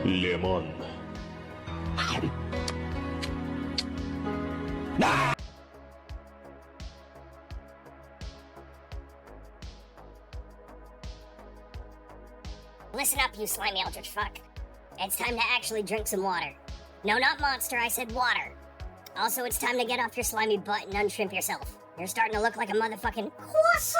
레몬. Listen up, you slimy eldritch fuck. It's time to actually drink some water. No, not Monster, I said water. Also, it's time to get off your slimy butt and unshrimp yourself. You're starting to look like a motherfucking croissant.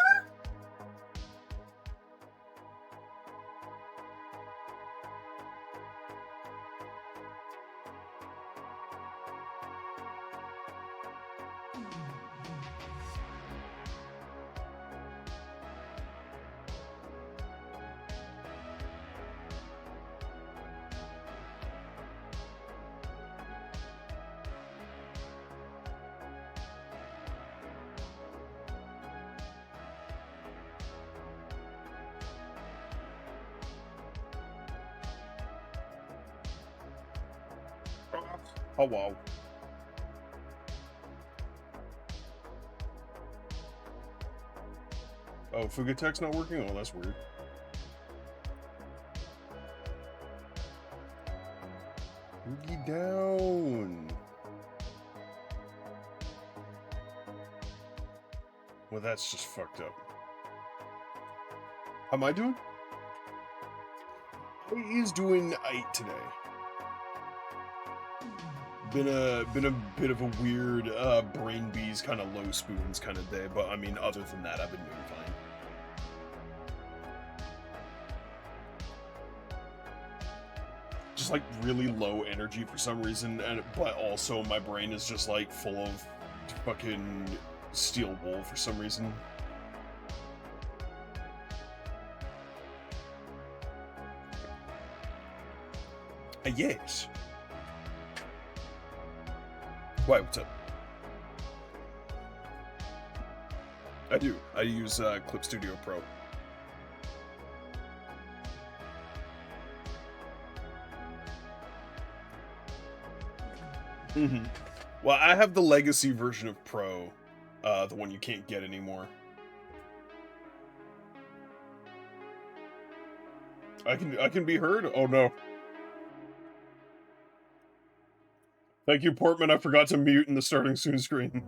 Oh, wow. Oh, Fugatech's not working? Oh, that's weird. Boogie down. Well, that's just fucked up. How am I doing? He's doing 8 today. Been a bit of a weird brain bees kind of low spoons kind of day, but I mean, other than that, I've been doing fine. Just like really low energy for some reason, but also my brain is just like full of fucking steel wool for some reason. Yes. Why, what's up? I do. I use Clip Studio Pro. Well, I have the legacy version of Pro, the one you can't get anymore. I can be heard? Oh no. Thank you, Portman. I forgot to mute in the starting soon screen.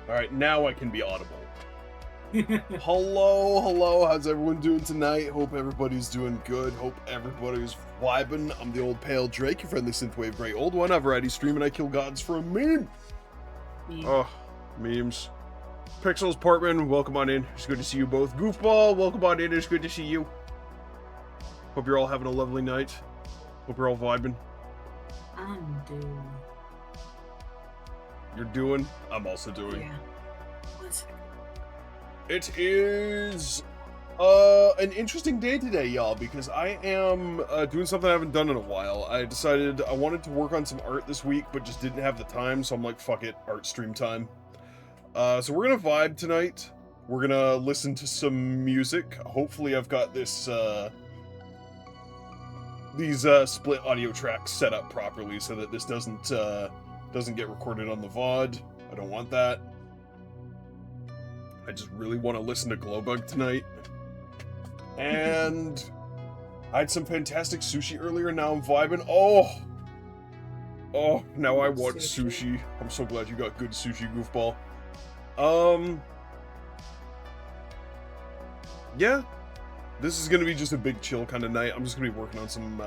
Alright, now I can be audible. Hello, how's everyone doing tonight? Hope everybody's doing good. Hope everybody's vibing. I'm the old pale Drake, your friendly synthwave gray old one. I variety stream and I kill gods for a meme. Oh, memes. Pixels, Portman, welcome on in. It's good to see you both. Goofball, welcome on in. It's good to see you. Hope you're all having a lovely night. Hope you're all vibing. I'm doing. You're doing? I'm also doing. Yeah. 1 second. It is an interesting day today, y'all, because I am doing something I haven't done in a while. I decided I wanted to work on some art this week, but just didn't have the time, so I'm like, fuck it, art stream time. So we're gonna vibe tonight. We're gonna listen to some music. Hopefully I've got this these split audio tracks set up properly so that this doesn't get recorded on the VOD. I don't want that. I just really want to listen to Glowbug tonight. And I had some fantastic sushi earlier, and now I'm vibing. Oh, now I want sushi. I'm so glad you got good sushi, goofball. Yeah, this is gonna be just a big chill kind of night. I'm just gonna be working on some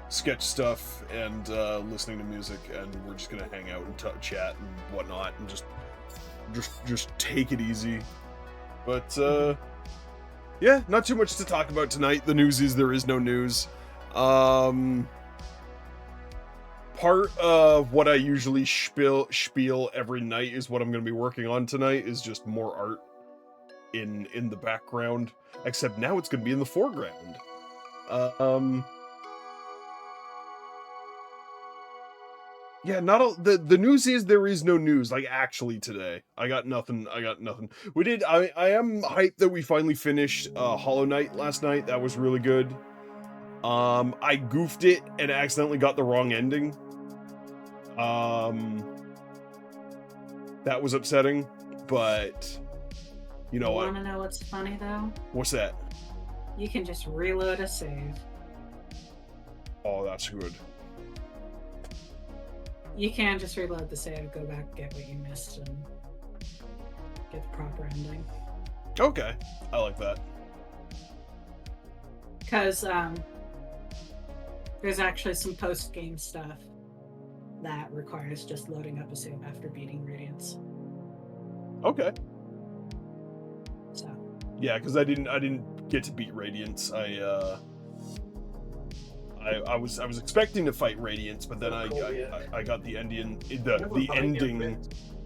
sketch stuff and listening to music, and we're just gonna hang out and chat and whatnot, and just take it easy. But yeah, not too much to talk about tonight. The news is there is no news. Part of what I usually spiel every night is what I'm going to be working on tonight is just more art in the background, except now it's going to be in the foreground. Yeah, the news is there is no news. Like, actually today, I got nothing. We did. I am hyped that we finally finished Hollow Knight last night. That was really good. I goofed it and accidentally got the wrong ending. That was upsetting, but you know what? Want to know what's funny though? What's that? You can just reload a save. Oh, that's good. You can just reload the save, go back, get what you missed, and get the proper ending. Okay, I like that. Because there's actually some post-game stuff that requires just loading up a save after beating Radiance. Okay. So. Yeah, because I didn't get to beat Radiance. I was expecting to fight Radiance, but then I got the ending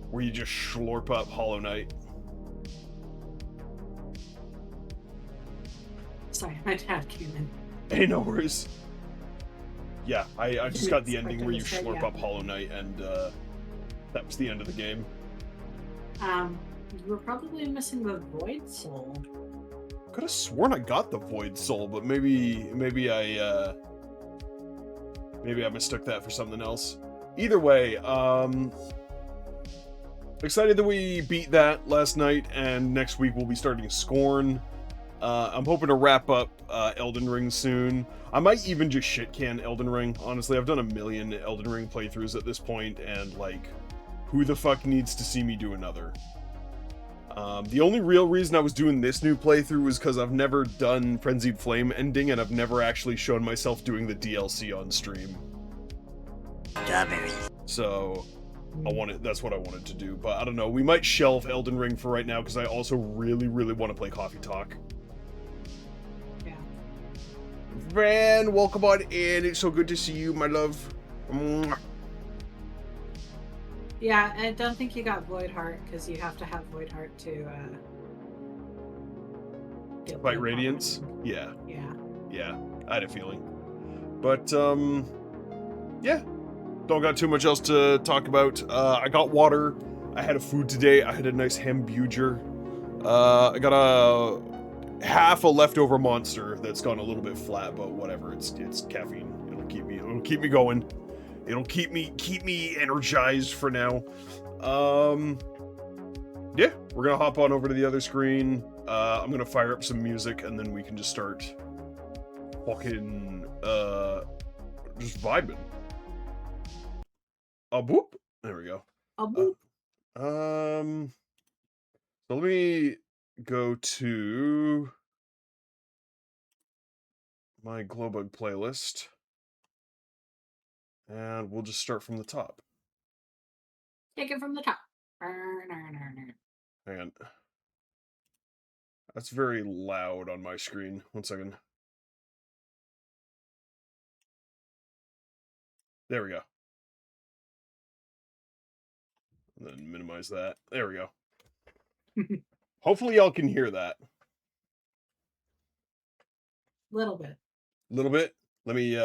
where you just slurp up Hollow Knight. Sorry, my dad came in. Hey, no worries. Yeah, I just got the ending where you slurp up Hollow Knight, and that was the end of the game. You were probably missing the Void Soul. Could have sworn I got the Void Soul, but maybe I mistook that for something else. Either way, excited that we beat that last night, and next week we'll be starting Scorn. I'm hoping to wrap up Elden Ring soon. I might even just shit-can Elden Ring. Honestly, I've done a million Elden Ring playthroughs at this point, and, like, who the fuck needs to see me do another? The only real reason I was doing this new playthrough was because I've never done Frenzied Flame ending, and I've never actually shown myself doing the DLC on stream. So, that's what I wanted to do. But I don't know, we might shelve Elden Ring for right now, because I also really, really want to play Coffee Talk. Van, welcome on in. It's so good to see you, my love. Mwah. Yeah, I don't think you got Void Heart because you have to have Void Heart to get Fight Radiance? Yeah. Yeah. Yeah, I had a feeling. But, yeah. Don't got too much else to talk about. I got water. I had a food today. I had a nice hamburger. I got a half a leftover monster that's gone a little bit flat, but whatever. It's caffeine. It'll keep me going. It'll keep me energized for now. Yeah, we're gonna hop on over to the other screen. I'm gonna fire up some music, and then we can just start fucking just vibing. Boop. There we go. Boop. So let me go to my Glowbug playlist, and we'll just start from the top. Take it from the top. Hang on. That's very loud on my screen. 1 second. There we go. And then minimize that. There we go. Hopefully y'all can hear that. Little bit. Little bit? Let me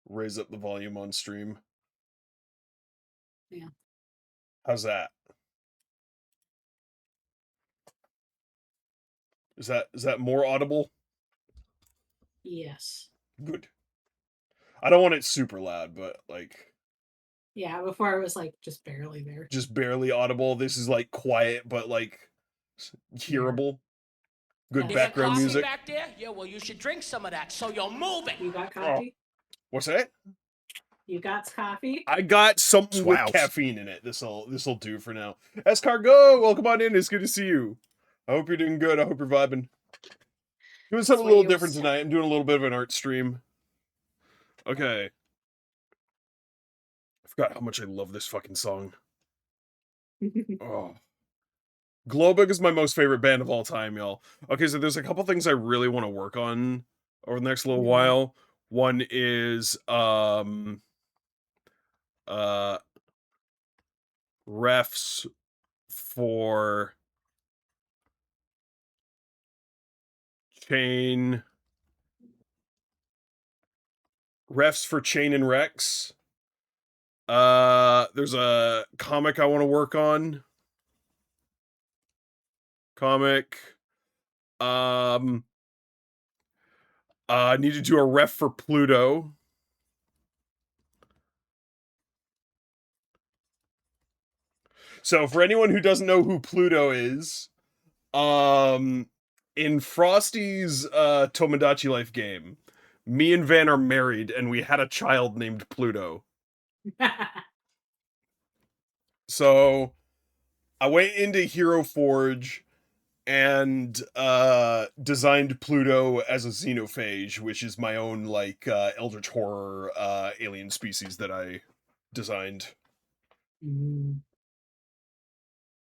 raise up the volume on stream. Yeah. How's that? Is that more audible? Yes. Good. I don't want it super loud, but like Yeah, before it was like just barely there. just barely audible. This is like quiet, but like hearable. Good That's background coffee music. back there? Yeah, well, you should drink some of that so you're moving. You got Oh, coffee? what's that? You got coffee? I got something Wow. with caffeine in it. This'll do for now. Escargot, welcome on in. It's good to see you. I hope you're doing good. I hope you're vibing. Doing something a little different tonight. I'm doing a little bit of an art stream. Okay. I forgot how much I love this fucking song. Oh. Glowbug is my most favorite band of all time, y'all. Okay, so there's a couple things I really want to work on over the next little while. One is refs for Chain and Rex. There's a comic I want to work on. I need to do a ref for Pluto. So for anyone who doesn't know who Pluto is, in Frosty's Tomodachi Life game, me and Van are married and we had a child named Pluto. So I went into Hero Forge and designed Pluto as a xenophage, which is my own like eldritch horror alien species that I designed.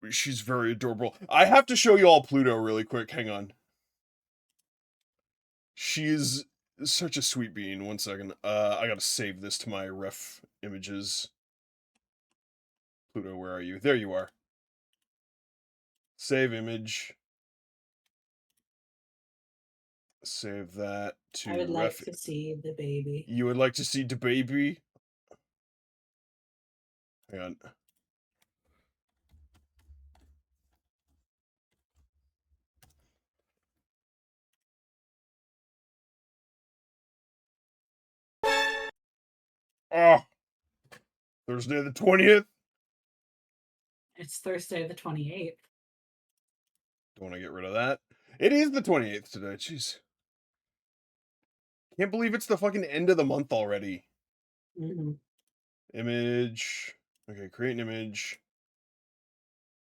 She's very adorable. I have to show you all Pluto really quick. Hang on. She's such a sweet bean. One second. I gotta save this to my ref images. Pluto, where are you? There you are. Save image. Save that to I would like ref. to see the baby. You would like to see the baby? Hang on. Oh, Thursday the 20th. It's Thursday the 28th. Don't want to get rid of that. It is the 28th today. Jeez. Can't believe it's the fucking end of the month already. Image. Okay, create an image.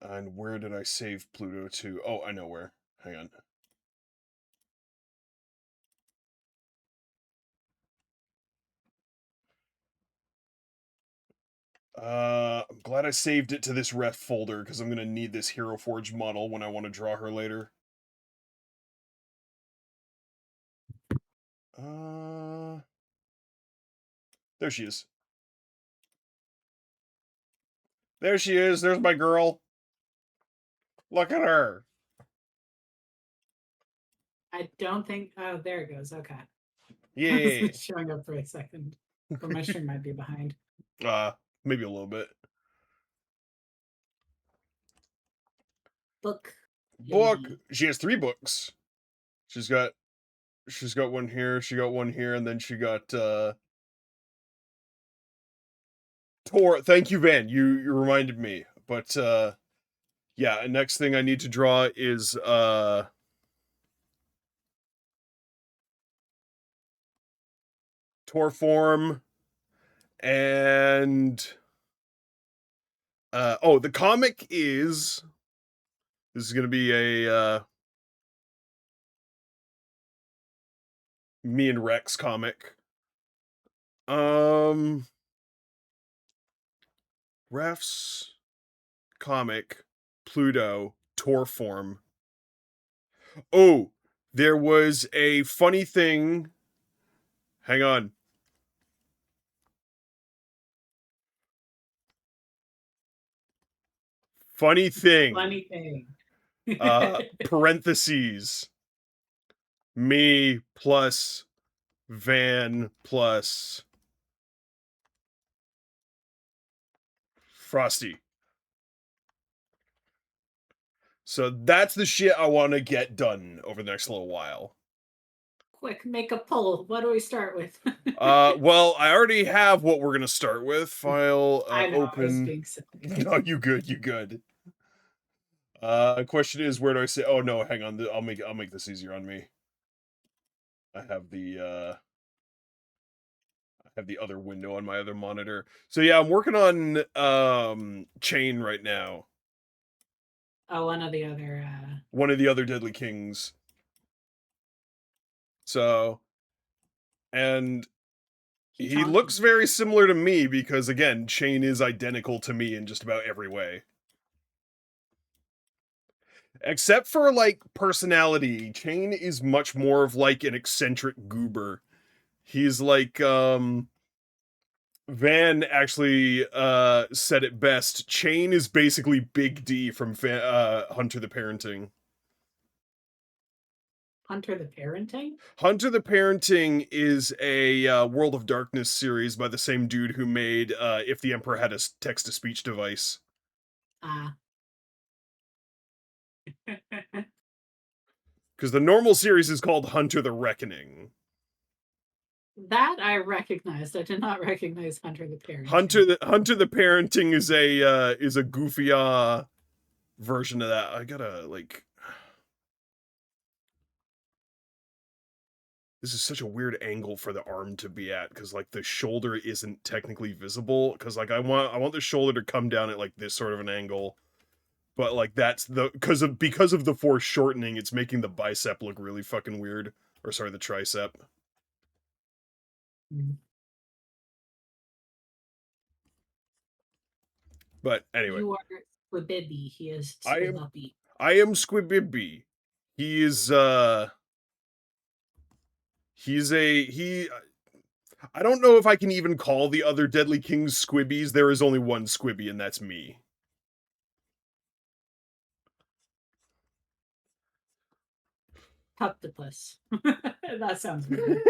And where did I save Pluto to? Oh, I know where. Hang on. I'm glad I saved it to this ref folder because I'm gonna need this Hero Forge model when I want to draw her later. There she is. There she is. There's my girl. Look at her. I don't think. Oh, there it goes. Okay. Yeah. It's showing up for a second. But my stream might be behind. Maybe a little bit. Book. She has 3 books. She's got one here, she got one here, and then she got Tor. Thank you, Van. You reminded me. But yeah, next thing I need to draw is Tor form and oh, the comic is this is gonna be a me and Rex comic. Refs comic Pluto Tor form. Oh, there was a funny thing. Hang on. Funny thing. Funny thing. Parentheses. Me plus Van plus Frosty. So that's the shit I want to get done over the next little while. Quick, make a poll. What do we start with? Well, I already have what we're gonna start with. File I know, I was open. being silly. No, you good, you good. Question is, where do I say? Oh no, hang on. I'll make this easier on me. I have the other window on my other monitor. So yeah, I'm working on Chain right now. Oh, one of the other. One of the other Deadly Kings. So, and he looks very similar to me because again, Chain is identical to me in just about every way. Except for like personality, Chain is much more of like an eccentric goober. He's like Van actually said it best. Chain is basically Big D from Hunter the Parenting. Hunter the Parenting? Hunter the Parenting is a World of Darkness series by the same dude who made If the Emperor Had a Text-to-Speech Device. Ah. Because the normal series is called Hunter the Reckoning. That I recognized. I did not recognize Hunter the Parenting. Hunter the Parenting is a goofy version of that. I gotta like. This is such a weird angle for the arm to be at because like the shoulder isn't technically visible because like I want the shoulder to come down at like this sort of an angle, but like that's the because of the foreshortening, it's making the bicep look really fucking weird, or sorry, the tricep. But anyway, you are Squibibby. He is I am Squibubby. I am Squibibby. He is he. I don't know if I can even call the other Deadly Kings Squibbies. There is only one Squibby, and that's me. Puctopus. That sounds weird.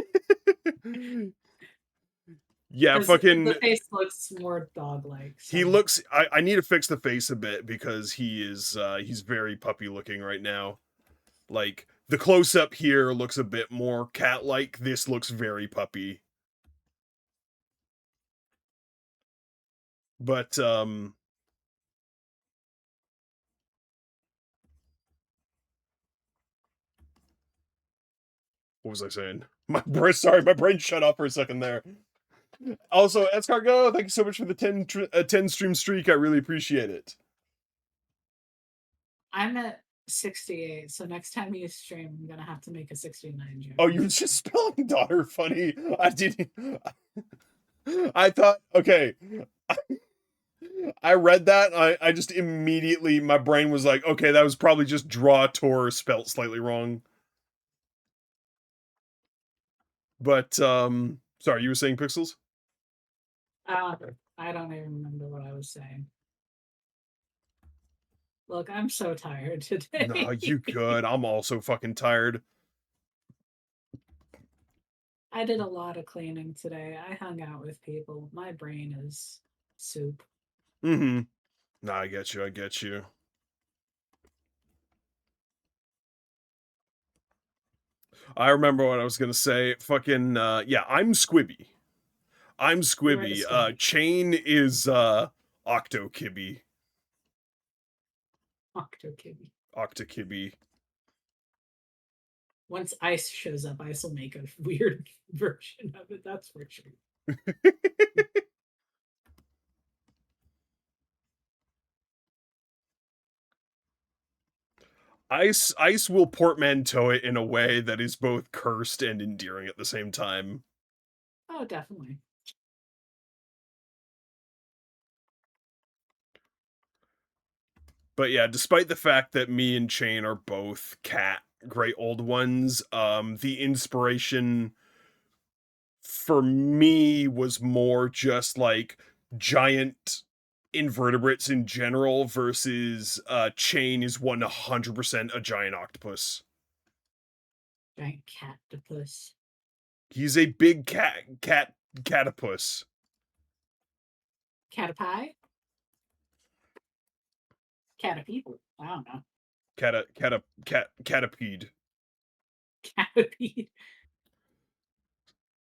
Yeah, fucking. The face looks more dog-like. So. He looks. I need to fix the face a bit because he's very puppy looking right now. Like the close up here looks a bit more cat like. This looks very puppy. But what was I saying? My brain shut off for a second there. Also, Escargot, thank you so much for the 10 stream streak. I really appreciate it. I'm at 68, so next time you stream, I'm gonna have to make a 69 joke. Oh, you're just spelling daughter funny. I didn't. I thought, okay. I read that. I just immediately, my brain was like, okay, that was probably just draw Tor spelt slightly wrong. But, sorry, you were saying Pixels? I don't even remember what I was saying. Look, I'm so tired today. No, you good. I'm also fucking tired. I did a lot of cleaning today. I hung out with people. My brain is soup. Mm-hmm. Nah, I get you. I get you. I remember what I was gonna say. Fucking, yeah, I'm Squibby. I'm Squibby. Chain is, Octokibby. Octokibby. Octokibby. Once Ice shows up, Ice will make a weird version of it, that's for sure. Ice will portmanteau it in a way that is both cursed and endearing at the same time. Oh, definitely. But yeah, despite the fact that me and Chain are both cat great old ones, the inspiration for me was more just like giant invertebrates in general versus Chain is 100% a giant octopus. Giant catopus. He's a big catopus. Catapi? Catapede? I don't know. Catapede. Catapede.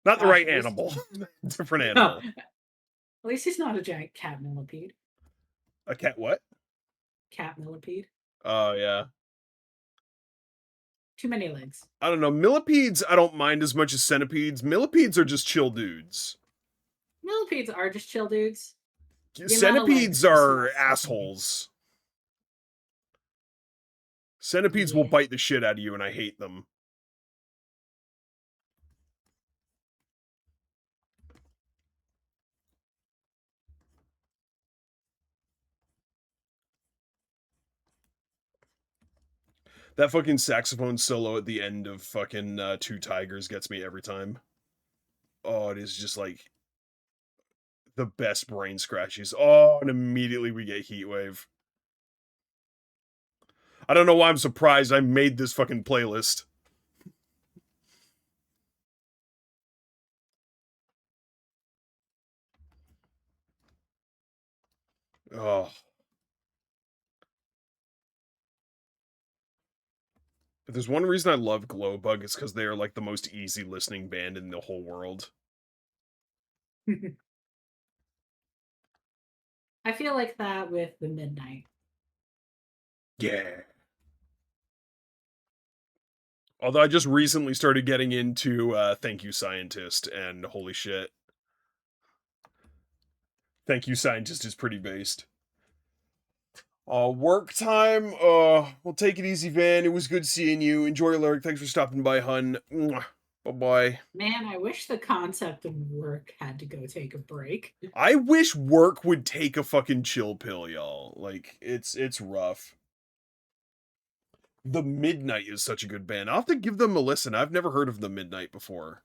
Not the Gosh, right at least- animal. Different No. animal. At least he's not a giant cat millipede. A cat what? Cat millipede. Oh, yeah. Too many legs. I don't know. Millipedes, I don't mind as much as centipedes. Millipedes are just chill dudes. Millipedes are just chill dudes. amount of Centipedes legs is are not fucking- assholes. Centipedes will Yeah. bite the shit out of you, and I hate them. That fucking saxophone solo at the end of fucking Two Tigers gets me every time. Oh, it is just like the best brain scratches. Oh, and immediately we get Heatwave. I don't know why I'm surprised I made this fucking playlist. Oh. If there's one reason I love Glowbug, it's because they are like the most easy listening band in the whole world. I feel like that with the Midnight. Yeah. Although I just recently started getting into Thank You Scientist, and holy shit. Thank You Scientist is pretty based. Work time. We'll take it easy, Van. It was good seeing you. Enjoy your lyric. Thanks for stopping by, hun. Bye-bye. Man, I wish the concept of work had to go take a break. I wish work would take a fucking chill pill, y'all. Like, it's rough. The Midnight is such a good band. I'll have to give them a listen. I've never heard of The Midnight before.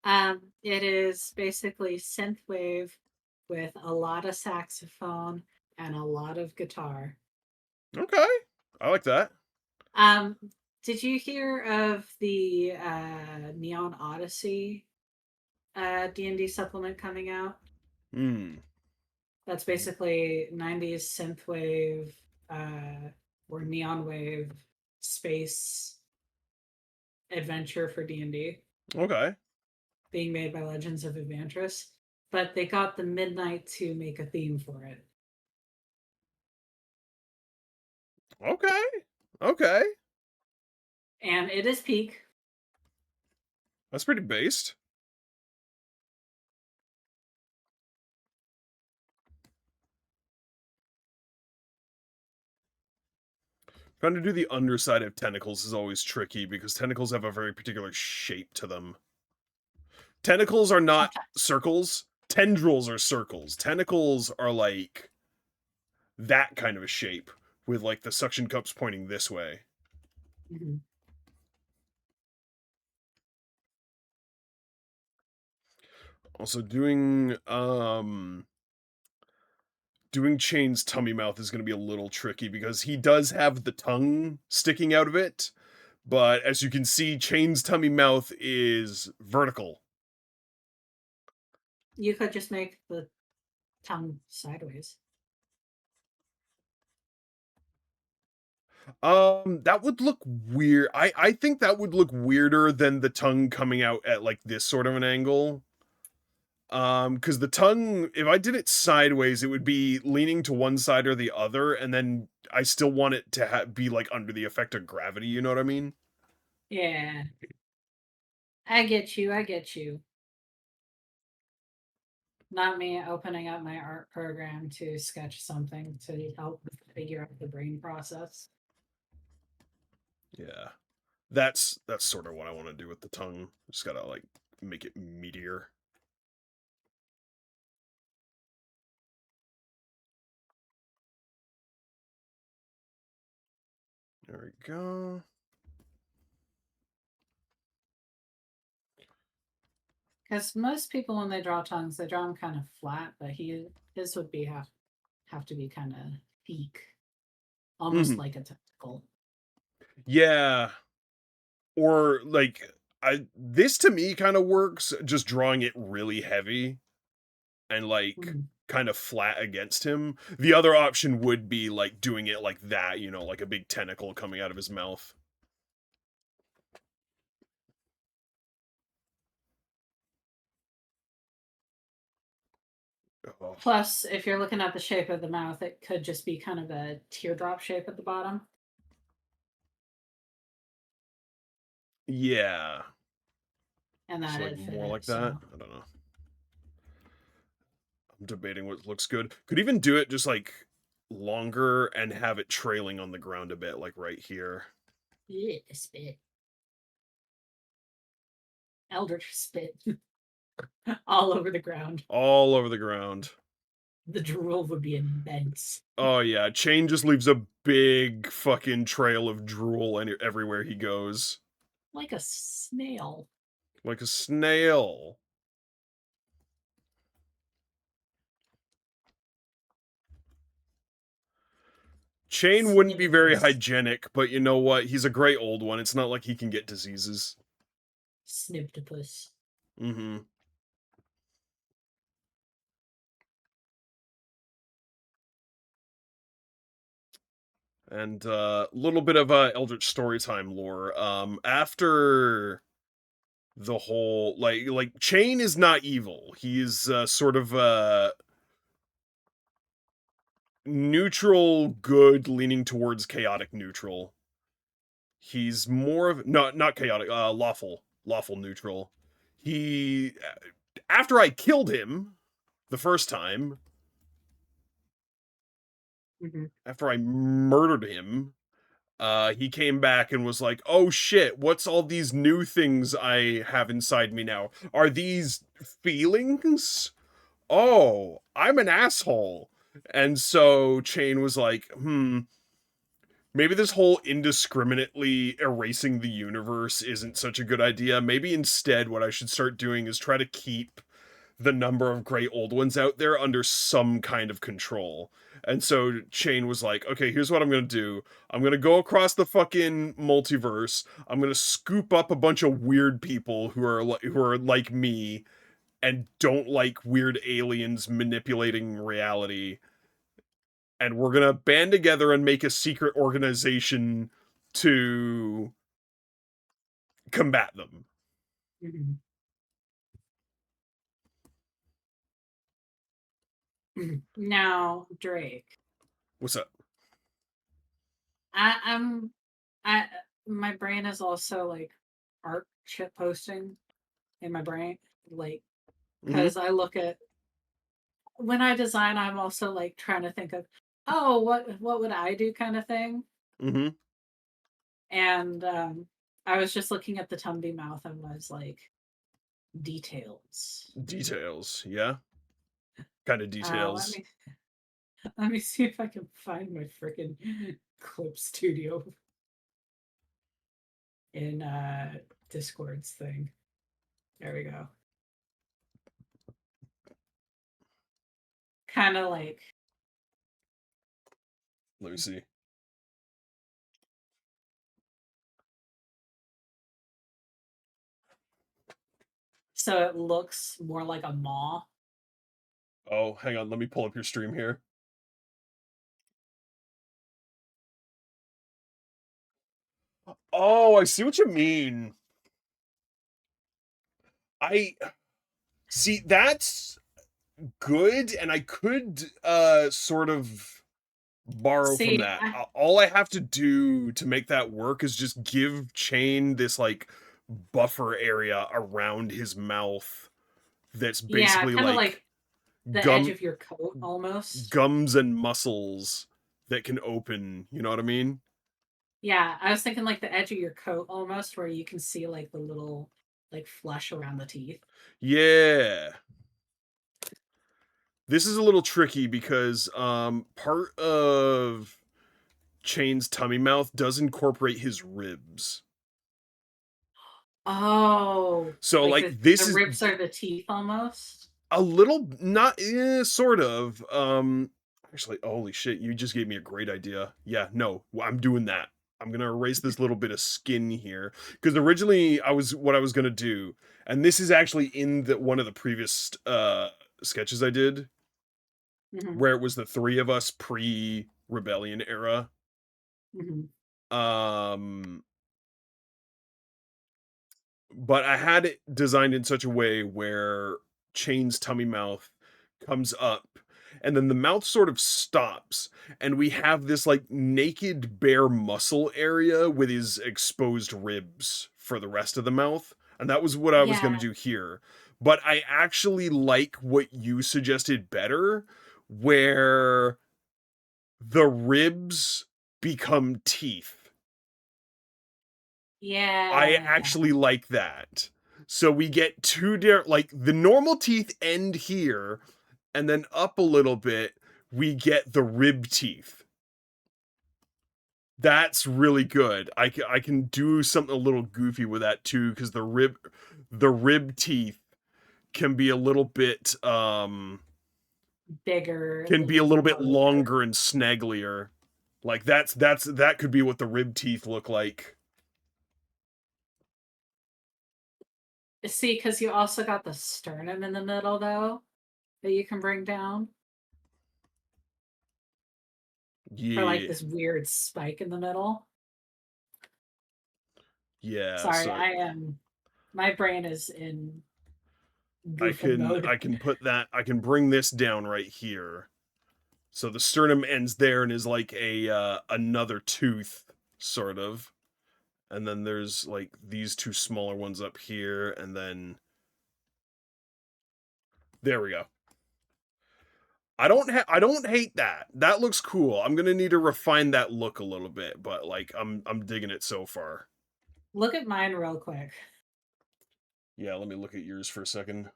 It is basically synthwave with a lot of saxophone and a lot of guitar. Okay. I like that. Did you hear of the Neon Odyssey D&D supplement coming out? That's basically 90s synthwave or neon wave space adventure for D&D Okay. being made by Legends of Evantris, but they got the Midnight to make a theme for it. Okay. Okay. And it is peak. That's pretty based. Trying to do the underside of tentacles is always tricky because tentacles have a very particular shape to them. Tentacles are not circles. Tendrils are circles. Tentacles are like that kind of a shape with like the suction cups pointing this way. Mm-hmm. Also doing Chain's tummy mouth is going to be a little tricky because he does have the tongue sticking out of it, but as you can see, Chain's tummy mouth is vertical. You could just make the tongue sideways. That would look weird. I think that would look weirder than the tongue coming out at like this sort of an angle. Because the tongue, if I did it sideways, it would be leaning to one side or the other, and then I still want it to be like under the effect of gravity, you know what I mean? Yeah. I get you. I get you. Not me opening up my art program to sketch something to help figure out the brain process. Yeah. That's sort of what I want to do with the tongue. Just gotta like make it meatier. There we go. Because most people, when they draw tongues, they draw them kind of flat, but his would be have to be kind of peak, almost like a tentacle. Yeah. Or like this to me kind of works, just drawing it really heavy and like kind of flat against him. The other option would be like doing it like that, you know, like a big tentacle coming out of his mouth. Oh, Plus, if you're looking at the shape of the mouth, it could just be kind of a teardrop shape at the bottom. yeah. And So like that'd fit more it. like that. So I don't know. I'm debating what looks good. Could even do it just like longer and have it trailing on the ground a bit, like right here. yeah, spit. Eldritch spit all over the ground. All over the ground. The drool would be immense. Oh yeah, Chain just leaves a big fucking trail of drool everywhere he goes. Like a snail. Like a snail. Chain wouldn't be very Snivetus. hygienic, but you know what? He's a great old one. It's not like he can get diseases. Sniptopus. Mm-hmm. And a little bit of Eldritch Storytime lore. After the whole like Chain is not evil. He's sort of neutral good leaning towards chaotic neutral. He's more of not chaotic, lawful neutral. He after I killed him the first time, Mm-hmm. after I murdered him, he came back and was like, "Oh shit, what's all these new things I have inside me now? Are these feelings? Oh, I'm an asshole." And so Chain was like, maybe this whole indiscriminately erasing the universe isn't such a good idea. Maybe instead what I should start doing is try to keep the number of great old ones out there under some kind of control. And so Chain was like, okay, here's what I'm going to do. I'm going to go across the fucking multiverse. I'm going to scoop up a bunch of weird people who are like me and don't like weird aliens manipulating reality. And we're going to band together and make a secret organization to combat them. Mm-hmm. Now, Drake. What's up? I'm I my brain is also like art shit posting in my brain. Like because I look at when I design, I'm also like trying to think of, oh, what would I do kind of thing. Mm-hmm. And I was just looking at the Tumby mouth and was like, details. Details, yeah. Kind of Let details. me let me see if I can find my freaking clip studio in Discord's thing. There we go. Kind of like Let me see. so it looks more like a maw. Oh, hang on. Let me pull up your stream here. Oh, I see what you mean. I see that's good, and I could sort of borrow from See, that. All I have to do to make that work is just give Chain this like buffer area around his mouth that's yeah, basically kind of like like the edge gum of your coat almost. gums and muscles that can open, you know what I mean? Yeah, I was thinking like the edge of your coat almost, where you can see like the little like flesh around the teeth. Yeah. This is a little tricky because part of Chain's tummy mouth does incorporate his ribs. Oh, So like like the this is ribs are the teeth almost. a little not sort of actually holy shit, you just gave me a great idea. Yeah, no, I'm doing that. I'm going to erase this little bit of skin here because originally what I was going to do, and this is actually in the one of the previous sketches I did Mm-hmm. where it was the three of us pre-rebellion era. Mm-hmm. Um but I had it designed in such a way where Chain's tummy mouth comes up, and then the mouth sort of stops, and we have this like naked bare muscle area with his exposed ribs for the rest of the mouth. And that was what I was going Yeah. to do here. But I actually like what you suggested better, where the ribs become teeth. Yeah. I actually like that. So we get two like the normal teeth end here, and then up a little bit, we get the rib teeth. That's really good. I can do something a little goofy with that too, because the rib teeth can be a little bit Bigger. can be a little bit larger. longer and snagglier. Like that could be what the rib teeth look like. See, because you also got the sternum in the middle, though, that you can bring down. Yeah. For like this weird spike in the middle. Yeah. Sorry, so I am. My brain is in I goofing mode. can put that, I can bring this down right here. So the sternum ends there and is like a another tooth, sort of. And then there's like these two smaller ones up here, and then there we go. I don't hate that. That looks cool. I'm gonna need to refine that look a little bit, but like I'm digging it so far. Look at mine real quick. Yeah, let me look at yours for a second.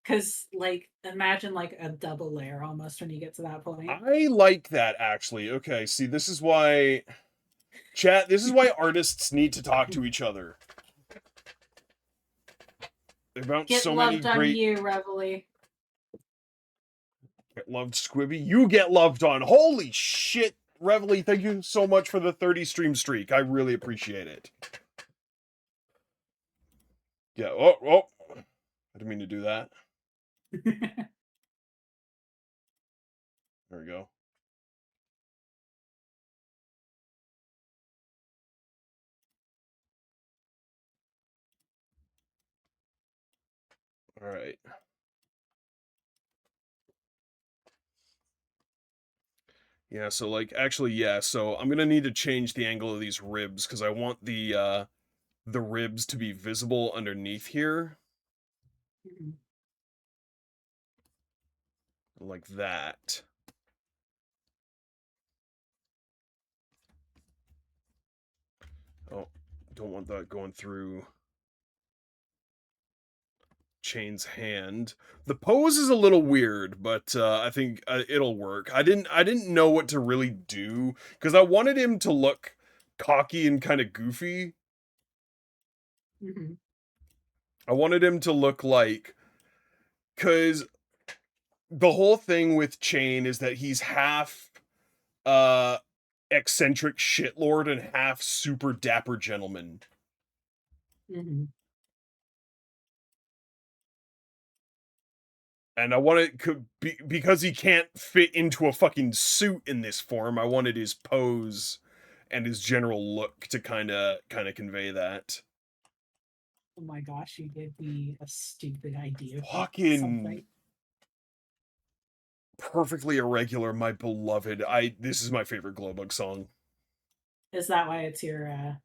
Because, like, imagine like a double layer almost when you get to that point. I like that actually. Okay, see, this is why chat, this is why artists need to talk to each other. They found Get so many loved on great you, Reveille. Get loved, Squibby. You get loved on. Holy shit, Reveille, thank you so much for the 30 stream streak. I really appreciate it. Yeah, oh. I didn't mean to do that. There we go. All right. Yeah, so like actually yeah, so I'm going to need to change the angle of these ribs cuz I want the ribs to be visible underneath here like that. Oh, don't want that going through Chain's hand. The pose is a little weird, but I think it'll work. I didn't know what to really do because I wanted him to look cocky and kind of goofy. I wanted him to look like, because the whole thing with Chain is that he's half eccentric shitlord and half super dapper gentleman. And I wanted, because he can't fit into a fucking suit in this form, I wanted his pose and his general look to kind of convey that. Oh my gosh, you gave me a stupid idea. Fucking Something. Perfectly Irregular, my beloved. This is my favorite Glowbug song. Is that why it's your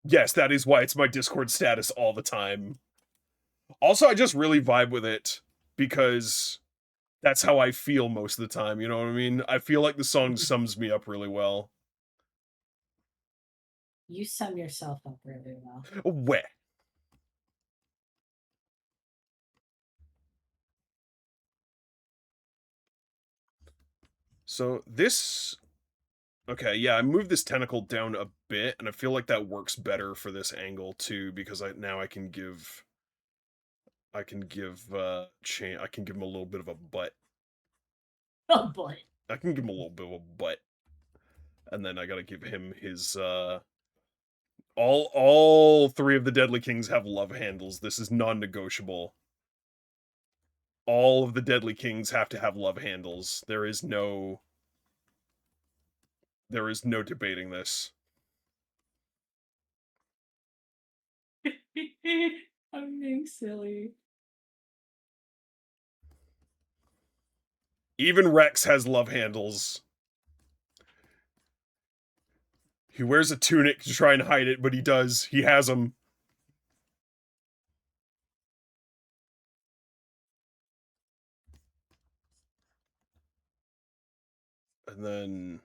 Yes, that is why it's my Discord status all the time. Also, I just really vibe with it because that's how I feel most of the time, you know what I mean? I feel like the song sums me up really well. You sum yourself up really well. Weh. So this... Okay, yeah, I moved this tentacle down a bit, and I feel like that works better for this angle too, because now I can give Chain, I can give him a little bit of a butt. Oh boy. I can give him a little bit of a butt. And then I gotta give him his all three of the Deadly Kings have love handles. This is non-negotiable. All of the Deadly Kings have to have love handles. There is no debating this. I'm being being silly. Even Rex has love handles. He wears a tunic to try and hide it, but he does. He has them. And then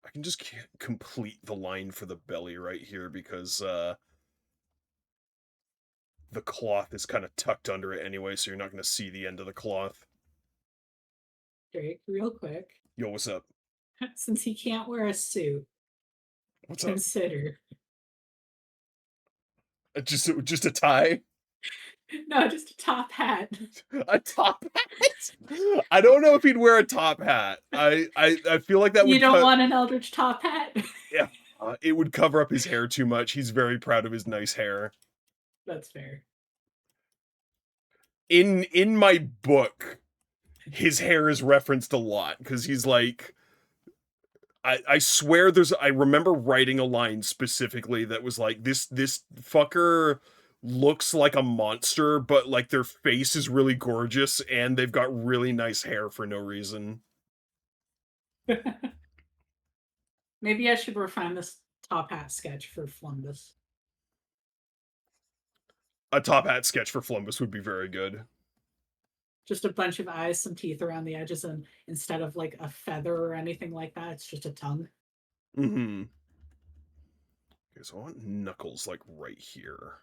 I can just complete the line for the belly right here because the cloth is kind of tucked under it anyway, so you're not going to see the end of the cloth. Drake, real quick. Yo, what's up? Since he can't wear a suit, What's up? consider. Just a tie? No, just a top hat. A top hat? I don't know if he'd wear a top hat. I feel like that would. You don't want an Eldritch top hat? Yeah, it would cover up his hair too much. He's very proud of his nice hair. That's fair. In my book, his hair is referenced a lot because he's like, I swear I remember writing a line specifically that was like, this fucker looks like a monster, but like their face is really gorgeous and they've got really nice hair for no reason. Maybe I should refine this top hat sketch for Flumbus. A top hat sketch for Flumbus would be very good. Just a bunch of eyes, some teeth around the edges, and instead of like a feather or anything like that, it's just a tongue. Mm-hmm. Okay, so I want Knuckles like right here.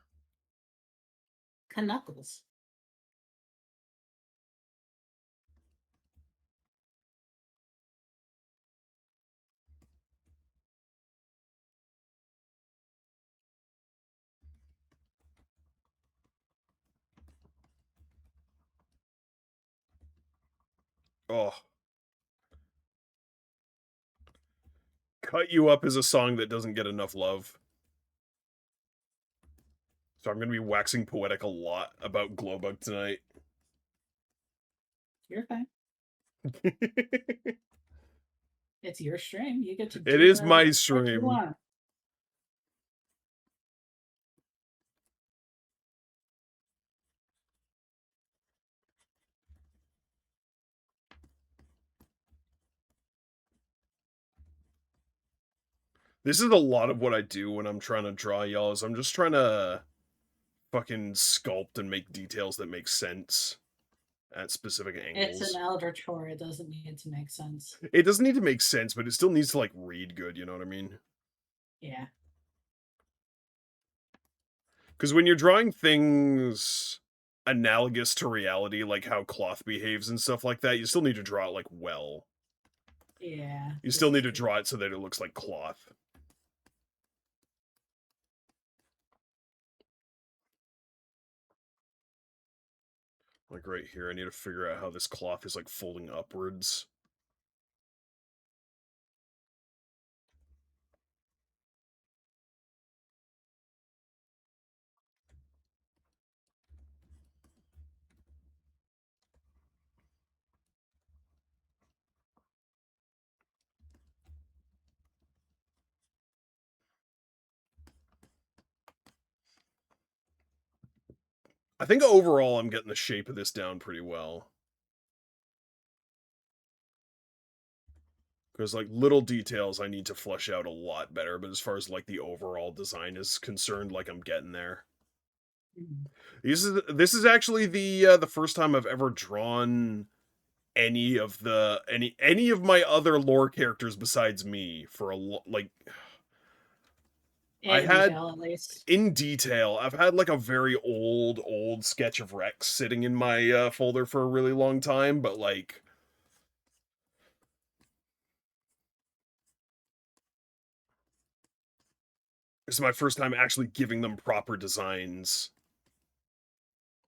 Knuckles. Oh. Cut You Up is a song that doesn't get enough love. So I'm going to be waxing poetic a lot about Glowbug tonight. You're fine. It's your stream. You get to. It is my stream. This is a lot of what I do when I'm trying to draw y'all, is I'm just trying to fucking sculpt and make details that make sense at specific angles. It's an Eldritch Horror. It doesn't need to make sense. It doesn't need to make sense, but it still needs to like read good, you know what I mean? Yeah. Because when you're drawing things analogous to reality, like how cloth behaves and stuff like that, you still need to draw it like well. Yeah. You still need to draw it so that it looks like cloth. Like right here, I need to figure out how this cloth is like folding upwards. I think overall I'm getting the shape of this down pretty well. Because like little details I need to flesh out a lot better, but as far as like the overall design is concerned, like I'm getting there. Mm-hmm. This is actually the first time I've ever drawn any of my other lore characters besides me for like I had detail, at least. In detail. I've had like a very old sketch of Rex sitting in my folder for a really long time, but like this is my first time actually giving them proper designs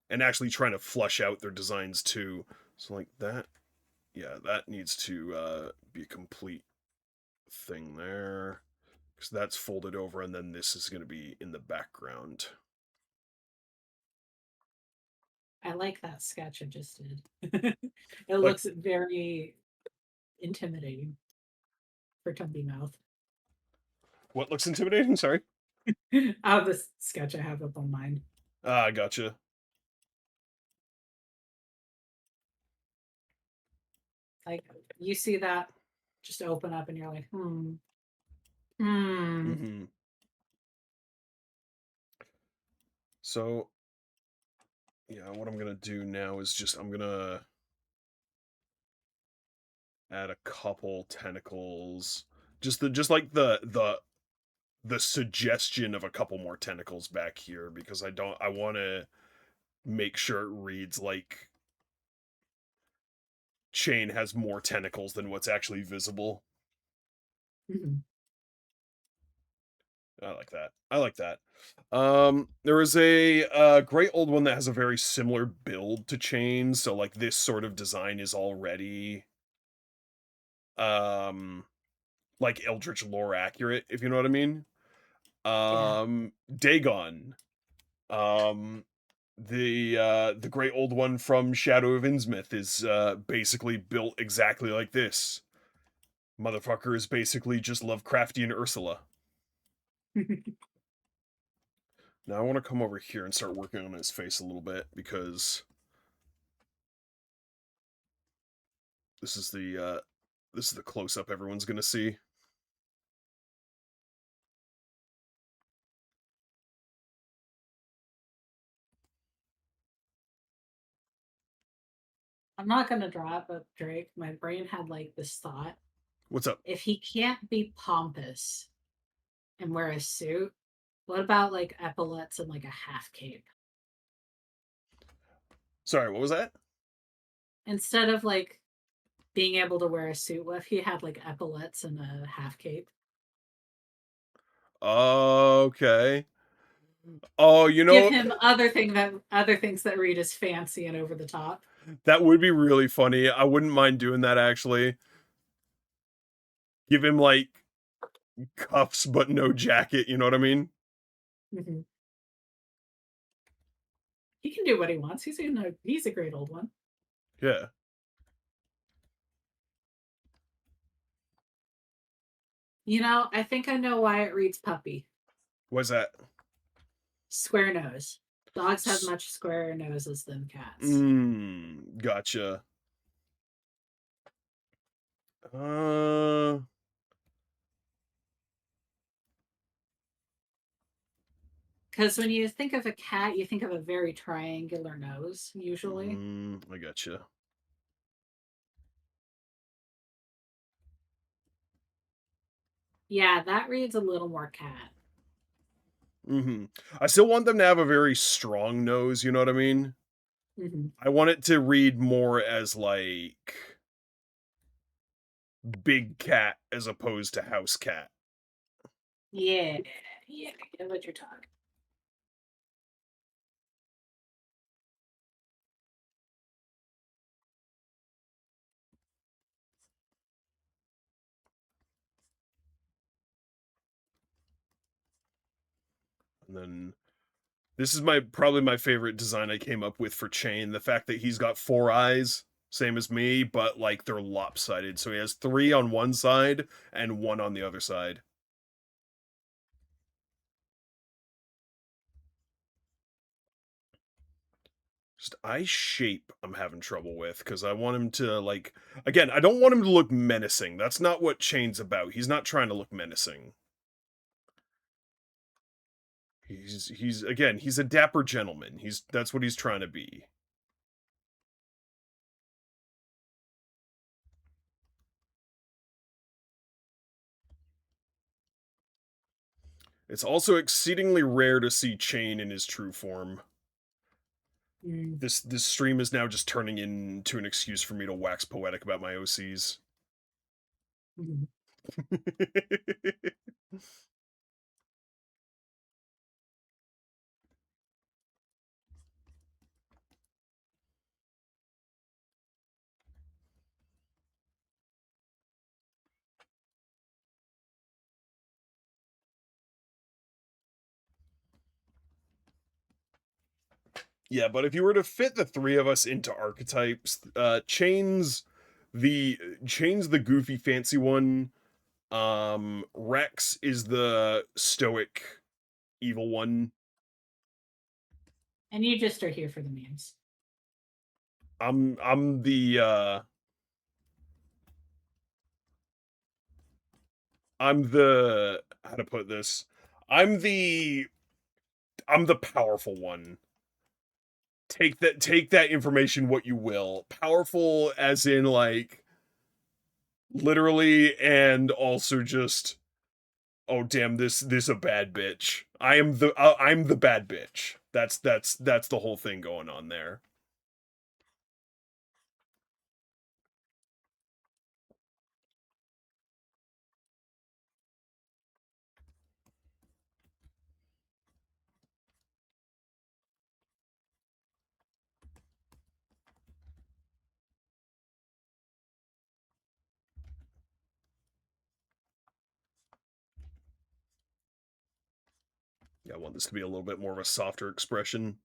and actually trying to flush out their designs too. So like that, yeah, that needs to be a complete thing there. Because that's folded over, and then this is going to be in the background. I like that sketch I just did. It looks very intimidating for Tumpy Mouth. What looks intimidating? Sorry? Out of this sketch I have up on mine. Ah, gotcha. Like you see that just open up and you're like, hmm. Mm-hmm. So, yeah, what I'm gonna do now is I'm gonna add a couple tentacles. Just like the suggestion of a couple more tentacles back here because I want to make sure it reads like Chain has more tentacles than what's actually visible. Mhm. I like that. I like that. There is a great old one that has a very similar build to Chain, so like this sort of design is already um like Eldritch lore accurate, if you know what I mean. Yeah. Dagon. Um the great old one from Shadow of Innsmouth is basically built exactly like this. Motherfucker is basically just Lovecraftian Ursula. Now I want to come over here and start working on his face a little bit because this is the close up everyone's gonna see. I'm not gonna drop but Drake. My brain had like this thought. What's up? If he can't be pompous and wear a suit, what about like epaulets and like a half cape? Sorry, what was that? Instead of like being able to wear a suit, what if he had like epaulets and a half cape? Okay. Oh, you Give know, him other things that read as fancy and over the top. that would be really funny. I wouldn't mind doing that actually. Give him like cuffs but no jacket, you know what I mean? Mm-hmm. He can do what he wants. He's a great old one. Yeah. You know, I think I know why it reads puppy. What's that? Square nose. Dogs have much squarer noses than cats. Gotcha. Uh, Because when you think of a cat, you think of a very triangular nose, usually. I gotcha. Yeah, that reads a little more cat. I still want them to have a very strong nose, you know what I mean? Mm-hmm. I want it to read more as like big cat as opposed to house cat. Yeah, yeah, I get what you're talking. And then this is my probably my favorite design I came up with for Chain. The fact that he's got 4 eyes, same as me, but like they're lopsided. So he has 3 on one side and 1 on the other side. Just eye shape I'm having trouble with because I want him to like again, I don't want him to look menacing. That's not what Chain's about. He's not trying to look menacing. He's again, he's a dapper gentleman. That's what he's trying to be. It's also exceedingly rare to see Chain in his true form. Mm. This stream is now just turning into an excuse for me to wax poetic about my OCs. Mm-hmm. Yeah, but if you were to fit the 3 of us into archetypes, Chain's the goofy fancy one. Rex is the stoic evil one. And you just are here for the memes. I'm the how to put this? I'm the powerful one. Take that information what you will. Powerful as in like literally, and also just, oh damn, this a bad bitch. I'm the bad bitch. That's the whole thing going on there. Yeah, I want this to be a little bit more of a softer expression.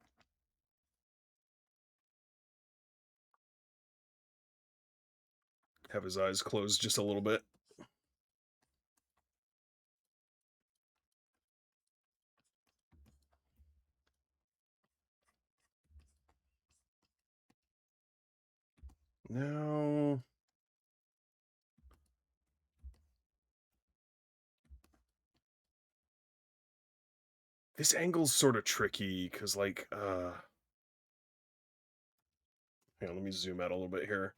Have his eyes closed just a little bit. No. This angle's sort of tricky because, like, hang on, let me zoom out a little bit here.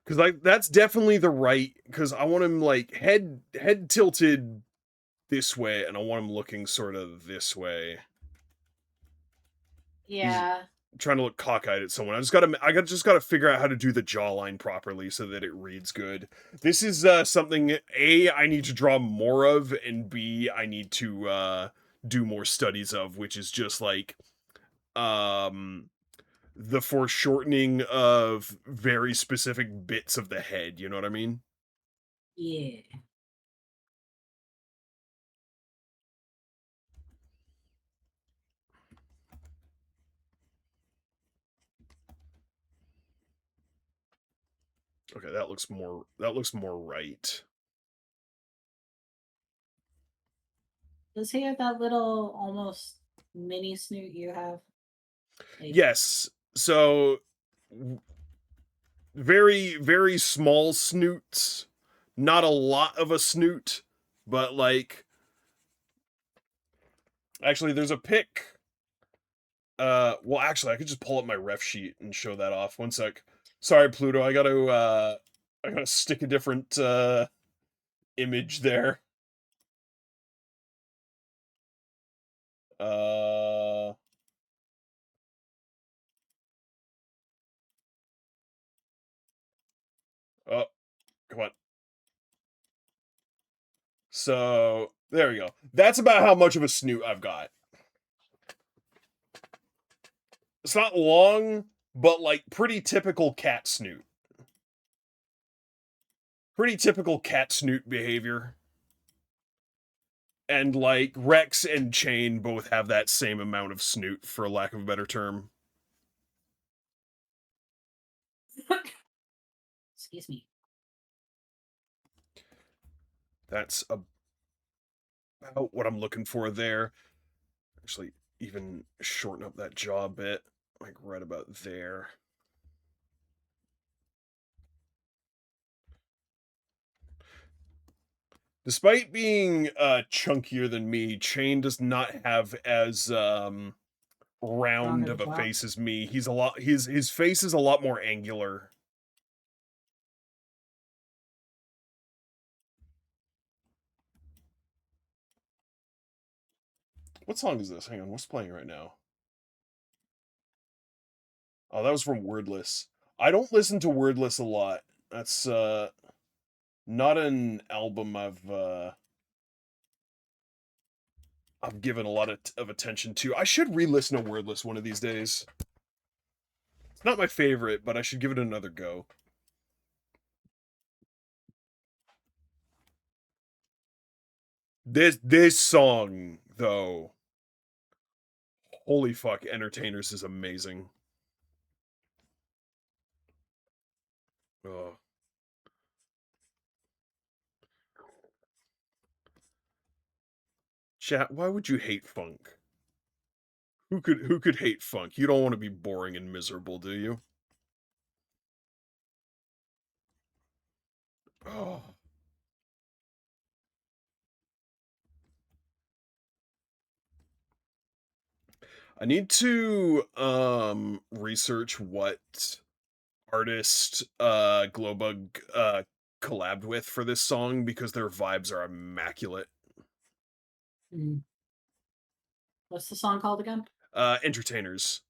Because like that's definitely the right. Because I want him like head tilted this way, and I want him looking sort of this way. Yeah. Trying to look cockeyed at someone. I just gotta figure out how to do the jawline properly so that it reads good. This is something A, I need to draw more of, and B, I need to do more studies of, which is just like the foreshortening of very specific bits of the head, you know what I mean? Yeah. Okay, that looks more right. Does he have that little almost mini snoot you have? Like, Yes. So very small snoots. Not a lot of a snoot, but like actually there's a pic. Well actually I could just pull up my ref sheet and show that off. One sec. Sorry Pluto, I gotta stick a different image there. Uh oh, come on. So there we go. That's about how much of a snoot I've got. It's not long, but like pretty typical cat snoot. Pretty typical cat snoot behavior. And like Rex and Chain both have that same amount of snoot, for lack of a better term. excuse me. That's about what I'm looking for there. Actually, even shorten up that jaw a bit, like right about there. Despite being chunkier than me, Chain does not have as round of a face as me. His face is a lot more angular. What song is this? Hang on, what's playing right now? Oh, that was from Wordless. I don't listen to Wordless a lot. That's not an album I've given a lot of attention to. I should re-listen to Wordless one of these days. It's not my favorite, but I should give it another go. This song though, holy fuck, Entertainers is amazing. Oh. Chat, why would you hate funk? Who could hate funk? You don't want to be boring and miserable, do you? Oh. I need to research what artist Glowbug collabed with for this song because their vibes are immaculate. What's the song called again? Entertainers.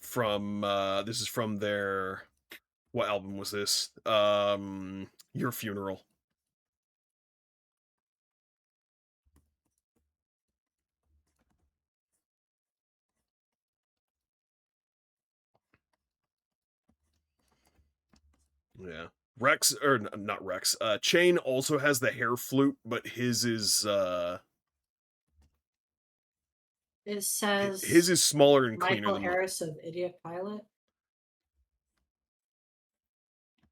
From this is from their, what album was this? Your Funeral. Yeah. Rex, or not Rex, Chain also has the hair flute, but his is It says his is smaller and cleaner Michael than Harris of Idiot Pilot.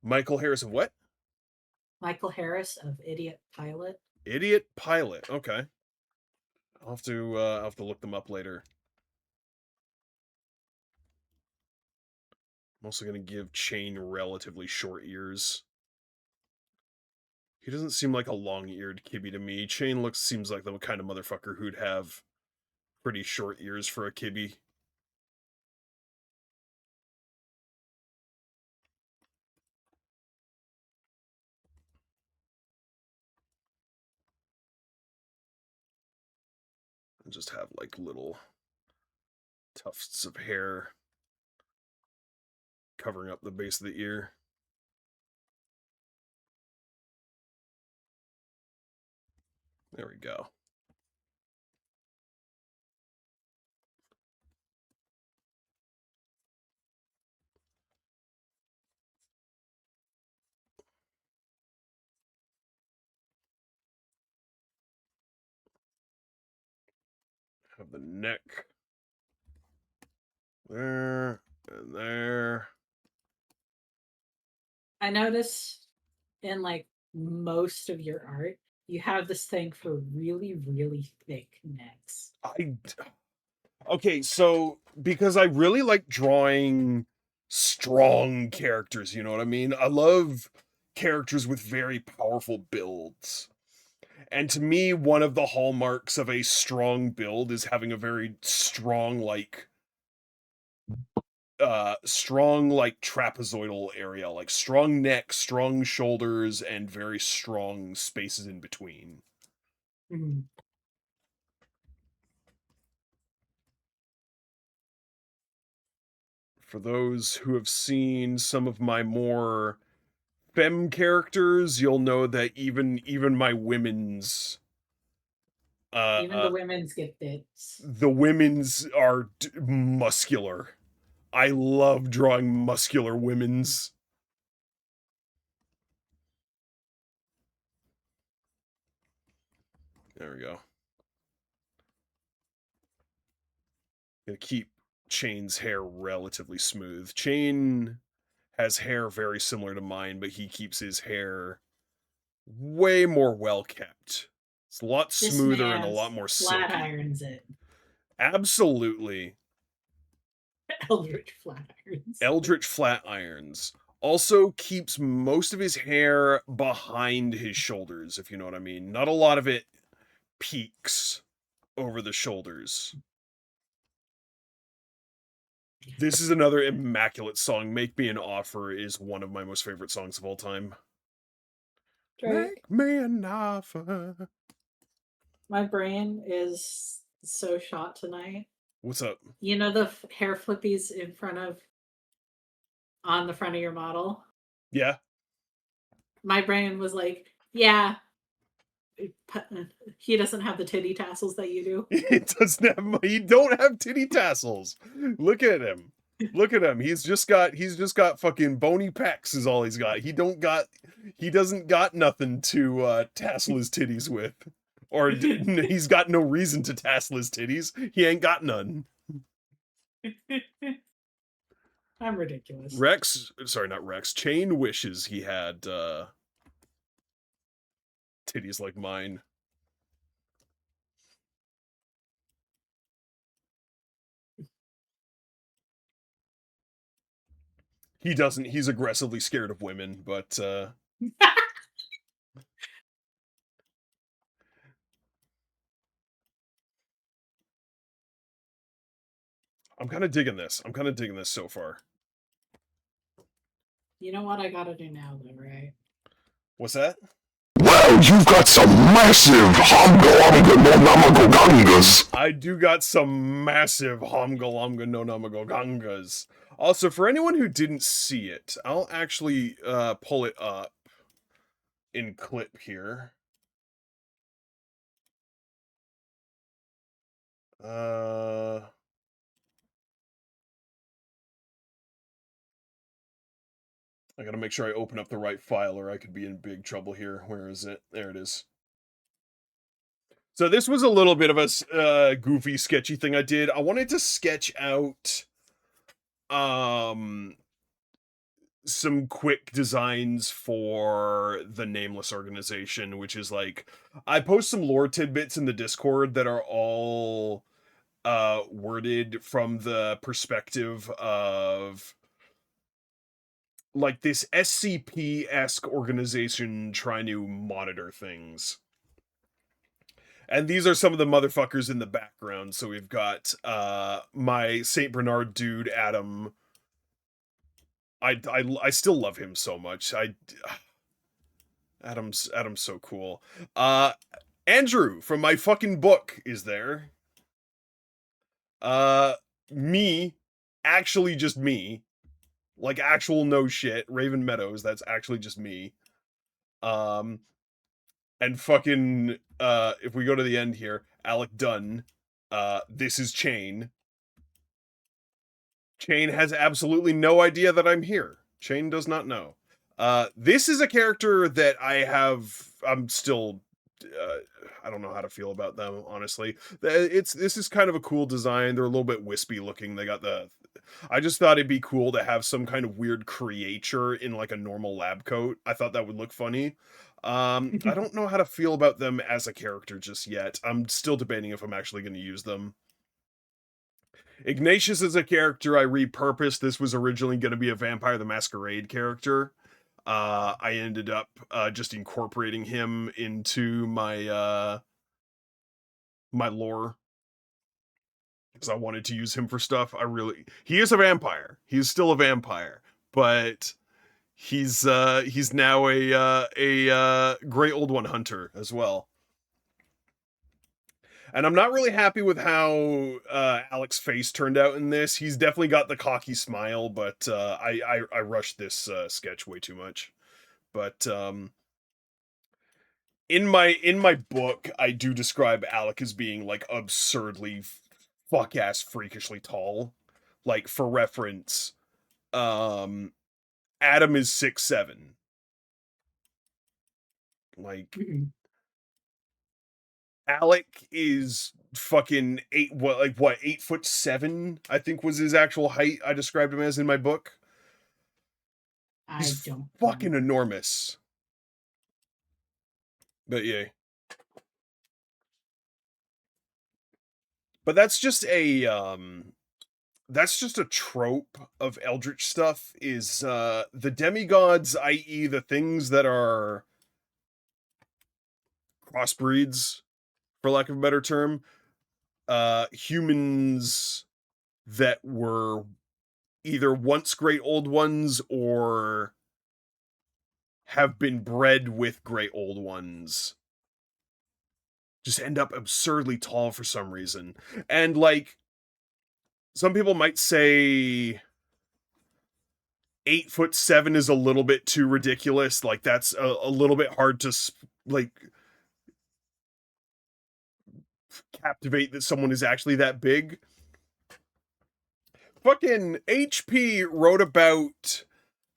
Michael Harris of what? Michael Harris of Idiot Pilot. Idiot Pilot. Okay. I'll have to look them up later. I'm also gonna give Chain relatively short ears. He doesn't seem like a long-eared kibby to me. Chain seems like the kind of motherfucker who'd have pretty short ears for a kibby. And just have like little tufts of hair covering up the base of the ear. There we go. Have the neck there and there. I noticed in like most of your art, you have this thing for really, really thick necks. Okay, so because I really like drawing strong characters, you know what I mean? I love characters with very powerful builds. And to me, one of the hallmarks of a strong build is having a very strong trapezoidal area, like strong neck, strong shoulders, and very strong spaces in between. Mm-hmm. For those who have seen some of my more femme characters, you'll know that even my women's Even the women's get bits. the women's are muscular. I love drawing muscular women's. There we go. Gonna keep Chain's hair relatively smooth. Chain has hair very similar to mine, but he keeps his hair way more well kept. It's a lot This smoother and a man's lot more flat silky. irons it. Absolutely. Eldritch flat irons. Eldritch flat irons. Also keeps most of his hair behind his shoulders, if you know what I mean. Not a lot of it peaks over the shoulders. This is another immaculate song. Make Me an Offer is one of my most favorite songs of all time. Drake. Make me an offer. My brain is so shot tonight. What's up? You know the hair flippies on the front of your model? Yeah. My brain was like, yeah, he doesn't have the titty tassels that you do. It doesn't have. He don't have titty tassels. Look at him. Look at him. He's just got fucking bony pecs is all he's got. He doesn't got nothing to tassel his titties with. Or he's got no reason to tassel his titties. He ain't got none. I'm ridiculous. Not Rex. Chain wishes he had titties like mine. He doesn't. He's aggressively scared of women, but I'm kind of digging this. I'm kind of digging this so far. You know what I gotta do now, though, right? What's that? Well, you've got some massive Hamgalonga I do got some massive Hamgalonga no Namagogangas. Also, for anyone who didn't see it, I'll actually pull it up in clip here. I gotta make sure I open up the right file or I could be in big trouble here. Where is it? There it is. So this was a little bit of a goofy, sketchy thing I did. I wanted to sketch out some quick designs for the Nameless organization, which is like, I post some lore tidbits in the Discord that are all worded from the perspective of like this SCP-esque organization trying to monitor things. And these are some of the motherfuckers in the background. So we've got my St. Bernard dude, Adam. I still love him so much. Adam's so cool. Andrew from my fucking book is there. Me, actually just me. Like actual no shit. Raven Meadows, that's actually just me. And fucking if we go to the end here, Alec Dunn, this is Chain. Chain has absolutely no idea that I'm here. Chain does not know. This is a character that I'm still I don't know how to feel about them, honestly. This is kind of a cool design. They're a little bit wispy looking. They got I just thought it'd be cool to have some kind of weird creature in like a normal lab coat. I thought that would look funny. I don't know how to feel about them as a character just yet. I'm still debating if I'm actually going to use them. Ignatius is a character I repurposed. This was originally going to be a Vampire the Masquerade character. I ended up just incorporating him into my my lore because I wanted to use him for stuff. He is a vampire. He's still a vampire, but he's now a Grey Old One hunter as well. And I'm not really happy with how Alec's face turned out in this. He's definitely got the cocky smile, but I rushed this sketch way too much. But in my book, I do describe Alec as being like absurdly fuck-ass freakishly tall. Like for reference, Adam is 6'7". Like Alec is fucking 8'7", I think was his actual height. I described him as in my book. He's fucking enormous. But yeah. But that's just a trope of Eldritch stuff, is the demigods, i.e. the things that are crossbreeds, for lack of a better term, humans that were either once Great Old Ones or have been bred with Great Old Ones just end up absurdly tall for some reason. And like, some people might say 8'7" is a little bit too ridiculous. Like that's a little bit hard to like captivate that someone is actually that big. Fucking HP wrote about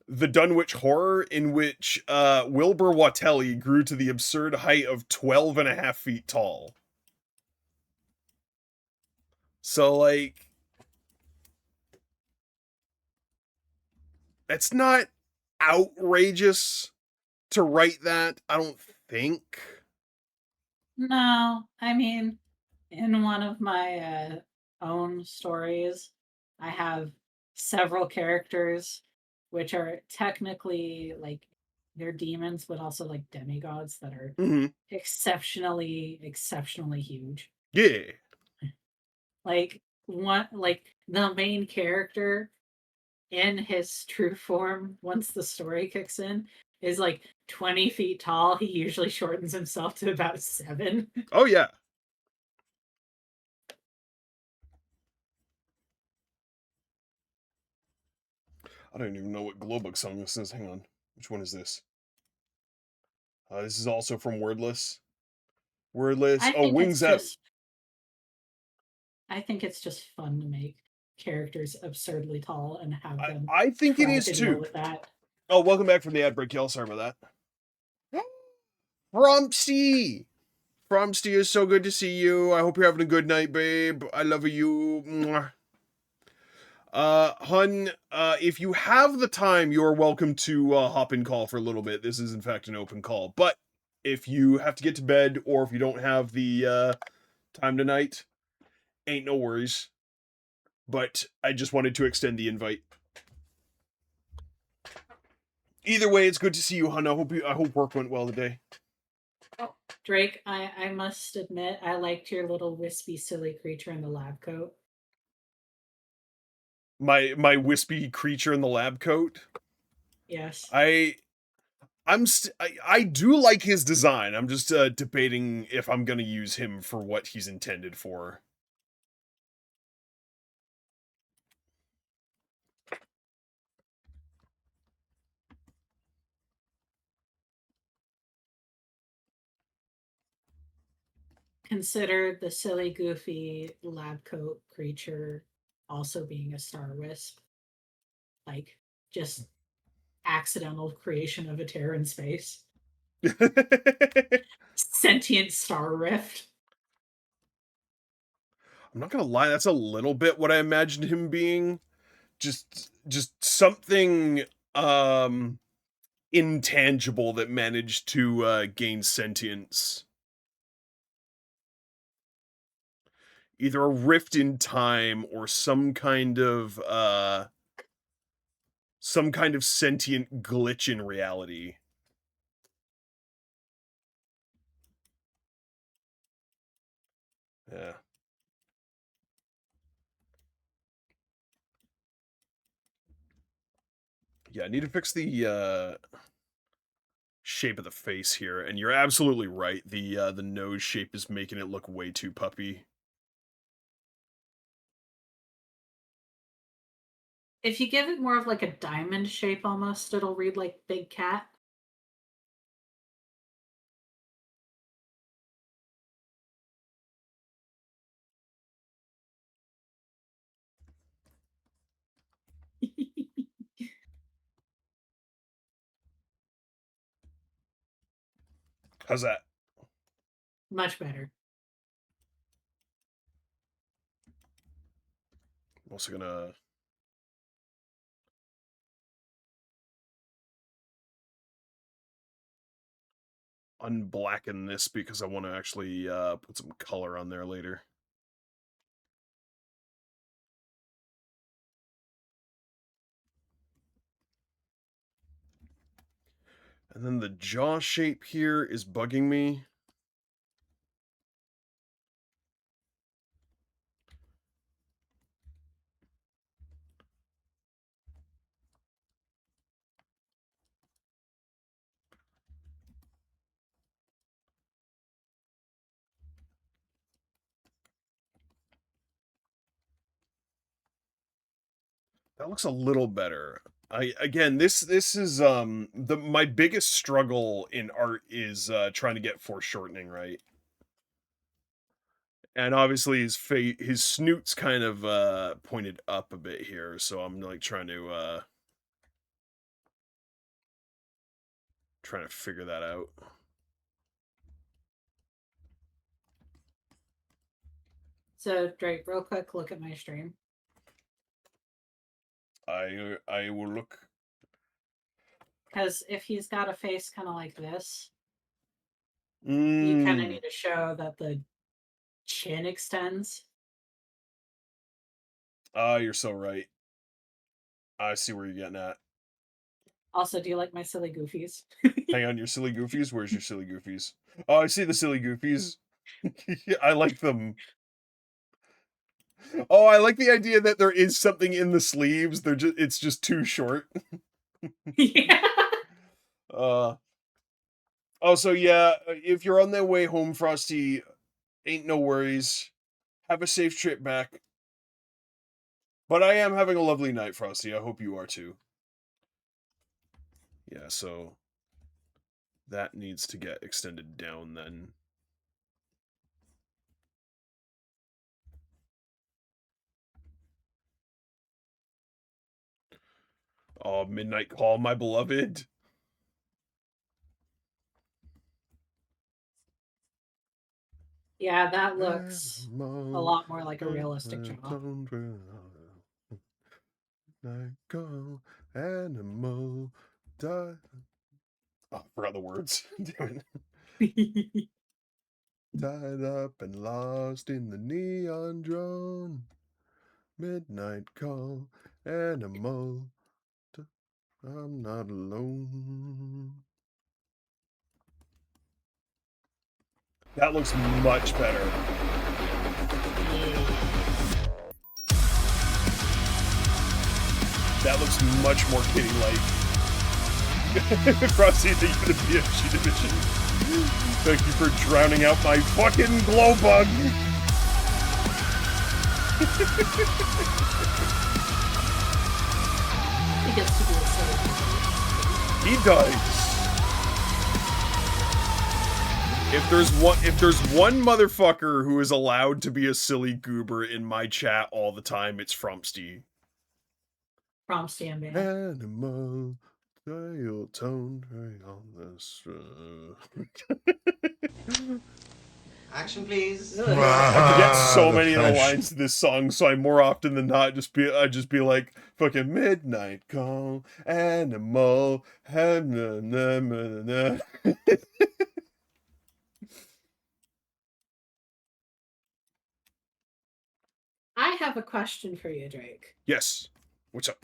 the Dunwich Horror, in which Wilbur Watelli grew to the absurd height of 12 and a half feet tall. So, like, it's not outrageous to write that, I don't think. No, I mean, in one of my own stories, I have several characters which are technically like they're demons, but also like demigods that are Mm-hmm. exceptionally huge. Yeah. Like the main character in his true form, once the story kicks in, is like 20 feet tall. He usually shortens himself to about 7. Oh yeah. I don't even know what Glowbook song this is. Hang on. Which one is this? This is also from Wordless. Wordless. I Oh, think it's Wings Out. just I think it's just fun to make characters absurdly tall and have them I think it try is to deal too. with that. Oh, welcome back from the ad break, y'all. Sorry about that. Frumpsty! Frumpsty is so good to see you. I hope you're having a good night, babe. I love you. Mwah. Hun, if you have the time, you're welcome to hop in call for a little bit. This is in fact an open call. But if you have to get to bed or if you don't have the time tonight, ain't no worries. But I just wanted to extend the invite. Either way, it's good to see you, hun. I hope work went well today. Drake, I must admit, I liked your little wispy, silly creature in the lab coat. My wispy creature in the lab coat. Yes. I do like his design. I'm just debating if I'm gonna use him for what he's intended for. Consider the silly, goofy lab coat creature also being a star wisp. Like, just accidental creation of a tear in space. Sentient star rift. I'm not gonna lie, that's a little bit what I imagined him being. Just something intangible that managed to gain sentience. Either a rift in time or some kind of sentient glitch in reality. Yeah. Yeah, I need to fix the shape of the face here, and you're absolutely right. The nose shape is making it look way too puppy. If you give it more of like a diamond shape almost, it'll read like Big Cat. How's that? Much better. I'm also gonna unblacken this because I want to actually put some color on there later. And then the jaw shape here is bugging me. That looks a little better. This is my biggest struggle in art is trying to get foreshortening right. And obviously his snoot's kind of pointed up a bit here, so I'm like trying to figure that out. So, Drake, real quick, look at my stream. I will look. Because if he's got a face kind of like this, you kind of Mm. need to show that the chin extends. You're so right. I see where you're getting at. Also, do you like my silly goofies? Hang on, your silly goofies? Where's your silly goofies? Oh, I see the silly goofies. I like them. Oh, I like the idea that there is something in the sleeves. It's just too short. Yeah. Oh, so yeah, if you're on their way home, Frosty, ain't no worries. Have a safe trip back. But I am having a lovely night, Frosty. I hope you are too. Yeah, so that needs to get extended down then. Oh, midnight call, my beloved. Yeah, that looks a lot more like a realistic jaw. Night call, animal, die. Oh, I forgot the words. Damn it. Tied up and lost in the neon drone. Midnight call, animal. I'm not alone. That looks much better. That looks much more kitty-like. Frosty, thank you for the BFG division. Thank you for drowning out my fucking glow bug. He gets to do it so. He does. If there's one motherfucker who is allowed to be a silly goober in my chat all the time, it's Frumpsty. From Stan Animal, dial tone on this. Action, please. I forget so many of the lines to this song, so I more often than not just be like fucking midnight call, animal, I have a question for you, Drake. Yes. What's up?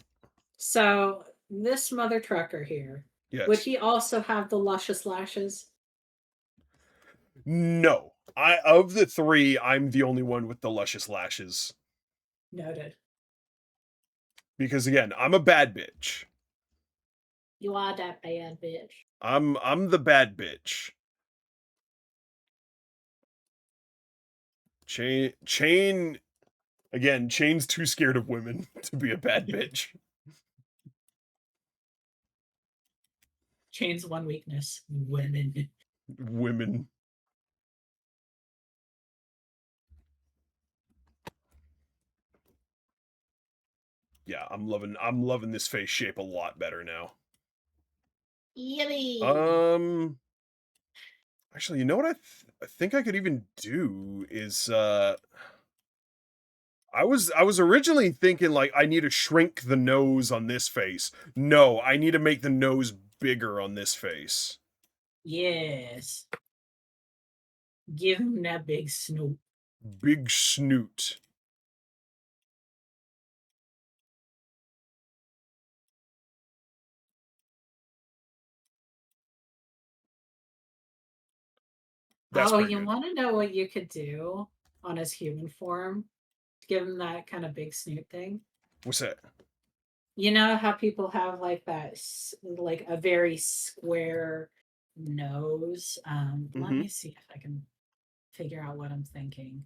So this mother trucker here, Yes. would he also have the luscious lashes? No. Of the three, I'm the only one with the luscious lashes. Noted. Because again, I'm a bad bitch. You are that bad bitch. I'm the bad bitch. Chain again, Chain's too scared of women to be a bad bitch. Chain's one weakness: women. Women. Yeah, I'm loving this face shape a lot better now. Yippee! Actually, you know what I think I could even do is I was originally thinking like I need to shrink the nose on this face. No, I need to make the nose bigger on this face. Yes. Give him that big snoot. Big snoot. That's oh, pretty you good. want to know what you could do on his human form? Give him that kind of big snoot thing. What's that? You know how people have like that, like a very square nose. Let me see if I can figure out what I'm thinking.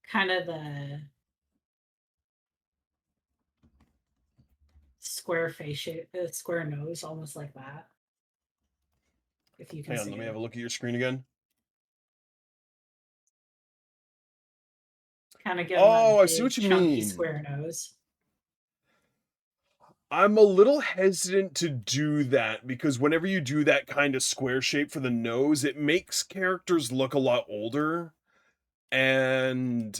Kind of the square face shape, square nose, almost like that. If you can Hang on, see let me it. have a look at your screen again. Kind of give Oh, that I see what big, you chunky mean. square nose. I'm a little hesitant to do that because whenever you do that kind of square shape for the nose, it makes characters look a lot older. And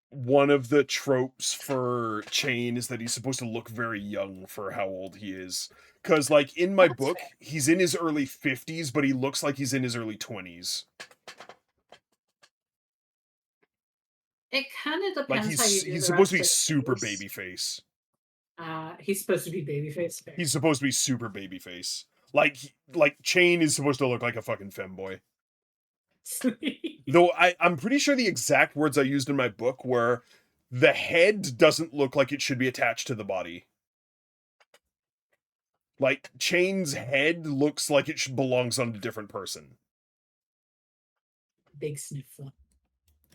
one of the tropes for Chain is that he's supposed to look very young for how old he is. Cuz like in my book, he's in his early 50s, but he looks like he's in his early 20s. It kind of Like depends how you do he's the supposed to be rest of the super face. baby face. He's supposed to be babyface. Fair. He's supposed to be super babyface. Like Chain is supposed to look like a fucking femboy. Though I'm pretty sure the exact words I used in my book were, the head doesn't look like it should be attached to the body. Like, Chain's head looks like it belongs on a different person. Big sniffle.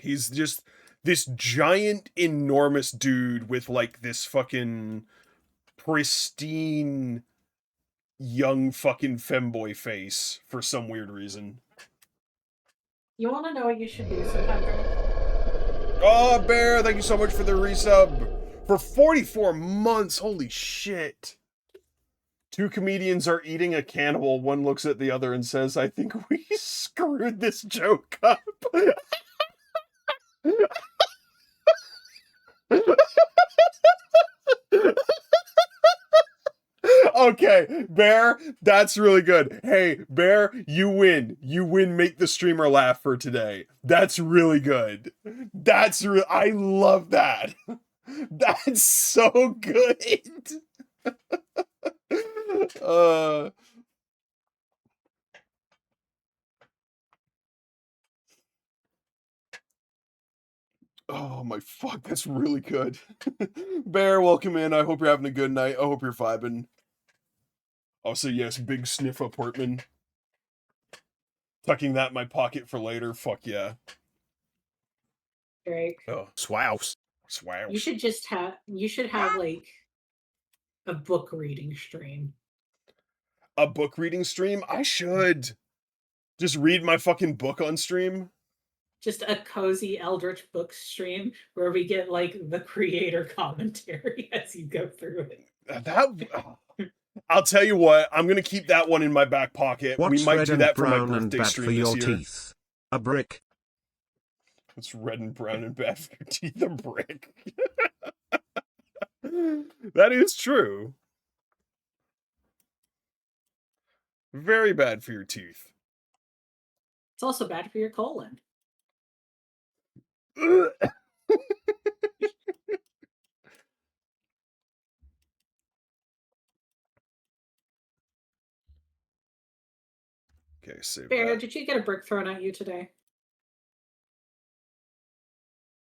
He's just this giant, enormous dude with, like, this fucking pristine, young fucking femboy face for some weird reason. You want to know what you should do sometime, Drake? Oh, Bear, thank you so much for the resub. For 44 months, holy shit. Two comedians are eating a cannibal. One looks at the other and says, I think we screwed this joke up. Okay, Bear, that's really good. Hey, Bear, you win. You win Make the Streamer Laugh for today. That's really good. I love that. That's so good. Oh my fuck, that's really good. Bear, welcome in. I hope you're having a good night. I hope you're vibing. Also, yes, big sniff of Portman. Tucking that in my pocket for later. Fuck yeah. Drake. Oh, swouse. You should just have. You should have like a book reading stream. A book reading stream? I should. Just read my fucking book on stream. Just a cozy Eldritch book stream where we get like the creator commentary as you go through it. I'll tell you what, I'm gonna keep that one in my back pocket. What's we might red do and that for my brown and birthday bad stream for your this year. teeth? A brick. What's red and brown and bad for your teeth? A brick. That is true. Very bad for your teeth. It's also bad for your colon. Okay, save Bear, that. did you get a brick thrown at you today?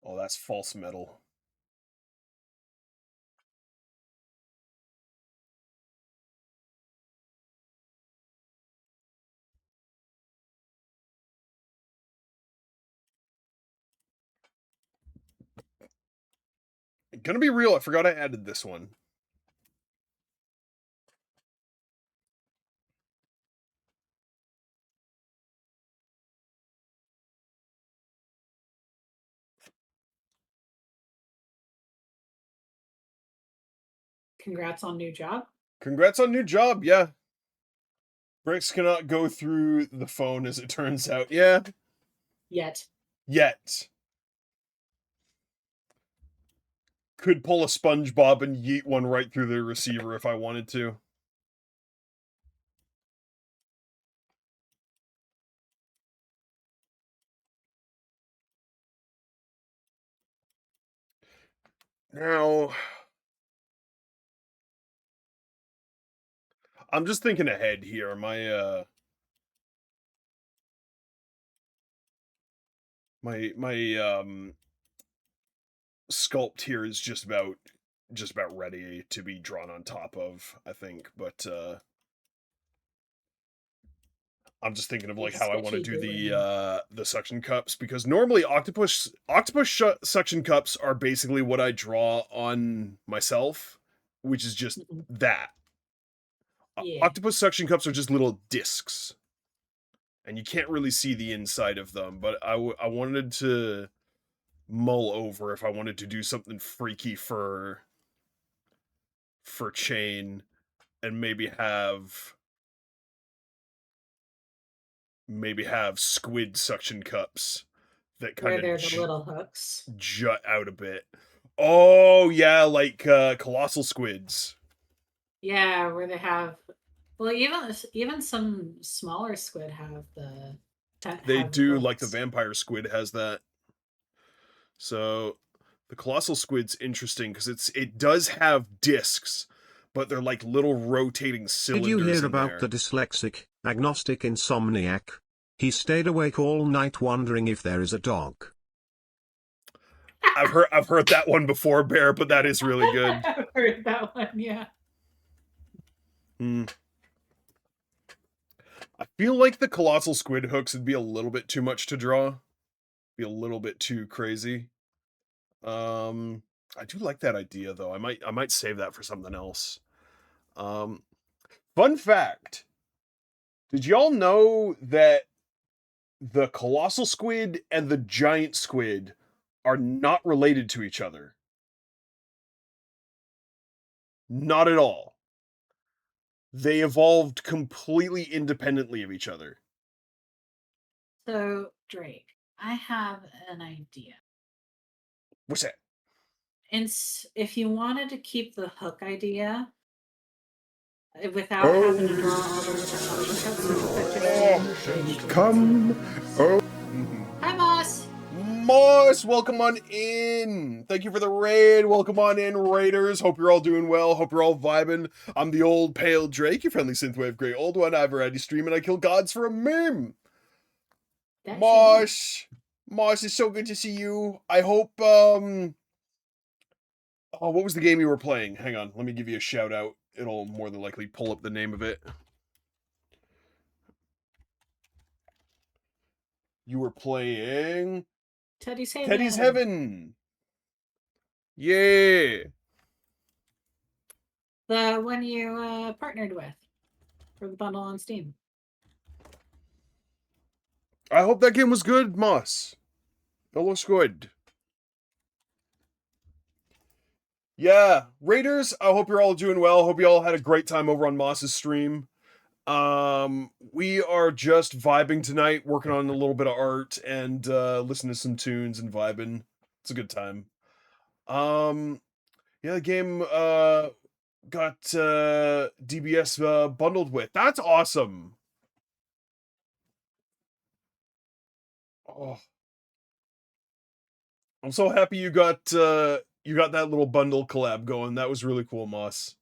Oh, that's false metal. Gonna be real, I forgot I added this one. Congrats on new job. Congrats on new job, yeah. Bricks cannot go through the phone as it turns out. Yeah. Yet. Could pull a SpongeBob and yeet one right through the receiver if I wanted to. Now, I'm just thinking ahead here. My sculpt here is just about ready to be drawn on top of, I think, but I'm just thinking of like how I want to do the suction cups, because normally octopus suction cups are basically what I draw on myself, which is just that. Yeah. Octopus suction cups are just little discs, and you can't really see the inside of them, but I wanted to mull over if I wanted to do something freaky for Chain, and maybe have squid suction cups that kind Where of they're the little hooks. jut out a bit. Oh yeah, like colossal squids. Yeah, where they have, well, even some smaller squid have the. They do, hooks. like the vampire squid has that. So The colossal squid's interesting because it does have discs, but they're like little rotating cylinders. Did you hear in about there. the dyslexic, agnostic insomniac? He stayed awake all night wondering if there is a dog. I've heard that one before, Bear, but that is really good. I've heard that one, yeah. I feel like the colossal squid hooks would be a little bit too much to draw. Be a little bit too crazy. I do like that idea though. I might save that for something else. Fun fact. Did y'all know that the colossal squid and the giant squid are not related to each other? Not at all. They evolved completely independently of each other. So, Drake, I have an idea. What's that? If you wanted to keep the hook idea without having to draw all the cuts, Come. Oh. Hi, Moss. Moss, welcome on in. Thank you for the raid. Welcome on in, Raiders. Hope you're all doing well. Hope you're all vibing. I'm the old pale Drake, your friendly synthwave gray old one. I variety stream and I kill gods for a meme. Moss, it's so good to see you. I hope oh, what was the game you were playing? Hang on, let me give you a shout out. It'll more than likely pull up the name of it. You were playing Teddy's Heaven. Teddy's Heaven. Yeah. The one you partnered with for the bundle on Steam. I hope that game was good, Moss. That looks good. Yeah, Raiders, I hope you're all doing well. Hope you all had a great time over on Moss's stream. We are just vibing tonight, working on a little bit of art and listening to some tunes and vibing. It's a good time. Yeah, the game got DBS bundled with. That's awesome. Oh. I'm so happy you got that little bundle collab going. That was really cool, Moss.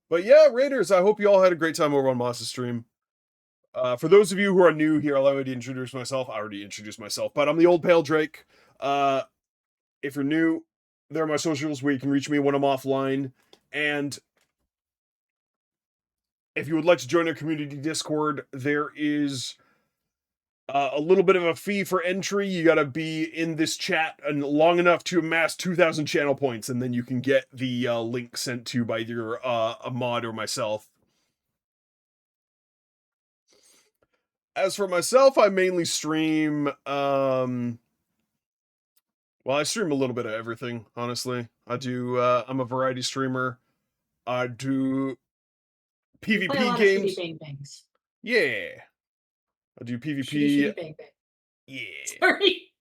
But yeah, Raiders, I hope you all had a great time over on Moss's stream. For those of you who are new here, allow me to introduce myself. I already introduced myself, but I'm the old pale Drake. If you're new, there are my socials where you can reach me when I'm offline. And if you would like to join our community Discord, there is a little bit of a fee for entry. You gotta be in this chat and long enough to amass 2,000 channel points, and then you can get the link sent to you by either a mod or myself. As for myself, I mainly stream, well, I stream a little bit of everything, honestly. I do, I'm a variety streamer. I do PvP Play a lot games. of Shitty Bang Bangs. Yeah. I do PvP. Shitty Bang Bang. Yeah. Sorry.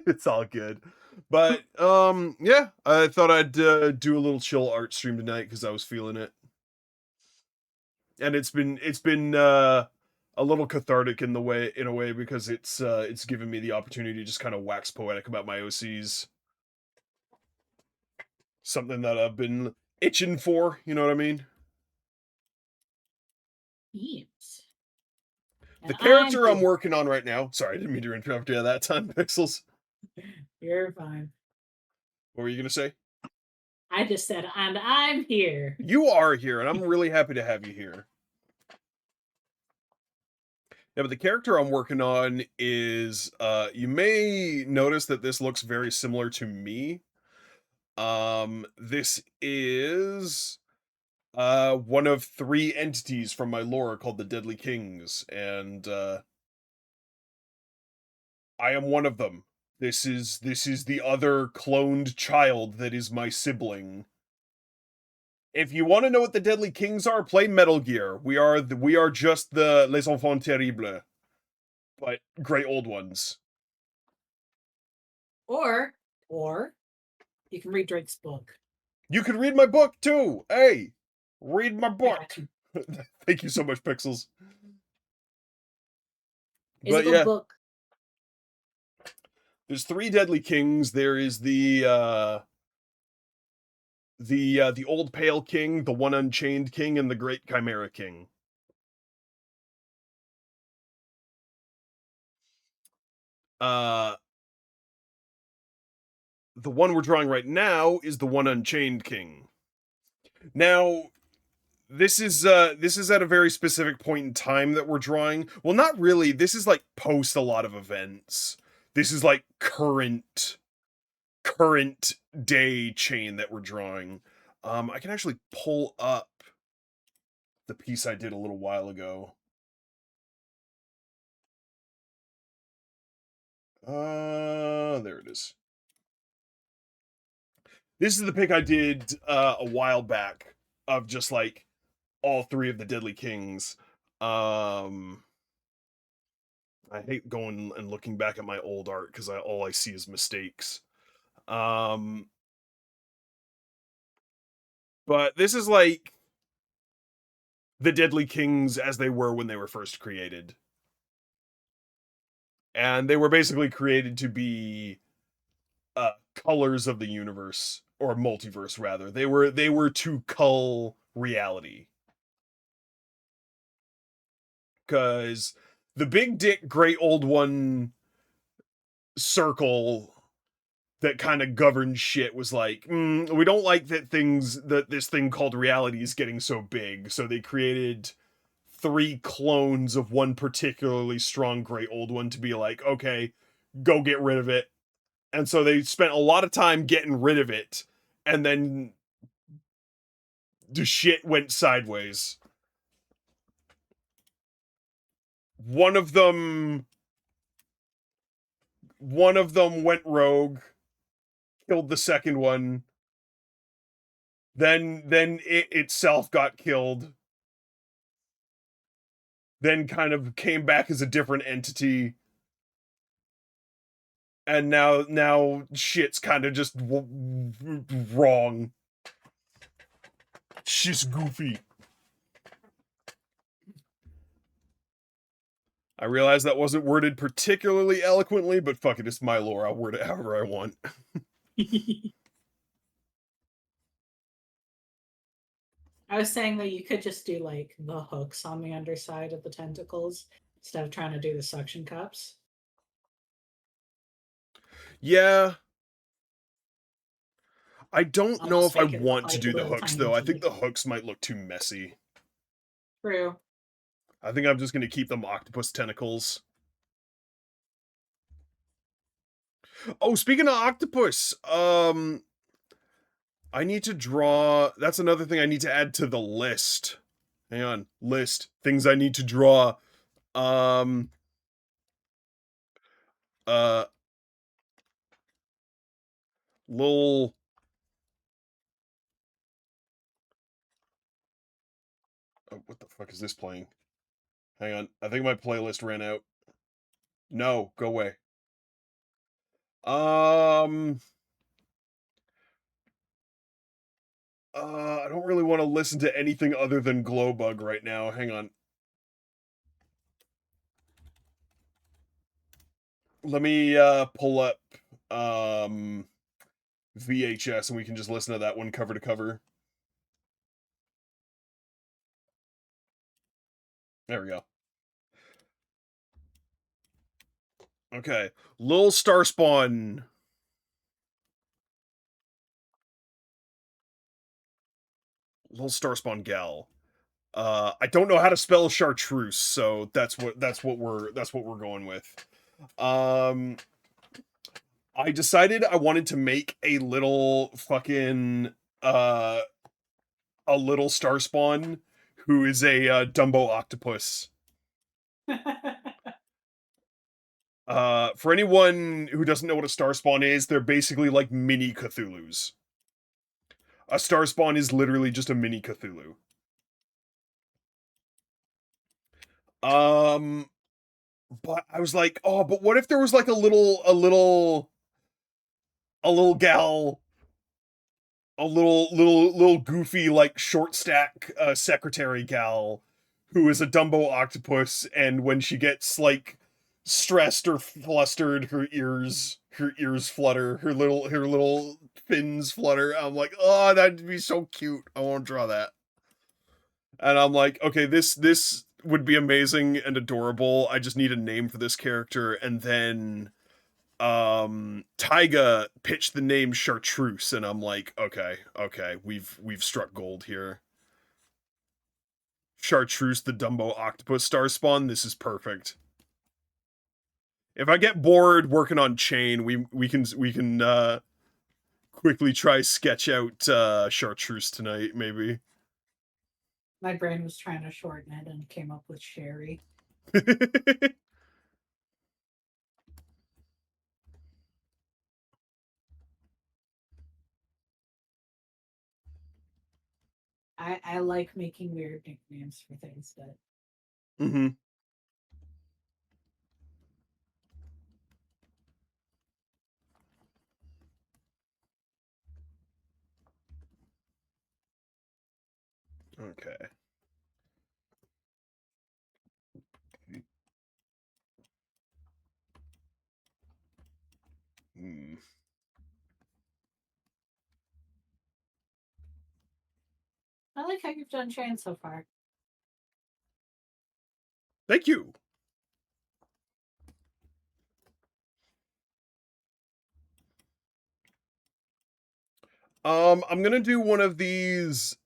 It's all good. But yeah, I thought I'd do a little chill art stream tonight because I was feeling it. And it's been a little cathartic in a way because it's given me the opportunity to just kind of wax poetic about my OCs. Something that I've been itching for, you know what I mean? Yes. The character I'm working on right now. Sorry, I didn't mean to interrupt you at that time, Pixels. You're fine. What were you gonna say? I just said, and I'm here. You are here, and I'm really happy to have you here. Yeah, but the character I'm working on is, you may notice that this looks very similar to me. This is one of 3 entities from my lore called the Deadly Kings, and I am one of them. This is the other cloned child that is my sibling. If you want to know what the Deadly Kings are, play Metal Gear. We are just the Les Enfants Terribles, but great old ones. Or you can read Drake's book. You can read my book too. Hey, read my book. Gotcha. Thank you so much, Pixels. It's a good book. There's 3 deadly kings. There is the old pale king, the one unchained king, and the great chimera king. The one we're drawing right now is the one unchained king. Now, this is at a very specific point in time that we're drawing. Well, not really. This is like post a lot of events. This is like current day chain that we're drawing. I can actually pull up the piece I did a little while ago. There it is. This is the pick I did a while back of just like all 3 of the deadly kings. I hate going and looking back at my old art because all I see is mistakes. But this is like the deadly kings as they were when they were first created. And they were basically created to be colors of the universe, or multiverse rather. They were to cull reality. Because the big dick great old one circle that kind of governed shit was like, we don't like that this thing called reality is getting so big, so they created 3 clones of one particularly strong great old one to be like, okay, go get rid of it. And so they spent a lot of time getting rid of it, and then the shit went sideways. One of them went rogue, killed the second one. Then it itself got killed. Then kind of came back as a different entity. And now shit's kind of just wrong. Shit's goofy. I realize that wasn't worded particularly eloquently, but fuck it, it's my lore. I'll word it however I want. I was saying that you could just do like the hooks on the underside of the tentacles instead of trying to do the suction cups. Yeah. I don't know Almost if I make it want to like do the little hooks, tiny though. I think teeth. the hooks might look too messy. True. I think I'm just going to keep them octopus tentacles. Oh, speaking of octopus, I need to draw... That's another thing I need to add to the list. Hang on. List. Things I need to draw. Little... Oh, what the fuck is this playing? Hang on. I think my playlist ran out. No, go away. I don't really want to listen to anything other than Glowbug right now. Hang on. Let me pull up VHS and we can just listen to that one cover to cover. There we go. Okay. Lil Starspawn. Lil Starspawn gal. I don't know how to spell chartreuse, so that's what we're going with. I decided I wanted to make a little fucking a little Starspawn who is a Dumbo octopus. For anyone who doesn't know what a Starspawn is, they're basically like mini Cthulhu's. A Starspawn is literally just a mini Cthulhu. But I was like, oh, but what if there was like a little gal, a little goofy like short stack secretary gal who is a Dumbo octopus, and when she gets like stressed or flustered, her ears her ears flutter, her little fins flutter. I'm like, oh, that'd be so cute. I want to draw that. And I'm like, okay, this would be amazing and adorable. I just need a name for this character. And then Taiga pitched the name Chartreuse, and I'm like, okay, we've struck gold here. Chartreuse, the Dumbo octopus star spawn. This is perfect. If I get bored working on Chain, we can quickly try sketch out Chartreuse tonight, maybe. My brain was trying to shorten it and came up with Sherry. I like making weird nicknames for things, but Mm-hmm. Okay. Hmm. I like how you've done Chain so far. Thank you. I'm gonna do one of these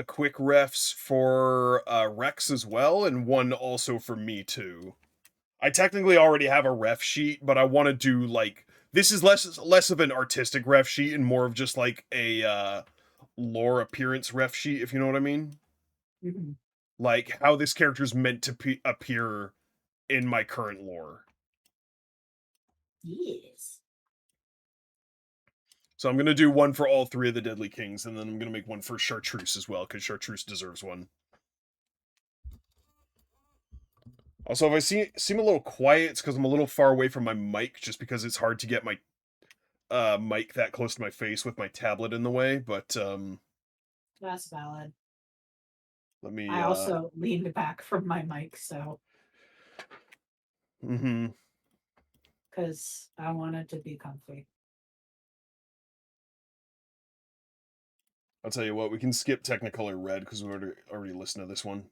quick refs for Rex as well, and one also for me too. I technically already have a ref sheet, but I want to do like this is less of an artistic ref sheet and more of just like a lore appearance ref sheet, if you know what I mean. Mm-hmm. Like how this character's meant to appear in my current lore. Yes. So I'm gonna do one for all three of the Deadly Kings, and then I'm gonna make one for Chartreuse as well, because Chartreuse deserves one. Also, if I seem a little quiet, it's because I'm a little far away from my mic, just because it's hard to get my mic that close to my face with my tablet in the way. But That's valid. let me. I also leaned back from my mic, so Mm-hmm. because I wanted to be comfy. I'll tell you what, we can skip Technicolor Red because we already listened to this one.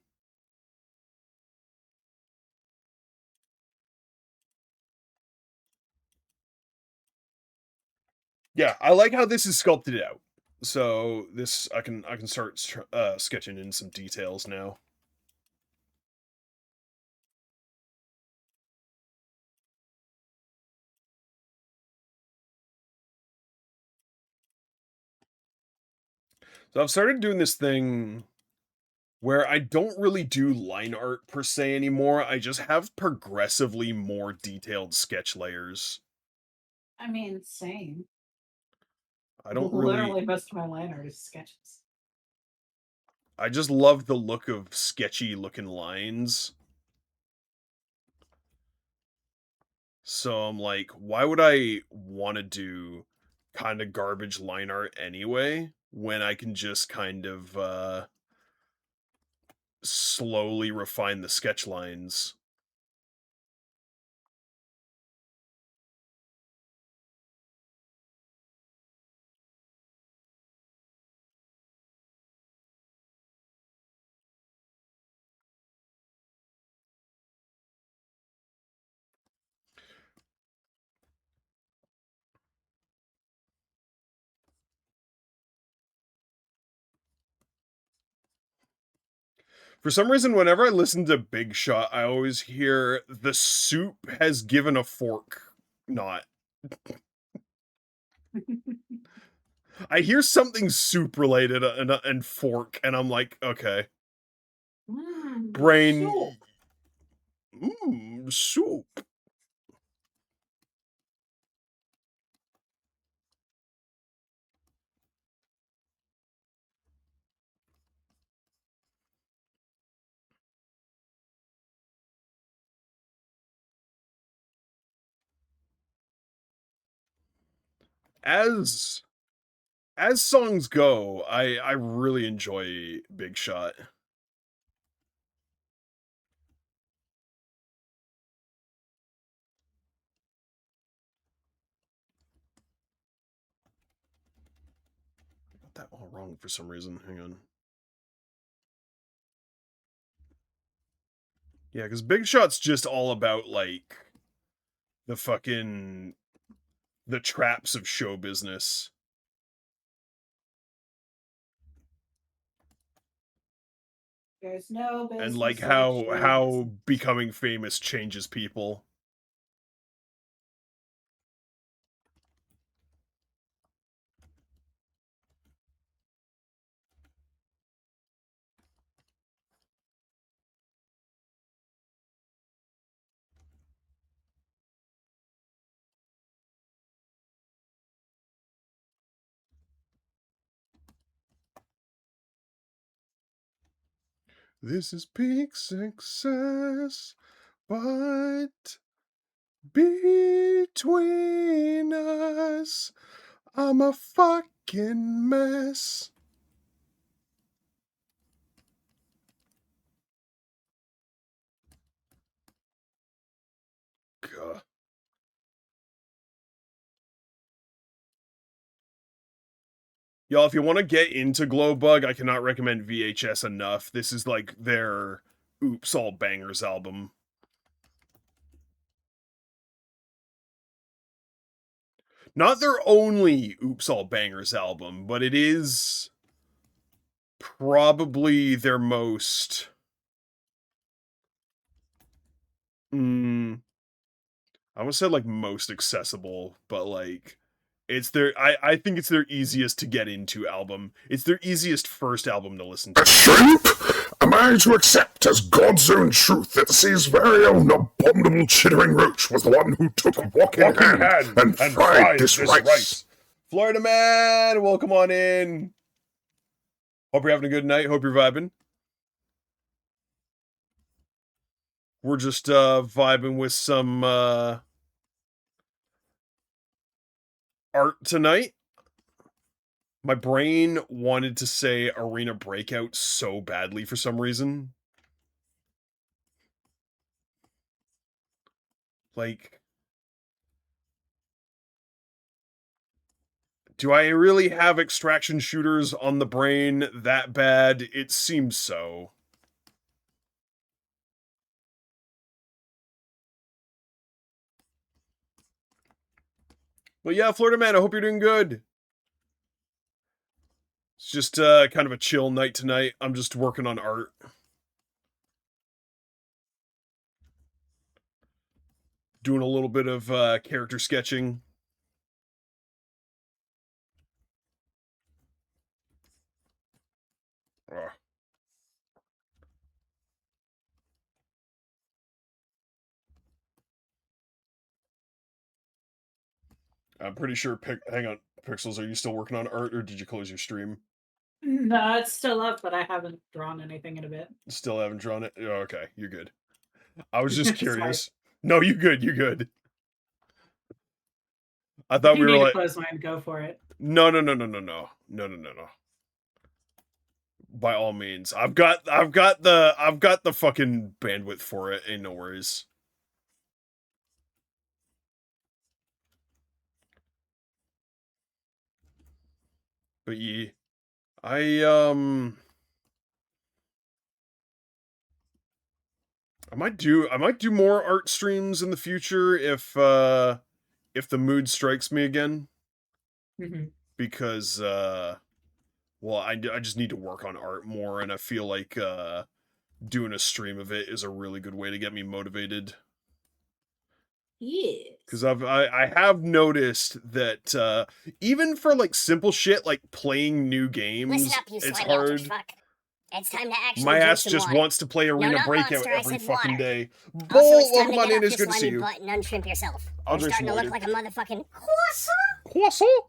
Yeah, I like how this is sculpted out. So this I can start sketching in some details now. So I've started doing this thing where I don't really do line art per se anymore. I just have progressively more detailed sketch layers. I mean, same. I don't Literally, really. most of my line art is sketches. I just love the look of sketchy looking lines. So I'm like, why would I want to do kind of garbage line art anyway when I can just kind of slowly refine the sketch lines? For some reason, whenever I listen to Big Shot, I always hear the soup has given a fork knot. I hear something soup related and fork, and I'm like, okay. Brain. Soup. Soup. As songs go, I really enjoy Big Shot. got that all wrong for some reason. Hang on. Yeah, because Big Shot's just all about, like, the traps of show business. There's no business. And, like, like show how business. becoming famous changes people. This is peak success, but between us, I'm a fucking mess. God. Y'all, if you want to get into Glowbug, I cannot recommend VHS enough. This is like their Oops All Bangers album. Not their only Oops All Bangers album, but it is probably their most... I almost said, like, most accessible, but, like, it's their... I think it's their easiest to get into album. It's their easiest first album to listen to. A shrimp? Am I to accept as God's own truth that the sea's very own abominable chittering roach was the one who took walk in hand and fried this rice? Florida man, welcome on in. Hope you're having a good night. Hope you're vibing. We're just vibing with some art tonight. My brain wanted to say Arena Breakout so badly for some reason. Like, do I really have extraction shooters on the brain that bad? It seems so. But yeah, Florida man, I hope you're doing good. It's just kind of a chill night tonight. I'm just working on art. Doing a little bit of character sketching. Ugh. I'm pretty sure. Hang on, Pixels. Are you still working on art, or did you close your stream? No, it's still up, but I haven't drawn anything in a bit. Still haven't drawn it. Oh, okay, you're good. I was just Sorry. curious. No, you good. You good. I If thought you we were need like, to close mine, go for it. no. By all means, I've got the fucking bandwidth for it. Ain't no worries. But yeah, I might do more art streams in the future if the mood strikes me again. Mm-hmm. Because well, I just need to work on art more, and I feel like doing a stream of it is a really good way to get me motivated. Yes. Because I have noticed that even for like simple shit like playing new games, Listen up, you it's slimy eldritch hard. fuck. It's time to actually My drink ass some just water. wants to play Arena not Breakout Monster, I every said fucking water. day. Also, Bull, it's time welcome to on get in. off It's your good to see slimy you. butt and unshrimp yourself. I'll You're drink some starting to look water. like a motherfucking croissant. Croissant.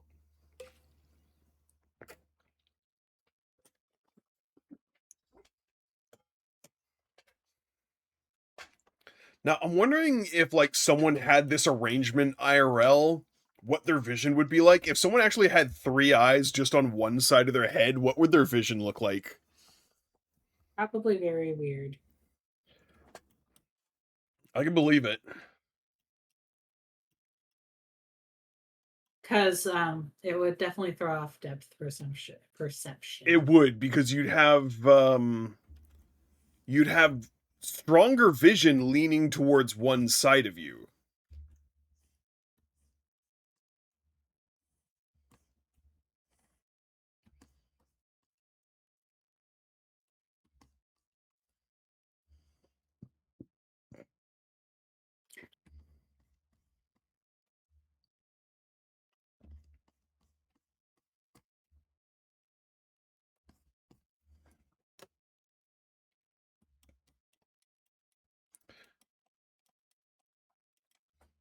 Now, I'm wondering if, like, someone had this arrangement IRL, what their vision would be like. If someone actually had 3 eyes just on one side of their head, what would their vision look like? Probably very weird. I can believe it. because it would definitely throw off depth perception. It would, because you'd have stronger vision leaning towards one side of you.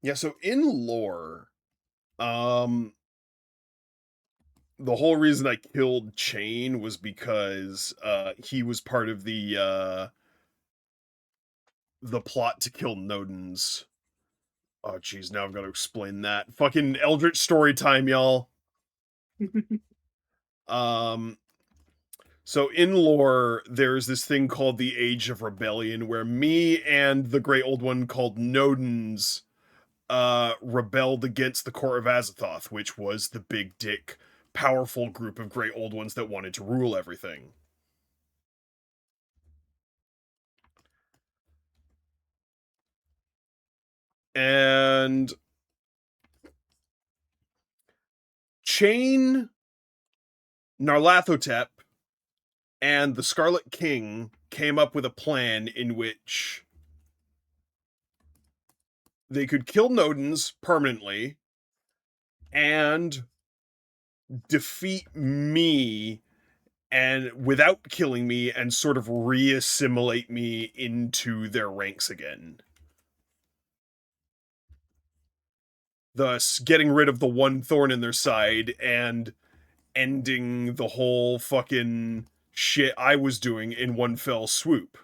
Yeah, so in lore, the whole reason I killed Chain was because he was part of the plot to kill Nodens. Oh jeez, now I've got to explain that. Fucking Eldritch story time, y'all. So in lore, there's this thing called the Age of Rebellion, where me and the Great Old One called Nodens rebelled against the court of Azathoth, which was the big dick, powerful group of Great Old Ones that wanted to rule everything. And Chain, Narlathotep, and the Scarlet King came up with a plan in which they could kill Nodens permanently and defeat me and without killing me and sort of reassimilate me into their ranks again. Thus getting rid of the one thorn in their side and ending the whole fucking shit I was doing in one fell swoop.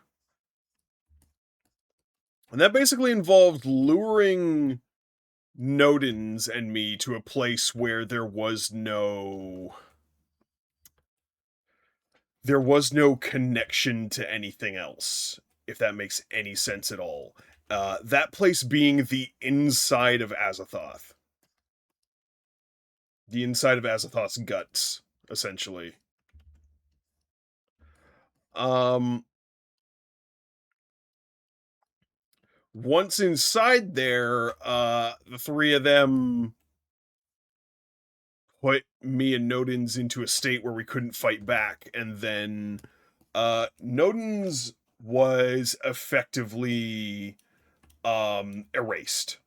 And that basically involved luring Nodens and me to a place where there was no connection to anything else, if that makes any sense at all. That place being the inside of Azathoth. The inside of Azathoth's guts, essentially. Once inside there, the three of them put me and Nodens into a state where we couldn't fight back, and then Nodens was effectively erased.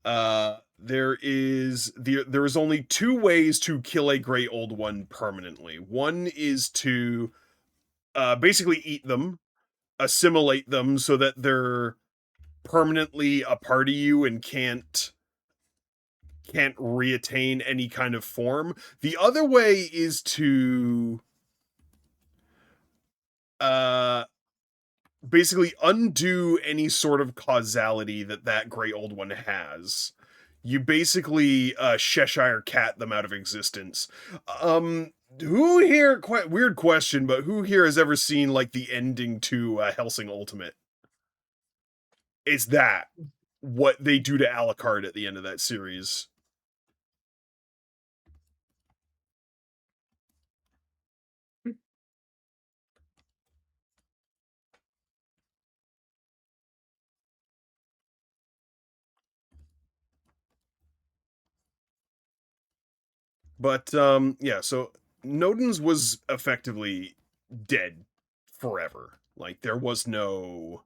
There is only two ways to kill a Great Old One permanently. One is to basically eat them, assimilate them so that they're permanently a part of you and can't reattain any kind of form. The other way is to basically undo any sort of causality that Great Old One has. You basically Cheshire Cat them out of existence. Who here, quite weird question, but who here has ever seen like the ending to Hellsing Ultimate? It's that. What they do to Alucard at the end of that series. But yeah, so Nodens was effectively dead forever. Like there was no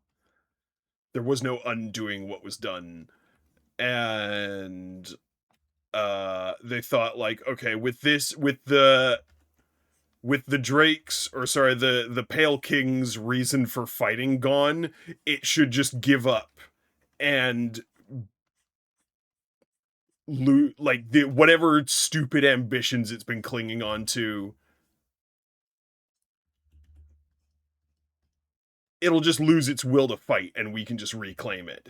undoing what was done. And they thought like, okay, with the Drake's, or sorry, the Pale King's reason for fighting gone, it should just give up and like the whatever stupid ambitions it's been clinging on to, it'll just lose its will to fight and we can just reclaim it.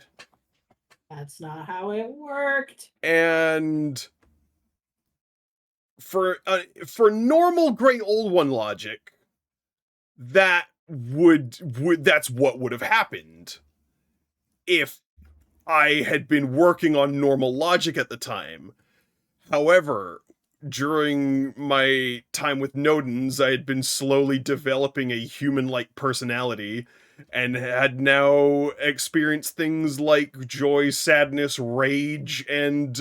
That's not how it worked. And for normal Great Old One logic, that would that's what would have happened if I had been working on normal logic at the time. However, during my time with Nodens, I had been slowly developing a human-like personality and had now experienced things like joy, sadness, rage, and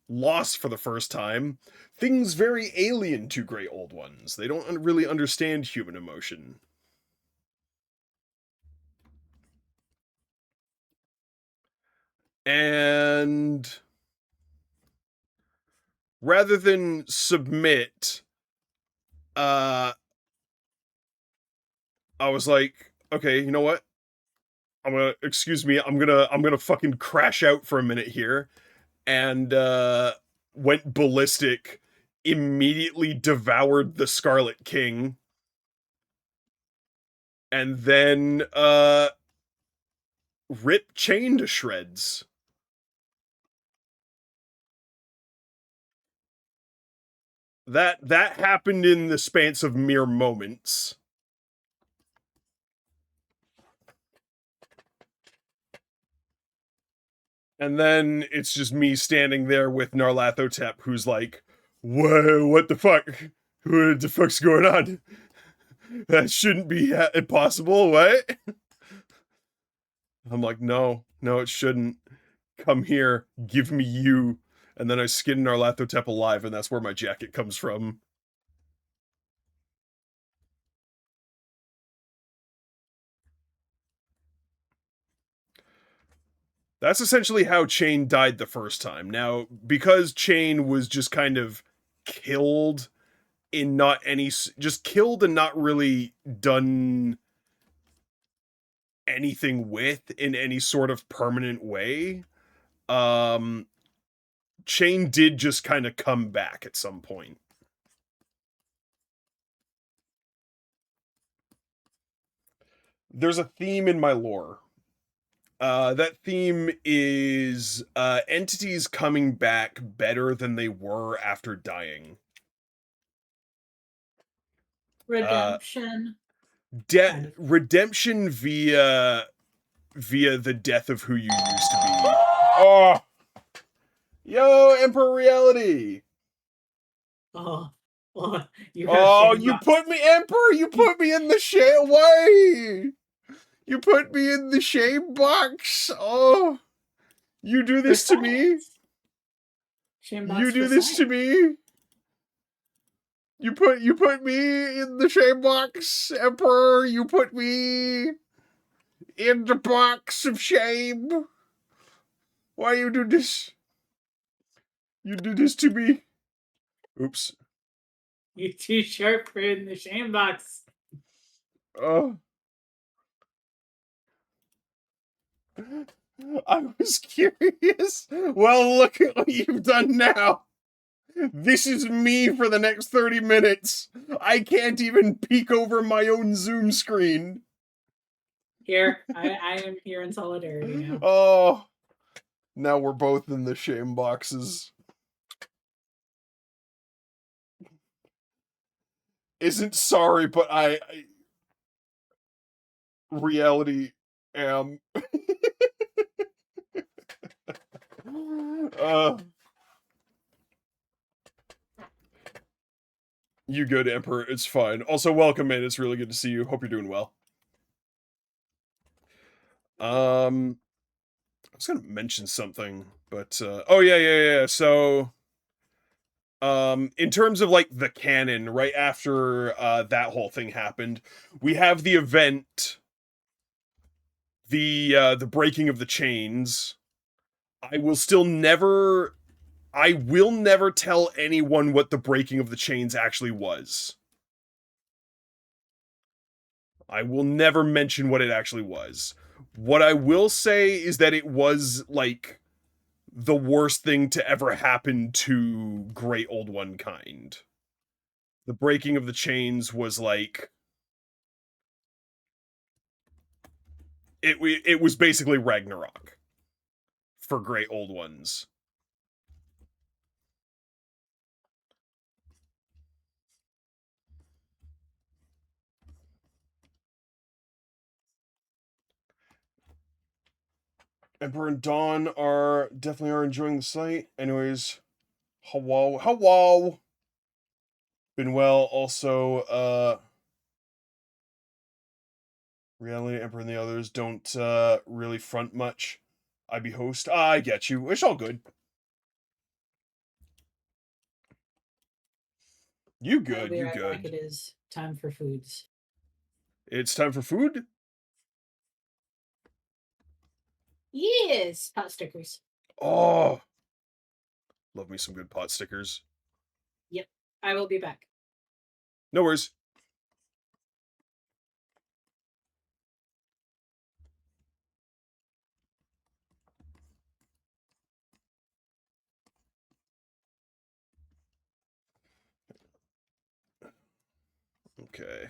loss for the first time. Things very alien to Grey Old Ones. They don't really understand human emotion. And rather than submit, I was like, okay, you know what? Excuse me, I'm gonna fucking crash out for a minute here, and went ballistic, immediately devoured the Scarlet King, and then ripped Chain to shreds. That happened in the span of mere moments. And then it's just me standing there with Narlathotep, who's like, whoa, what the fuck? What the fuck's going on? That shouldn't be possible, what? I'm like, no, it shouldn't. Come here, give me you. And then I skin Narlathotep alive, and that's where my jacket comes from. That's essentially how Chain died the first time. Now, because Chain was just kind of killed in not any, just killed and not really done anything with in any sort of permanent way, Chain did just kind of come back at some point. There's a theme in my lore. That theme is entities coming back better than they were after dying. Redemption. Redemption via the death of who you used to be. Oh, yo, Emperor Reality. You put me, Emperor. You put me in the shame. Why? You put me in the shame box. Oh, you do this to me. You do this to me. You put me in the shame box, Emperor. You put me in the box of shame. Why you do this? You do this to me. Oops. You're too sharp for in the shame box. Oh. I was curious. Well, look at what you've done now. This is me for the next 30 minutes. I can't even peek over my own Zoom screen. Here, I am here in solidarity now. Oh. Now we're both in the shame boxes. Isn't sorry, but I reality am. You good, Emperor. It's fine. Also, welcome, man. It's really good to see you. Hope you're doing well. I was gonna mention something, but oh yeah. So, in terms of like the canon, right after that whole thing happened, we have the event, the breaking of the chains. I will never tell anyone what the breaking of the chains actually was. I will never mention what it actually was. What I will say is that it was, like, the worst thing to ever happen to Great Old One kind. The breaking of the chains was, like... It was basically Ragnarok. For Great Old Ones. Emperor and Dawn are enjoying the site. Anyways, hello. Been well. Also, Reality Emperor and the others don't really front much. I be host. I get you. It's all good. You I'll good. be You right back. good. It is time for foods. It's time for food. Yes, pot stickers. Oh, love me some good pot stickers. Yep, I will be back. No worries. Okay.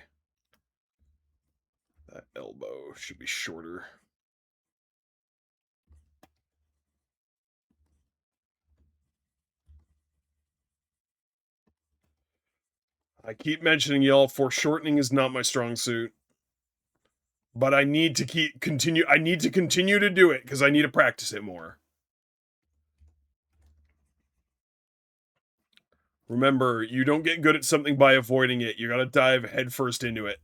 That elbow should be shorter. I keep mentioning y'all, foreshortening is not my strong suit. But I need to continue to do it because I need to practice it more. Remember, you don't get good at something by avoiding it. You gotta dive headfirst into it.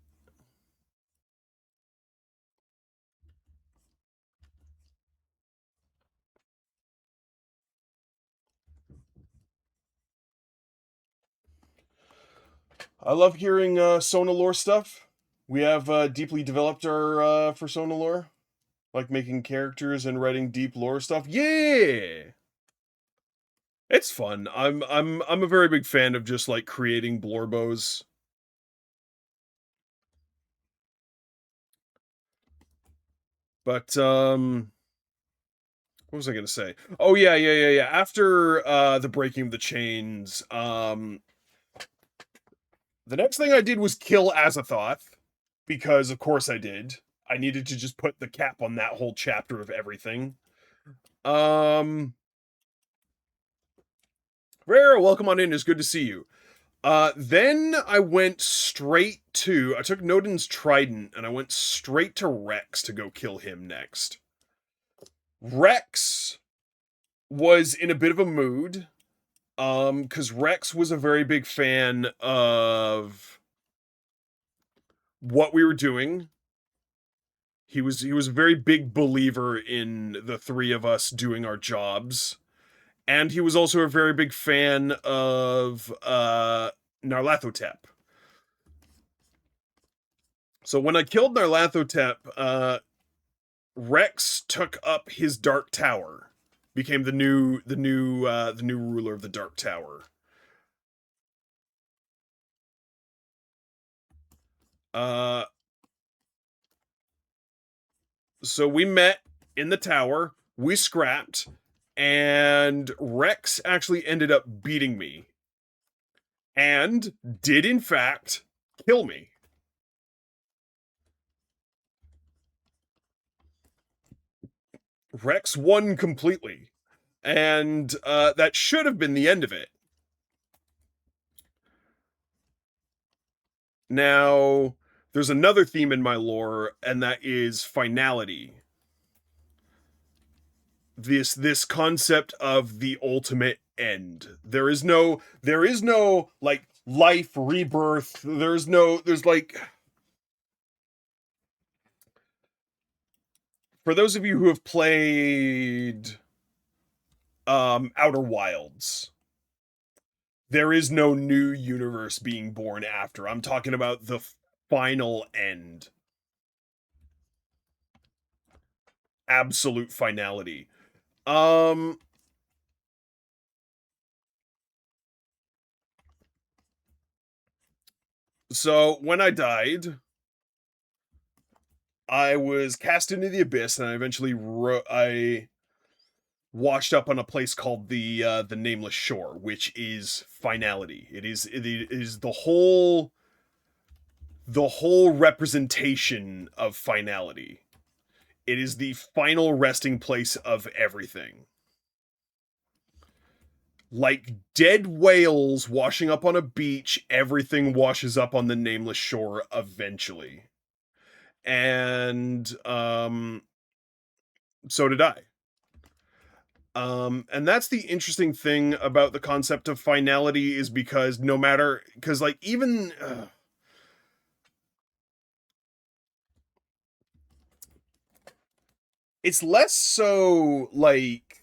I love hearing Sona lore stuff. We have deeply developed our for Sona lore, like making characters and writing deep lore stuff. Yeah, it's fun. I'm a very big fan of just like creating blorbos. But what was I gonna say? Oh yeah. After the breaking of the chains, the next thing I did was kill Azathoth, because of course I did. I needed to just put the cap on that whole chapter of everything. Rare, welcome on in. It's good to see you. Then I went straight to... I took Nodin's Trident, and I went straight to Rex to go kill him next. Rex was in a bit of a mood, because Rex was a very big fan of what we were doing. He was a very big believer in the three of us doing our jobs. And he was also a very big fan of Narlathotep. So when I killed Narlathotep, Rex took up his Dark Tower, became the new ruler of the Dark Tower. So we met in the tower, we scrapped, and Rex actually ended up beating me. And did in fact kill me. Rex won completely. And that should have been the end of it. Now, there's another theme in my lore, and that is finality. This concept of the ultimate end. There is no like life rebirth. There's like, for those of you who have played Outer Wilds, there is no new universe being born after. I'm talking about the final end. Absolute finality. So when I died, I was cast into the abyss, and I eventually I washed up on a place called the Nameless Shore, which is finality. It is the whole representation of finality. It is the final resting place of everything. Like dead whales washing up on a beach, everything washes up on the Nameless Shore eventually. And so did I. And that's the interesting thing about the concept of finality, is because no matter, because like even it's less so like,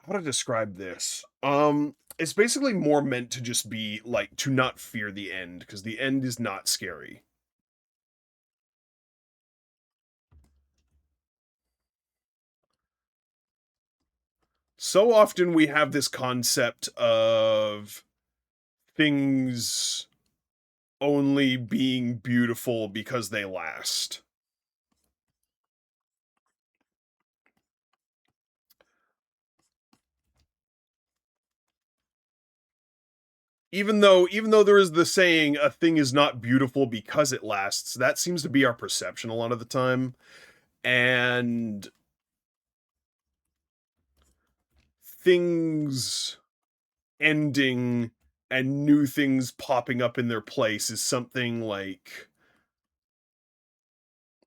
how to describe this? It's basically more meant to just be like, to not fear the end, because the end is not scary. So often we have this concept of things only being beautiful because they last. Even though there is the saying, a thing is not beautiful because it lasts, that seems to be our perception a lot of the time. And things ending and new things popping up in their place is something like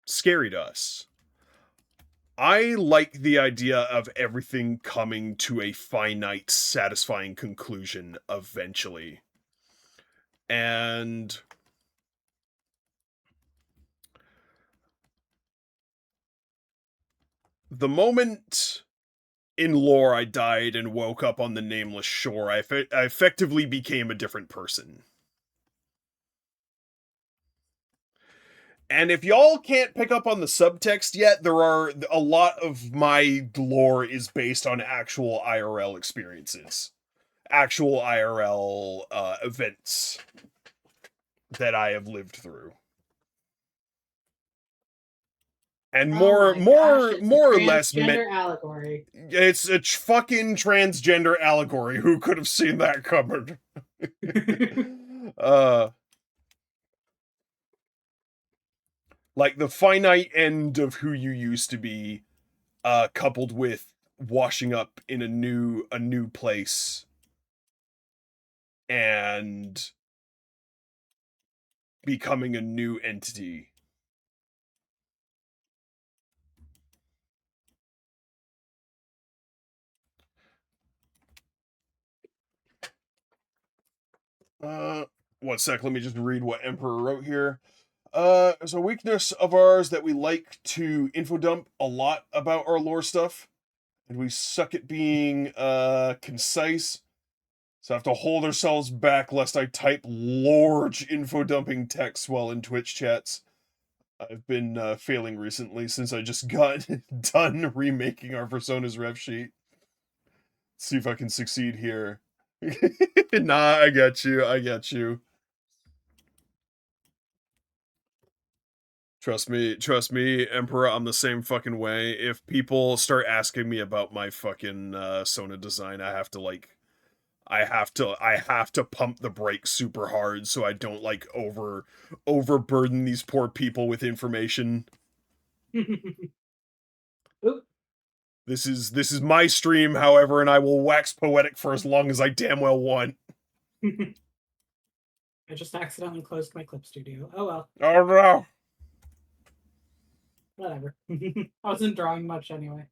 scary to us. I like the idea of everything coming to a finite, satisfying conclusion eventually. And the moment in lore I died and woke up on the nameless shore, I effectively became a different person. And if y'all can't pick up on the subtext yet, there are a lot of my lore is based on actual IRL experiences, actual IRL events that I have lived through. And Oh my gosh, it's more a or less transgender allegory. It's a fucking transgender allegory. Who could have seen that coming? Like the finite end of who you used to be, coupled with washing up in a new place and becoming a new entity. One sec, let me just read what Emperor wrote here. There's a weakness of ours that we like to info dump a lot about our lore stuff, and we suck at being concise. So I have to hold ourselves back lest I type large info dumping text while in Twitch chats. I've been failing recently since I just got done remaking our Personas rev sheet. Let's see if I can succeed here. Nah, I get you. I get you. Trust me, Emperor, I'm the same fucking way. If people start asking me about my fucking Sona design, I have to pump the brakes super hard so I don't like overburden these poor people with information. This is my stream, however, and I will wax poetic for as long as I damn well want. I just accidentally closed my clip studio. Oh well. Oh no. Whatever. I wasn't drawing much anyway.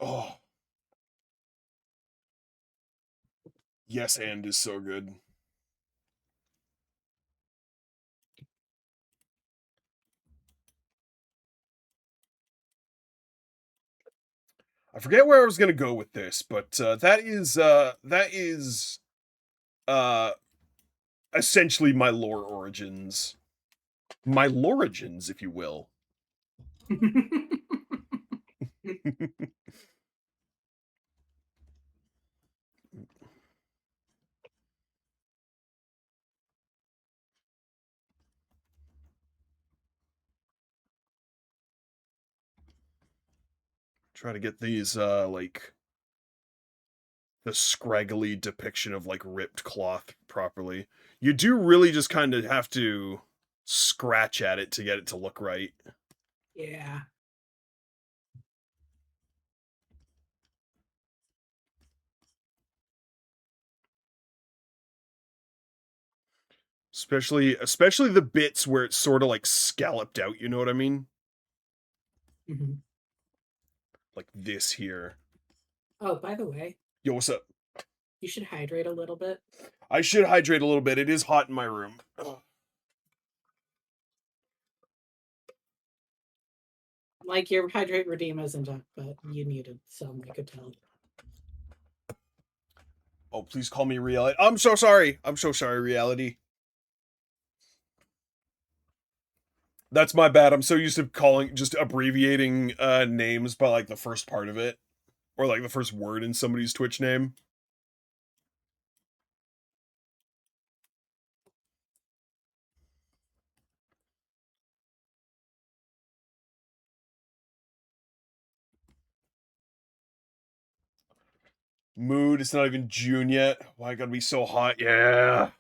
Oh. Yes, and is so good. I forget where I was gonna go with this, but that is uh essentially my lore origins. My lorigins, if you will. Try to get these like the scraggly depiction of like ripped cloth properly. You do really just kind of have to scratch at it to get it to look right. Yeah. Especially the bits where it's sort of like scalloped out, you know what I mean? Mm-hmm. Like this here. Oh, by the way, Yo, what's up? you should hydrate a little bit. I should hydrate a little bit. It is hot in my room. Ugh. Like your hydrate redeem isn't up, but you needed some, I could tell. Oh, please call me reality. I'm so sorry. I'm so sorry, reality. That's my bad. I'm so used to just abbreviating names by like the first part of it. Or like the first word in somebody's Twitch name. Mood, it's not even June yet. Why it gotta be so hot? Yeah.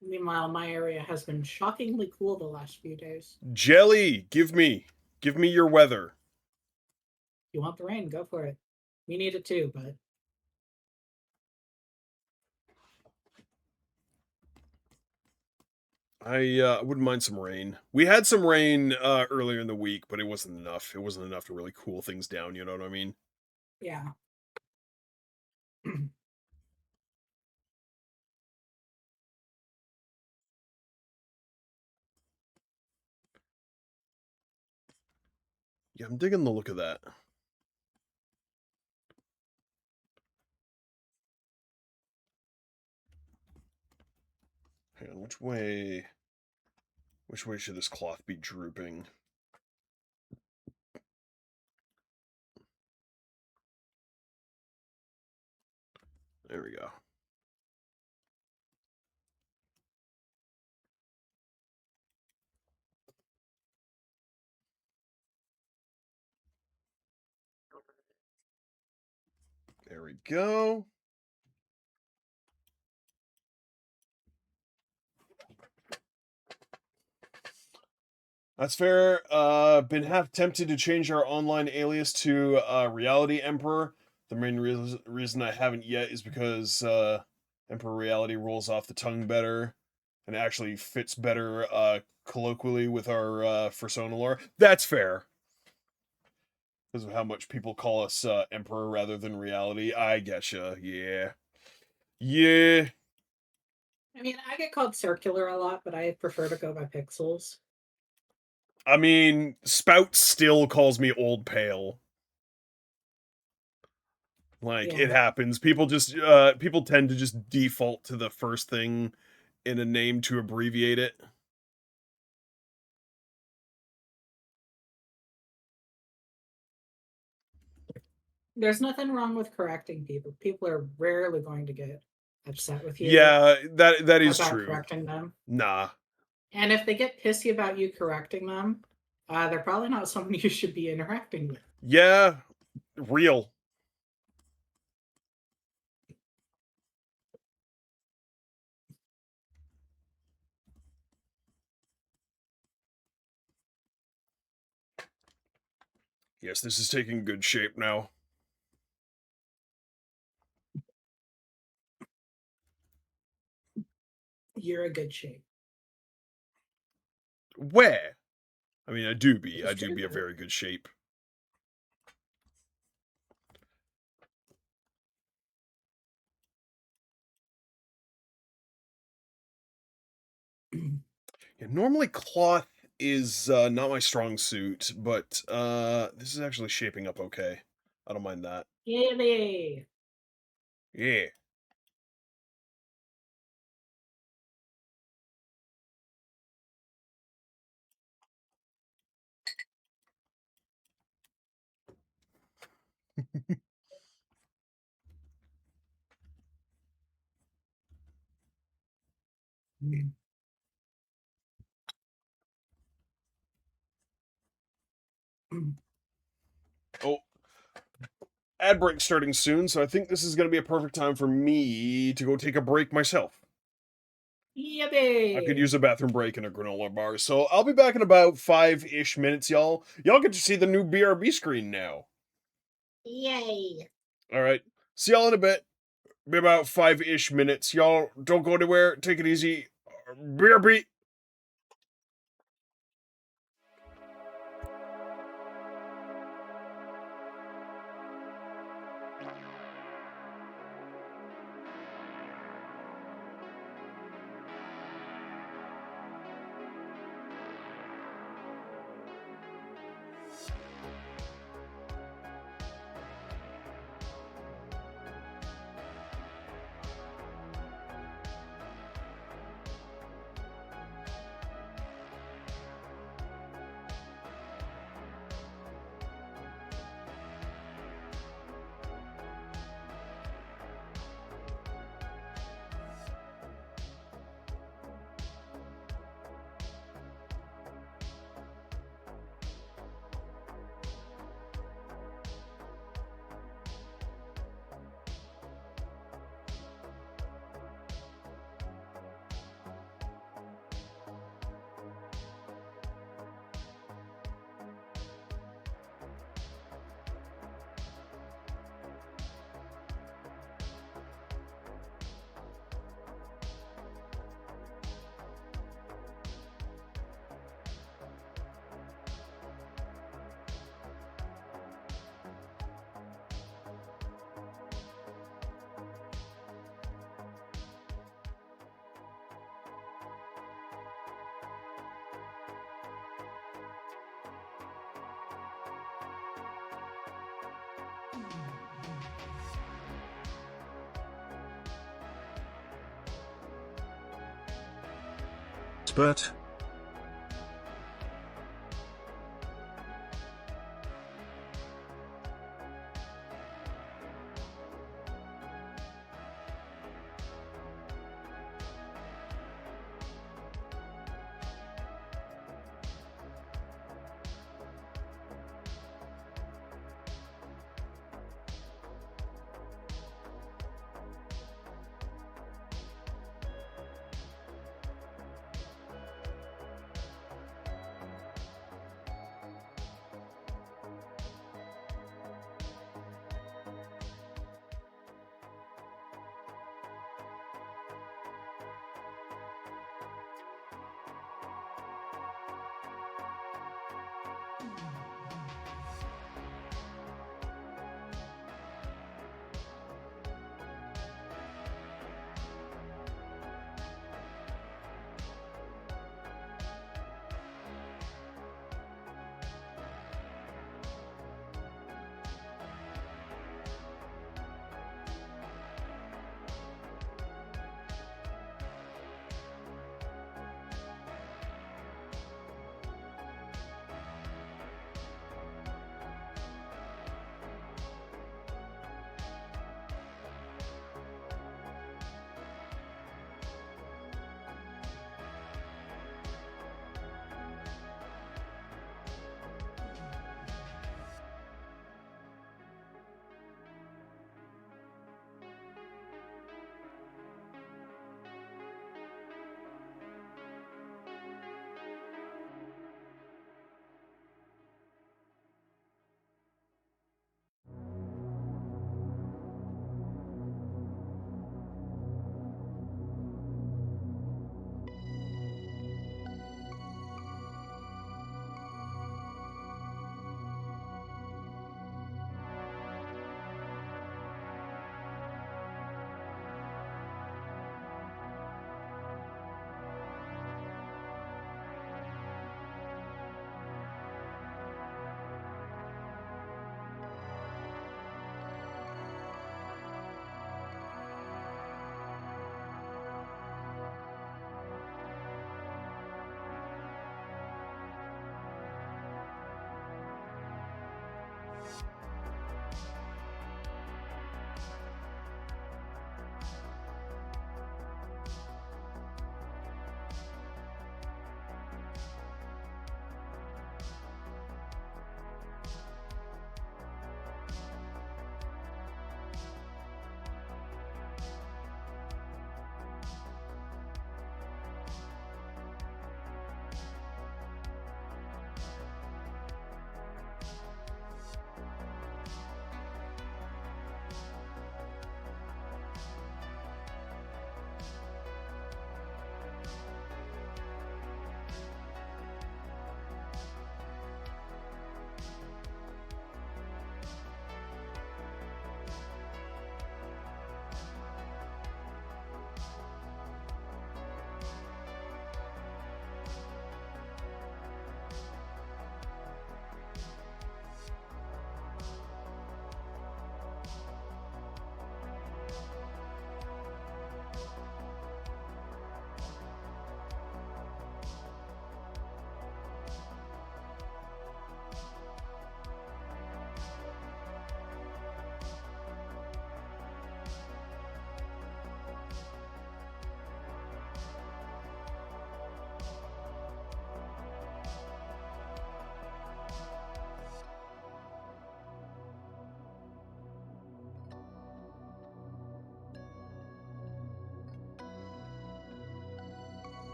Meanwhile, my area has been shockingly cool the last few days. Jelly, give me your weather. You want the rain? Go for it. We need it too, but I wouldn't mind some rain. We had some rain earlier in the week, but it wasn't enough. It wasn't enough to really cool things down, you know what I mean? yeah. Yeah, I'm digging the look of that. Hang on, which way should this cloth be drooping? There we go. There we go. That's fair. Been half tempted to change our online alias to Reality Emperor. The main reason I haven't yet is because Emperor Reality rolls off the tongue better and actually fits better colloquially with our persona lore. That's fair. Because of how much people call us Emperor rather than Reality. I getcha. Yeah. Yeah. I mean, I get called circular a lot, but I prefer to go by pixels. I mean, Spout still calls me Old Pale. Like, Yeah. it happens. People people tend to just default to the first thing in a name to abbreviate it. There's nothing wrong with correcting people. People are rarely going to get upset with you Yeah, that is about true. correcting them. Nah. And if they get pissy about you correcting them, they're probably not someone you should be interacting with. Yeah, real. Yes, this is taking good shape now. You're a good shape. Where? I mean, I do be It's a true. very good shape. Yeah, normally cloth is not my strong suit, but this is actually shaping up okay. I don't mind that. Yay! Yeah. Mm. Oh, ad break starting soon, so I think this is going to be a perfect time for me to go take a break myself. Yippee! I could use a bathroom break and a granola bar. So I'll be back in about 5-ish minutes, y'all. Y'all get to see the new BRB screen now. Yay! All right. See y'all in a bit. Be about 5-ish minutes. Y'all don't go anywhere. Take it easy. BRB. Spurt.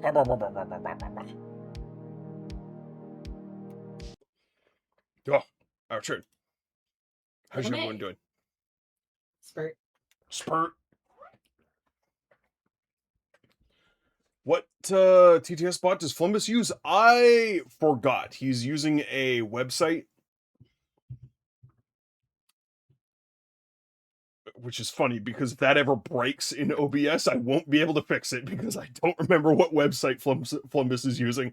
Oh, our turn. How's Hey. everyone doing? Spurt. Spurt. What TTS bot does Flumbus use? I forgot. He's using a website. Which is funny, because if that ever breaks in OBS, I won't be able to fix it, because I don't remember what website Flumbus is using.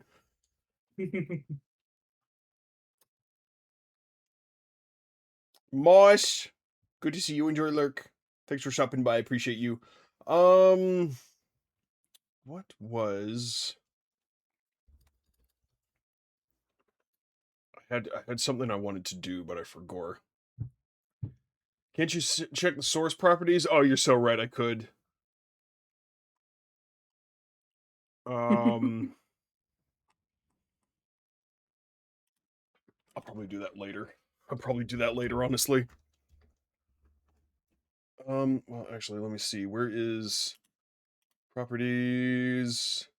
Mosh, good to see you. Enjoy lurk. Thanks for stopping by. I appreciate you. What was... I had something I wanted to do, but I forgot. Can't you check the source properties? Oh, you're so right, I could. I'll probably do that later. Honestly. Well, actually, let me see. Where is properties?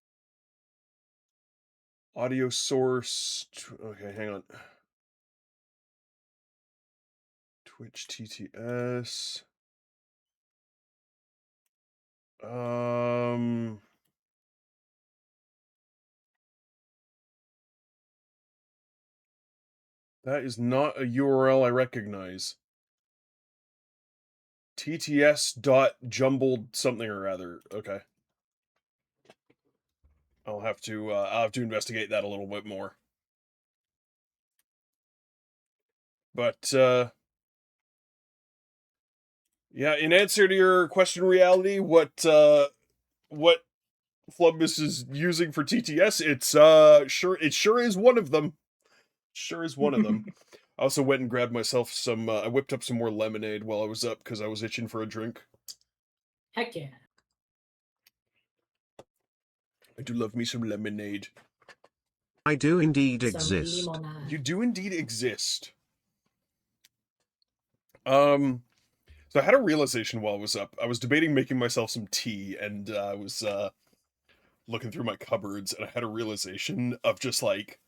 Audio source. Okay, hang on. Twitch TTS. That is not a URL I recognize. TTS.jumbled something or other. Okay. I'll have to investigate that a little bit more. But yeah, in answer to your question, Reality, what Flumbus is using for TTS, it sure is one of them. Sure is one of them. I also went and grabbed myself some, I whipped up some more lemonade while I was up, because I was itching for a drink. Heck yeah. I do love me some lemonade. I do indeed Some exist. limonade. You do indeed exist. So I had a realization while I was up. I was debating making myself some tea, and I was looking through my cupboards, and I had a realization of just like,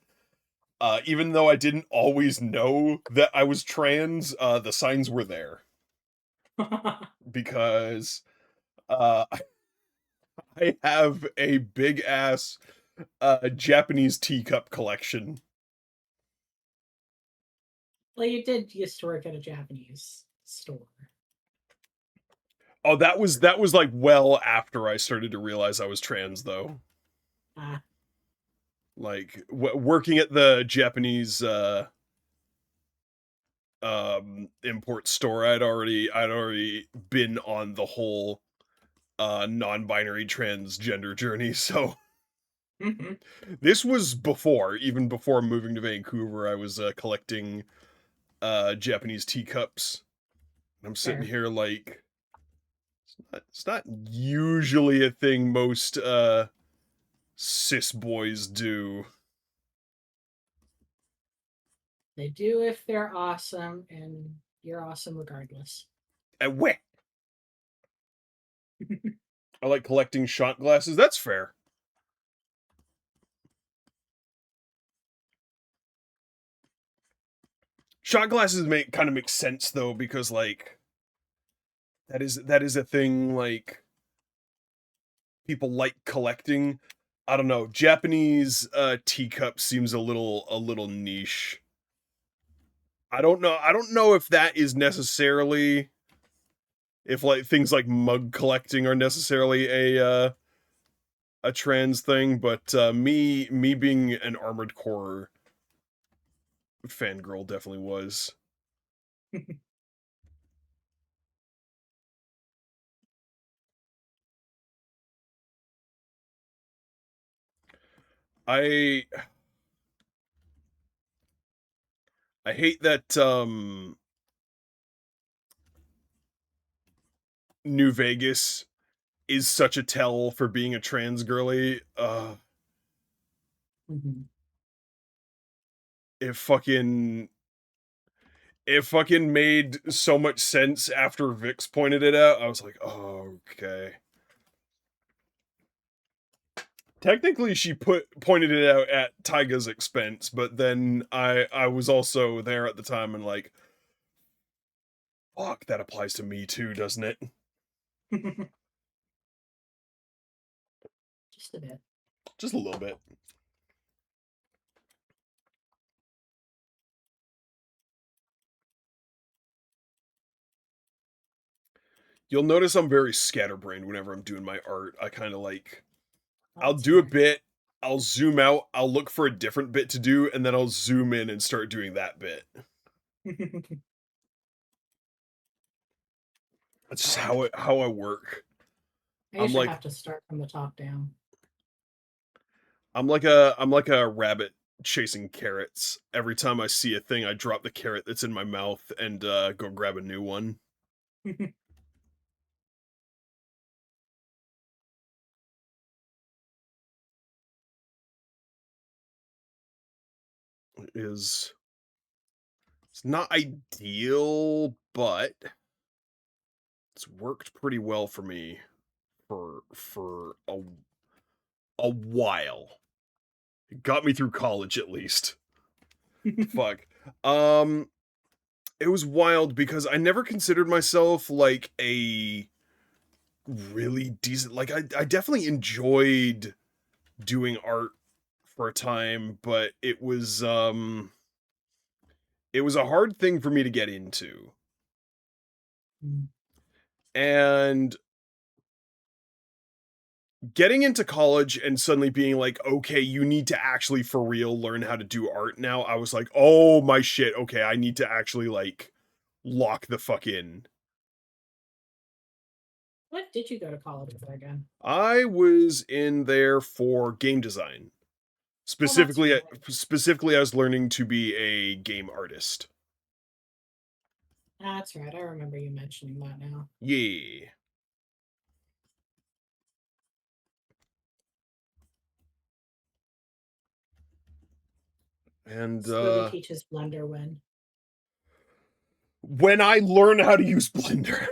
even though I didn't always know that I was trans, the signs were there. Because I have a big ass Japanese teacup collection. Well, you did used to work at a Japanese store. Oh, that was like well after I started to realize I was trans, though. Like working at the Japanese import store, I'd already been on the whole non-binary transgender journey. So this was even before moving to Vancouver. I was collecting Japanese teacups. I'm sitting here like, it's not usually a thing most cis boys do. They do if they're awesome, and you're awesome regardless. And where? I like collecting shot glasses. That's fair. Shot glasses kind of make sense though, because like that is a thing like people like collecting. I don't know. Japanese teacup seems a little niche. I don't know if that is necessarily, if like things like mug collecting are necessarily a trans thing, but me being an Armored Core fangirl definitely was. I hate that New Vegas is such a tell for being a trans girly. It fucking made so much sense after Vix pointed it out. I was like, oh, okay. Technically, she pointed it out at Taiga's expense, but then I was also there at the time and like, fuck, that applies to me too, doesn't it? Just a bit. Just a little bit. You'll notice I'm very scatterbrained whenever I'm doing my art. I kind of like, I'll do a bit, I'll zoom out, I'll look for a different bit to do, and then I'll zoom in and start doing that bit. That's just how I work. I usually have to start from the top down. I'm like a rabbit chasing carrots. Every time I see a thing, I drop the carrot that's in my mouth and go grab a new one. It's not ideal, but it's worked pretty well for me for a while. It got me through college at least. Fuck. It was wild because I never considered myself like a really decent, like I definitely enjoyed doing art for a time, but it was a hard thing for me to get into. And getting into college and suddenly being like, okay, you need to actually for real learn how to do art now. I was like, oh my shit, okay, I need to actually like lock the fuck in. What did you go to college for again? I was in there for game design. Specifically, right. specifically, I was learning to be a game artist. That's right. I remember you mentioning that now. Yeah. And so he teaches Blender when I learn how to use Blender.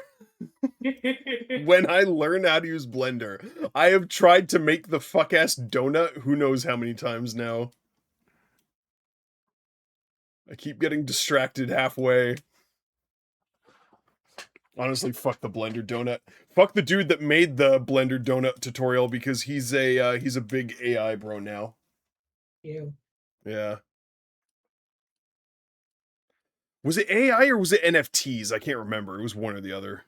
When I learn how to use Blender, I have tried to make the fuck-ass donut who knows how many times now. I keep getting distracted halfway. Honestly, fuck the Blender donut. Fuck the dude that made the Blender donut tutorial because he's a big AI bro now. You. Yeah. Was it AI or was it NFTs? I can't remember. It was one or the other.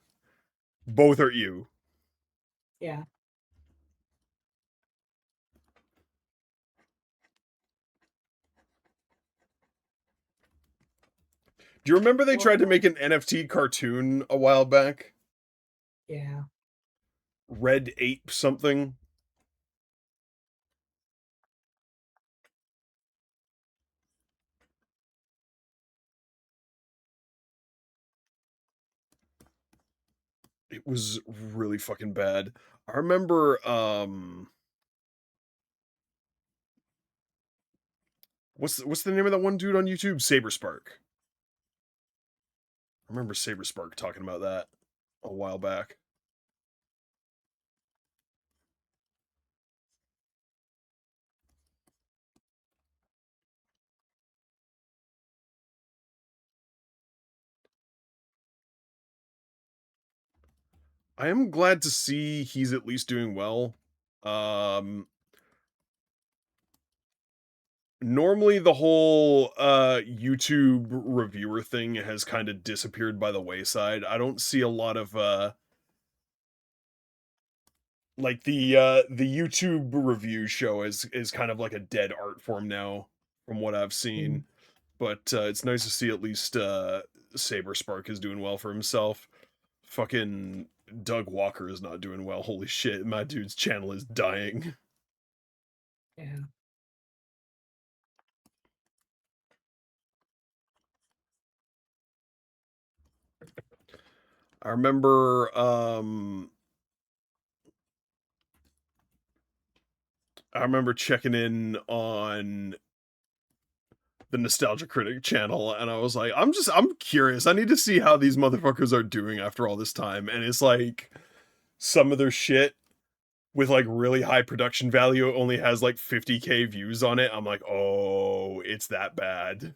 Both are you. Yeah. Do you remember they tried to make an NFT cartoon a while back? Yeah. Red Ape something? It was really fucking bad. I remember, what's the name of that one dude on YouTube? Saberspark. I remember Saberspark talking about that a while back. I am glad to see he's at least doing well. Normally the whole YouTube reviewer thing has kind of disappeared by the wayside. I don't see a lot of like the YouTube review show is kind of like a dead art form now from what I've seen. But it's nice to see at least Saberspark is doing well for himself. Fucking Doug Walker is not doing well. Holy shit, my dude's channel is dying. Yeah. I remember checking in on the Nostalgia Critic channel and I was like, I'm curious. I need to see how these motherfuckers are doing after all this time. And it's like some of their shit with like really high production value only has like 50K views on it, I'm like, oh, it's that bad.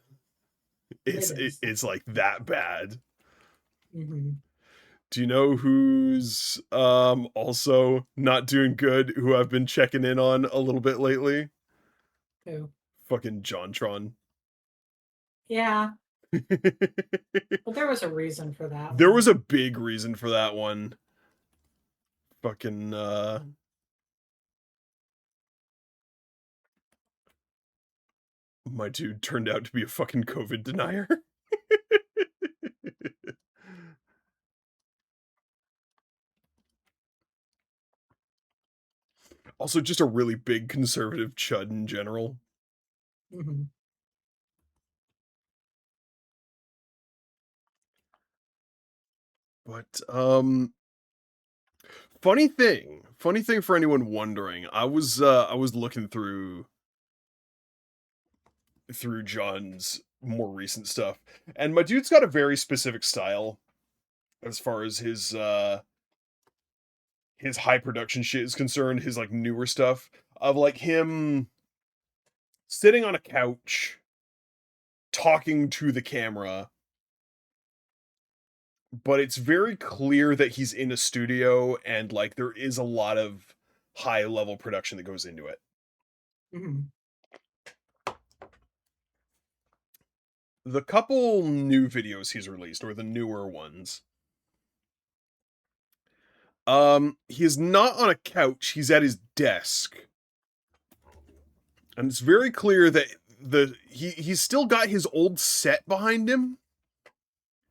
It's like that bad. Mm-hmm. Do you know who's also not doing good, who I've been checking in on a little bit lately? Who? Fucking JonTron. Yeah, but there was a reason for that. There one. was a big reason for that one. Fucking my dude turned out to be a fucking COVID denier. Also, just a really big conservative chud in general. Mm-hmm. But funny thing for anyone wondering, I was looking through John's more recent stuff, and my dude's got a very specific style as far as his high production shit is concerned, his like newer stuff, of like him sitting on a couch talking to the camera, but it's very clear that he's in a studio and like there is a lot of high level production that goes into it. Mm-hmm. The couple new videos he's released, or the newer ones, he's not on a couch, he's at his desk. And it's very clear that he's still got his old set behind him.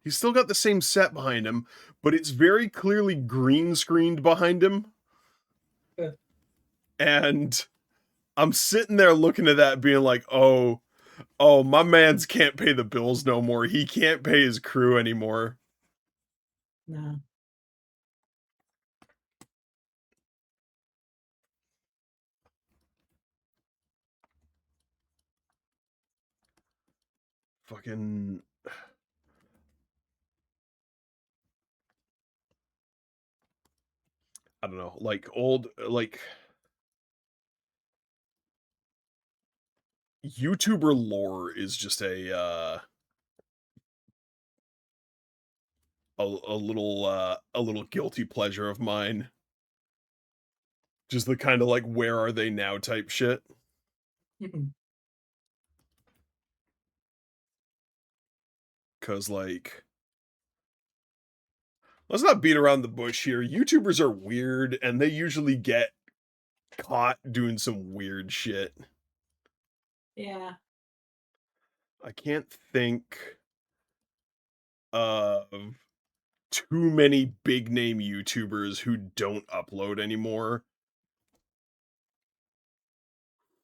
He's still got the same set behind him, but it's very clearly green screened behind him. Yeah. And I'm sitting there looking at that being like, oh, my man's can't pay the bills no more. He can't pay his crew anymore. No. Fucking I don't know, like old, like YouTuber lore is just a little guilty pleasure of mine. Just the kind of like where are they now type shit. Mm-hmm. Cause like, let's not beat around the bush here. YouTubers are weird and they usually get caught doing some weird shit. Yeah. I can't think of too many big name YouTubers who don't upload anymore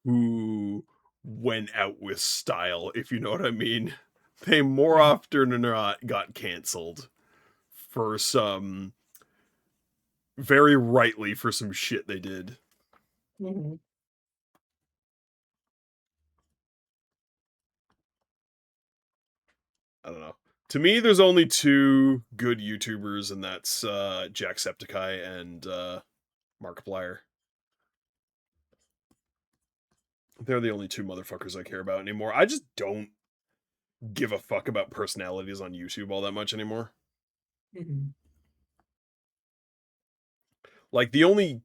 who went out with style, if you know what I mean. They more often than not got canceled for some, very rightly, for some shit they did. Mm-hmm. I don't know. To me, there's only two good YouTubers, and that's Jacksepticeye and Markiplier. They're the only two motherfuckers I care about anymore. I just don't give a fuck about personalities on YouTube all that much anymore. Mm-hmm. Like, the only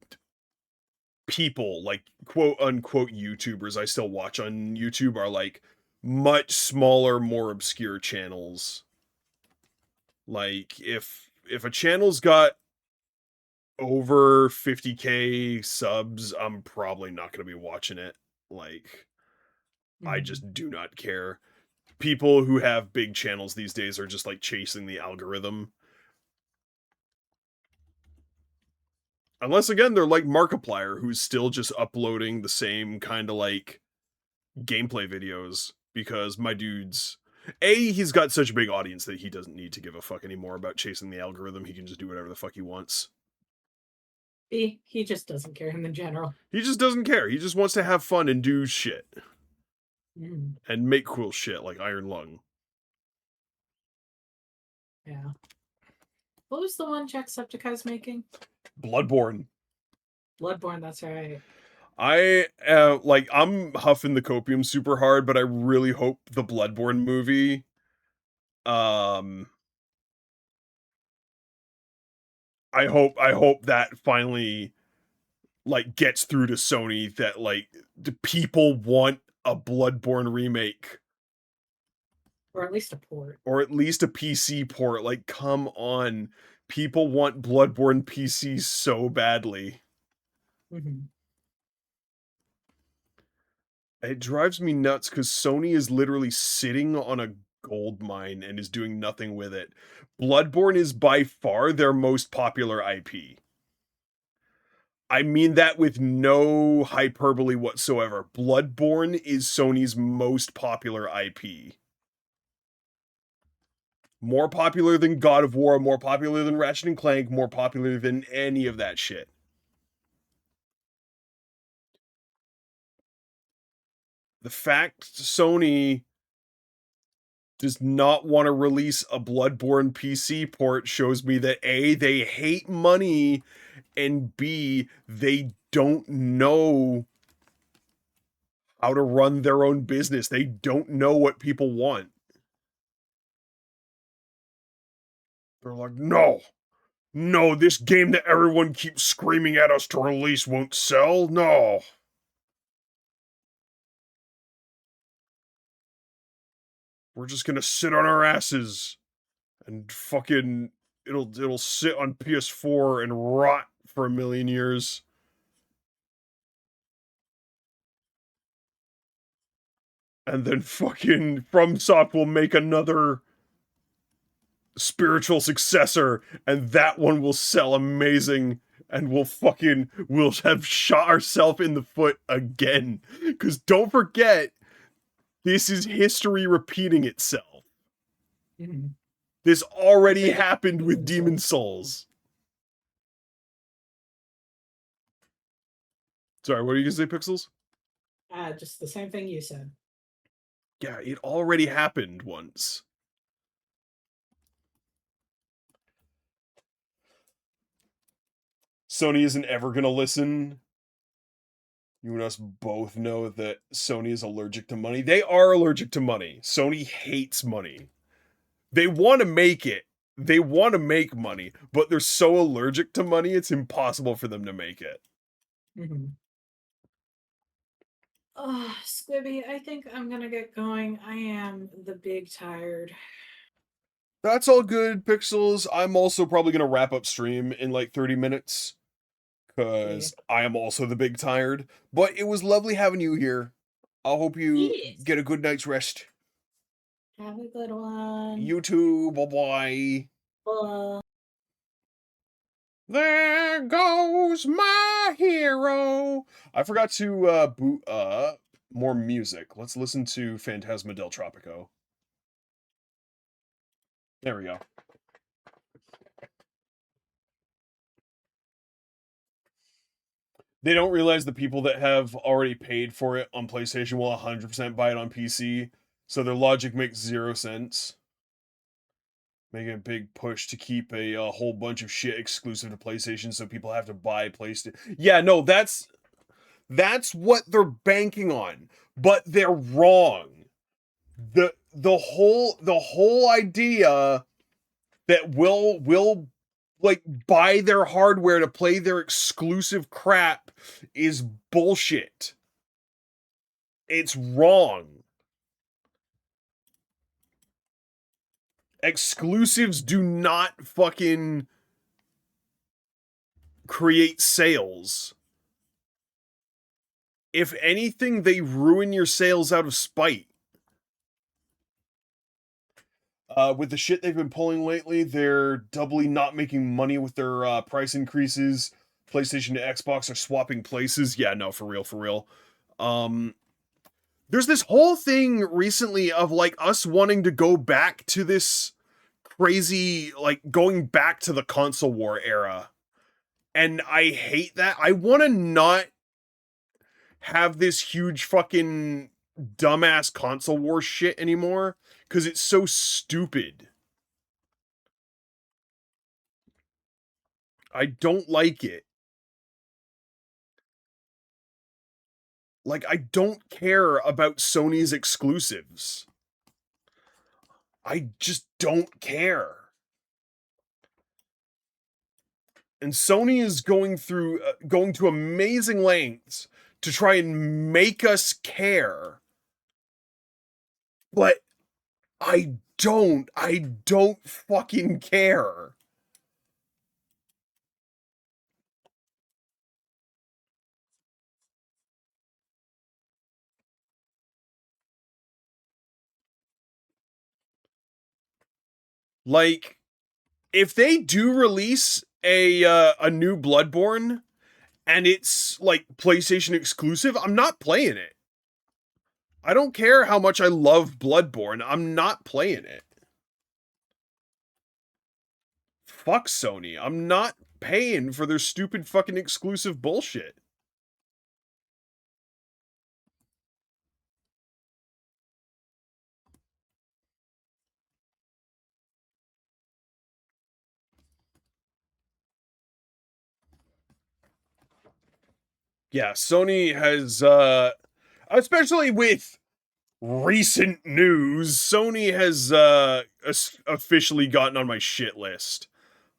people, like, quote unquote YouTubers I still watch on YouTube are like much smaller, more obscure channels. Like, if a channel's got over 50K subs, I'm probably not going to be watching it. Like, I Mm-hmm. just do not care. People who have big channels these days are just like chasing the algorithm. Unless again they're like Markiplier, who's still just uploading the same kind of like gameplay videos, because my dude's he's got such a big audience that he doesn't need to give a fuck anymore about chasing the algorithm. He can just do whatever the fuck he wants. He just doesn't care in the general. He just doesn't care. He just wants to have fun and do shit. Mm. And make cool shit like Iron Lung. Yeah. What was the one Jacksepticeye's making? Bloodborne. Bloodborne, that's right. I'm huffing the copium super hard, but I really hope the Bloodborne movie I hope that finally like gets through to Sony that like the people want a Bloodborne remake Or at least a port. or at least a PC port. Like, come on. People want Bloodborne PC so badly. Mm-hmm. It drives me nuts because Sony is literally sitting on a gold mine and is doing nothing with it. Bloodborne is by far their most popular IP. I mean that with no hyperbole whatsoever. Bloodborne is Sony's most popular IP. More popular than God of War, more popular than Ratchet and Clank, more popular than any of that shit. The fact Sony does not want to release a Bloodborne PC port shows me that A, they hate money, and B, they don't know how to run their own business. They don't know what people want. They're like, no, this game that everyone keeps screaming at us to release won't sell. No. We're just gonna sit on our asses and fucking it'll sit on PS4 and rot for a million years. And then fucking FromSoft will make another spiritual successor, and that one will sell amazing, and we'll have shot ourselves in the foot again. Because don't forget, this is history repeating itself. Mm-hmm. This already happened with Demon Souls. Sorry, what are you gonna say, Pixels? Just the same thing you said. Yeah, it already happened once. Sony isn't ever gonna listen. You and us both know that Sony is allergic to money. They are allergic to money. Sony hates money. They want to make it. They want to make money, but they're so allergic to money, it's impossible for them to make it. Mm-hmm. Oh, Squibby, I think I'm gonna get going. I am the big tired. That's all good, Pixels. I'm also probably going to wrap up stream in like 30 minutes because I am also the big tired. But it was lovely having you here. I hope you get a good night's rest. Have a good one. You too. Bye-bye. Bye. There goes my hero. I forgot to boot more music. Let's listen to Phantasma del Tropico. There we go. They don't realize the people that have already paid for it on PlayStation will 100% buy it on PC, so their logic makes 0 sense. Making a big push to keep a whole bunch of shit exclusive to PlayStation, so people have to buy PlayStation. Yeah, no, that's what they're banking on, but they're wrong. The whole idea that we'll like buy their hardware to play their exclusive crap is bullshit. It's wrong. Exclusives do not fucking create sales. If anything, they ruin your sales out of spite. With the shit they've been pulling lately, they're doubly not making money with their price increases. PlayStation to Xbox are swapping places. Yeah, no, for real. There's this whole thing recently of like us wanting to go back to this crazy, like going back to the console war era. And I hate that. I want to not have this huge fucking dumbass console war shit anymore because it's so stupid. I don't like it. Like, I don't care about Sony's exclusives. I just don't care. And Sony is going to amazing lengths to try and make us care. But I don't fucking care. Like, if they do release a new Bloodborne and it's like PlayStation exclusive, I'm not playing it. I don't care how much I love Bloodborne, I'm not playing it. Fuck Sony. I'm not paying for their stupid fucking exclusive bullshit. Yeah, Sony has especially with recent news, Sony has officially gotten on my shit list.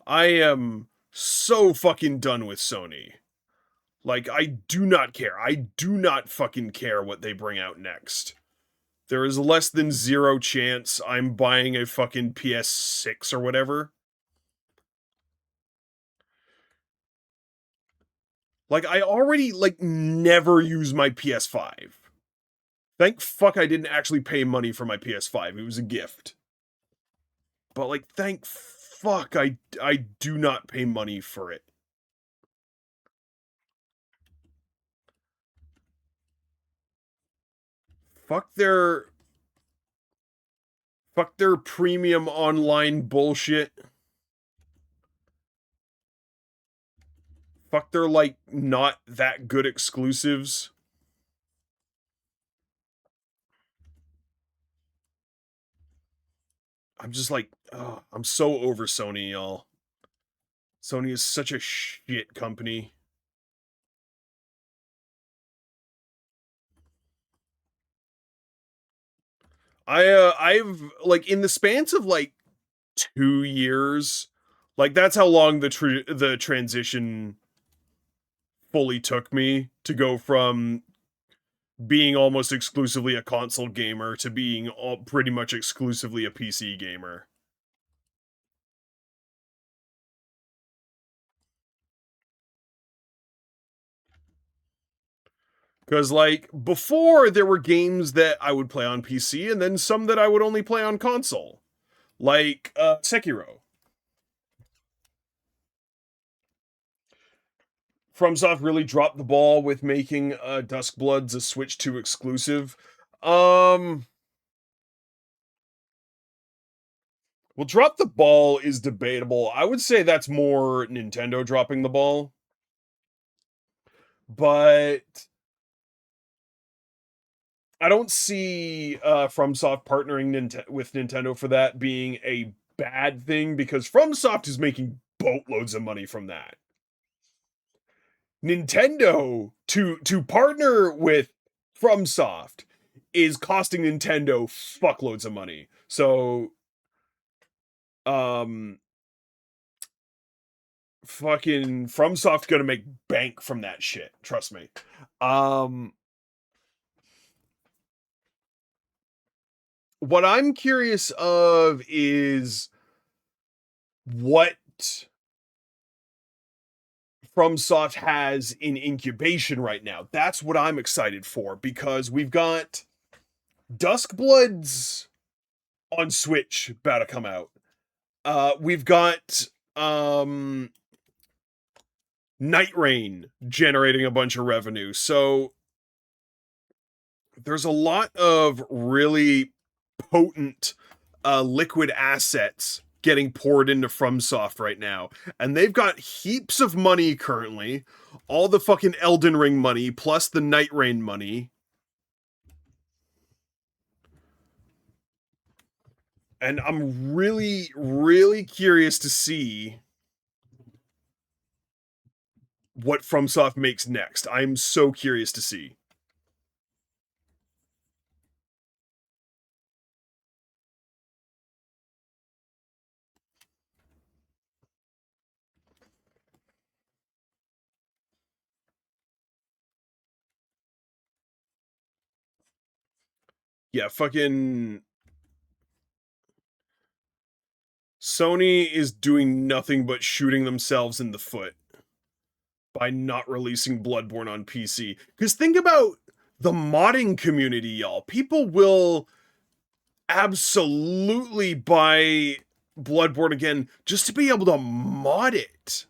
I am so fucking done with Sony. Like, I do not care. I do not fucking care what they bring out next. There is less than zero chance I'm buying a fucking PS6 or whatever. Like, I already, like, never use my PS5. Thank fuck I didn't actually pay money for my PS5. It was a gift. But, like, thank fuck I do not pay money for it. Fuck their premium online bullshit. Fuck their, like, not that good exclusives. I'm just like, oh, I'm so over Sony, y'all. Sony is such a shit company. I've, like, in the spans of, like, 2 years, like, that's how long the transition fully took me to go from being almost exclusively a console gamer to being pretty much exclusively a PC gamer. Because, like, before there were games that I would play on PC and then some that I would only play on console. Like, Sekiro. FromSoft really dropped the ball with making Duskbloods a Switch 2 exclusive. Well, drop the ball is debatable. I would say that's more Nintendo dropping the ball. But I don't see FromSoft partnering with Nintendo for that being a bad thing, because FromSoft is making boatloads of money from that. Nintendo to partner with FromSoft is costing Nintendo fuckloads of money. So fucking FromSoft gonna make bank from that shit, trust me. What I'm curious of is what FromSoft has in incubation right now. That's what I'm excited for, because we've got Duskbloods on Switch about to come out. We've got Night Rain generating a bunch of revenue. So there's a lot of really potent liquid assets getting poured into FromSoft right now. And they've got heaps of money currently. All the fucking Elden Ring money, plus the Night Rain money. And I'm really, really curious to see what FromSoft makes next. I'm so curious to see. Yeah, fucking Sony is doing nothing but shooting themselves in the foot by not releasing Bloodborne on PC. Because think about the modding community, y'all. People will absolutely buy Bloodborne again just to be able to mod it.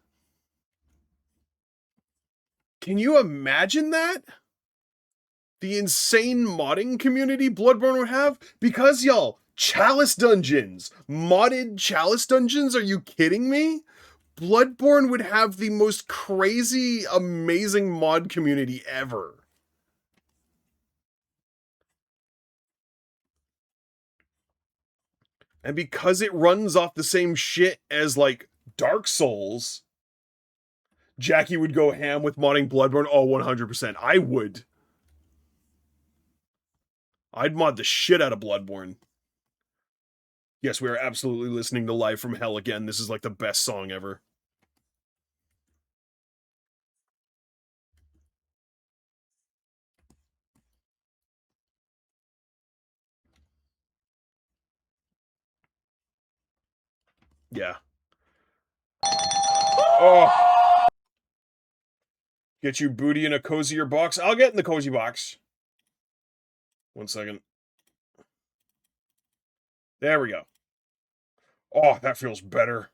Can you imagine that? The insane modding community Bloodborne would have? Because, y'all, Chalice Dungeons. Modded Chalice Dungeons? Are you kidding me? Bloodborne would have the most crazy, amazing mod community ever. And because it runs off the same shit as, like, Dark Souls, Jackie would go ham with modding Bloodborne. Oh, 100%. I would. I'd mod the shit out of Bloodborne. Yes, we are absolutely listening to Live from Hell again. This is like the best song ever. Yeah. Oh. Get you booty in a cozier box. I'll get in the cozy box. 1 second. There we go. Oh, that feels better.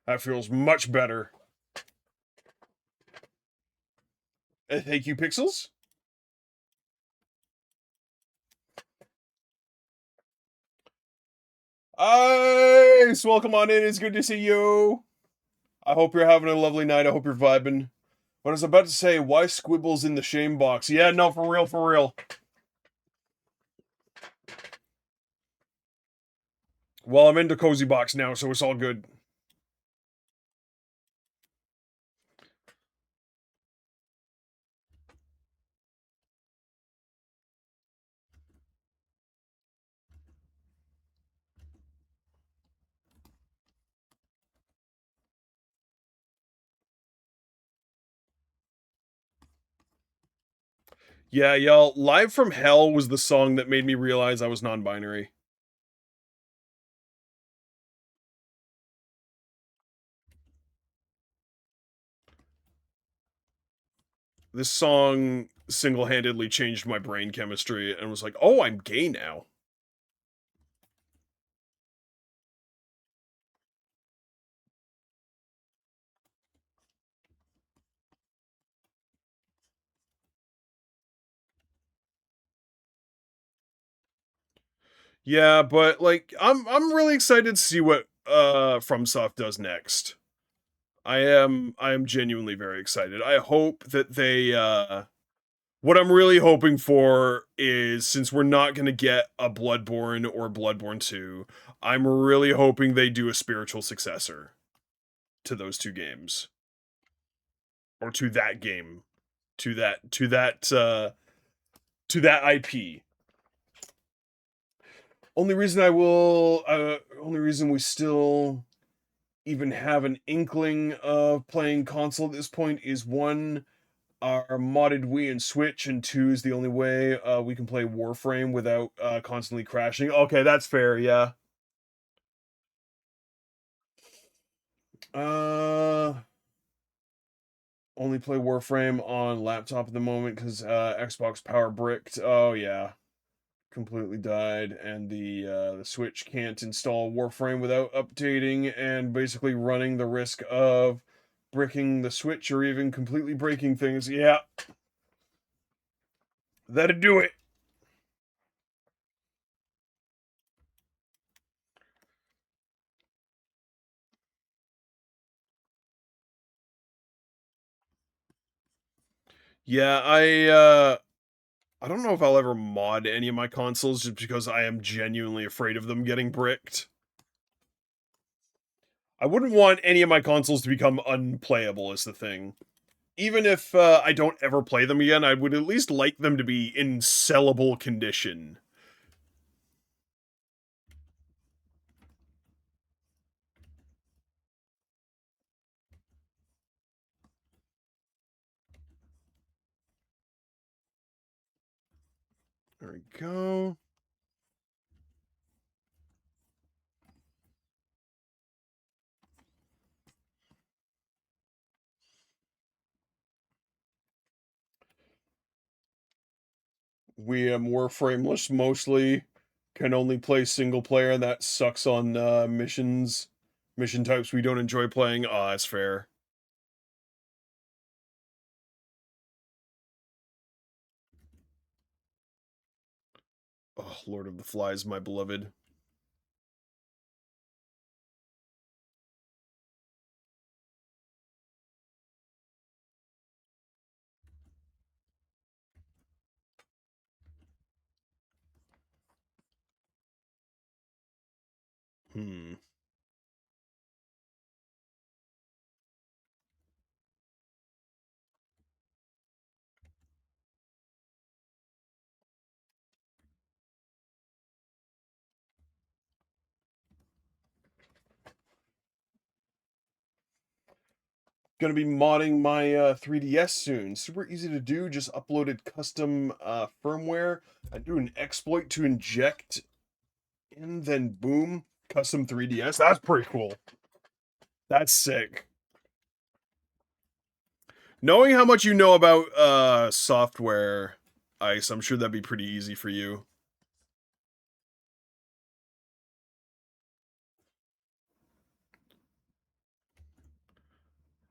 That feels much better. Thank you, Pixels. Ice, welcome on in. It's good to see you. I hope you're having a lovely night. I hope you're vibing. What I was about to say, why squibbles in the shame box? Yeah, no, for real, for real. Well, I'm into cozy box now, so it's all good. Yeah, y'all, Live from Hell was the song that made me realize I was non-binary. This song single-handedly changed my brain chemistry and was like, oh, I'm gay now. Yeah, but like I'm really excited to see what FromSoft does next. I am genuinely very excited. I hope that they what I'm really hoping for is, since we're not going to get a Bloodborne or Bloodborne 2, I'm really hoping they do a spiritual successor to those two games. Or to that game. To that IP. Only reason only reason we still even have an inkling of playing console at this point is, one, our modded Wii and Switch, and two, is the only way we can play Warframe without constantly crashing. Okay, that's fair, yeah. Only play Warframe on laptop at the moment because Xbox power bricked. Oh yeah, completely died, and the Switch can't install Warframe without updating and basically running the risk of bricking the Switch or even completely breaking things. Yeah, that'd do it. Yeah, I don't know if I'll ever mod any of my consoles just because I am genuinely afraid of them getting bricked. I wouldn't want any of my consoles to become unplayable is the thing. Even if I don't ever play them again, I would at least like them to be in sellable condition. There we go. We're frameless mostly. Can only play single player, and that sucks on missions. Mission types we don't enjoy playing. Ah, that's fair. Oh, Lord of the Flies, my beloved. Hmm. Gonna be modding my 3DS soon. Super easy to do. Just uploaded custom firmware. I do an exploit to inject in, then boom, custom 3DS. That's pretty cool. That's sick. Knowing how much you know about software, Ice, I'm sure that'd be pretty easy for you.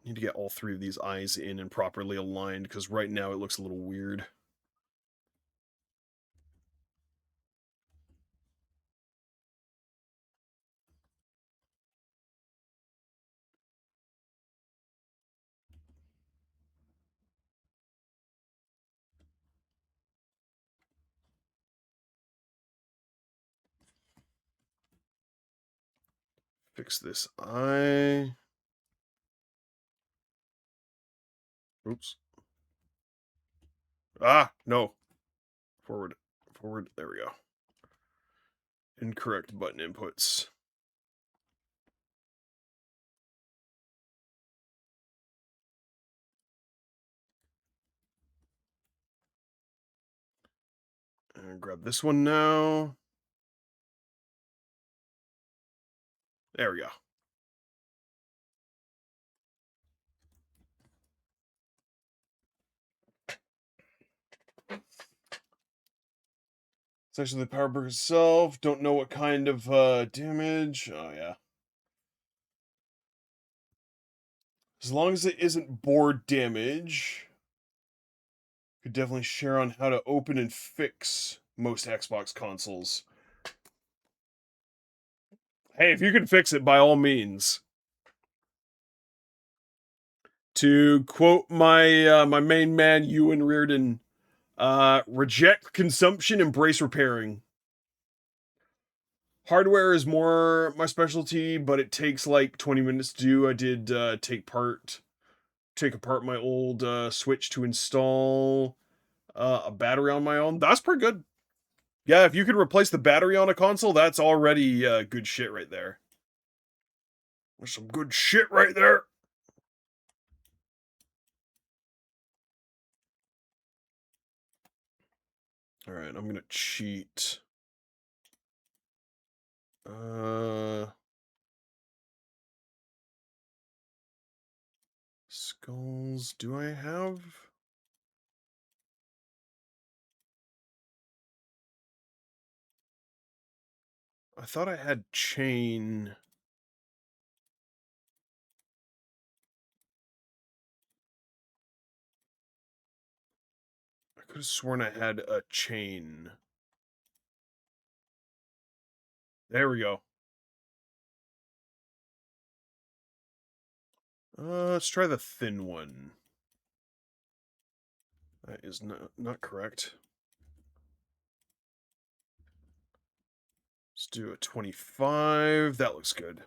Need to get all three of these eyes in and properly aligned, because right now it looks a little weird. Fix this eye. Oops. Ah, no. Forward. Forward. There we go. Incorrect button inputs. And grab this one now. There we go. It's actually the power brick itself. Don't know what kind of damage. Oh, yeah. As long as it isn't board damage, could definitely share on how to open and fix most Xbox consoles. Hey, if you can fix it, by all means. To quote my my main man, Ewan Reardon, reject consumption, embrace repairing. Hardware is more my specialty, but it takes like 20 minutes to do. I did take apart my old Switch to install a battery on my own. That's pretty good. Yeah, if you could replace the battery on a console, that's already good shit right there. There's some good shit right there. All right, I'm gonna cheat. Skulls. Do I have? I thought I had chain. I could have sworn I had a chain. There we go. Let's try the thin one. That is not correct. Let's do a 25. That looks good.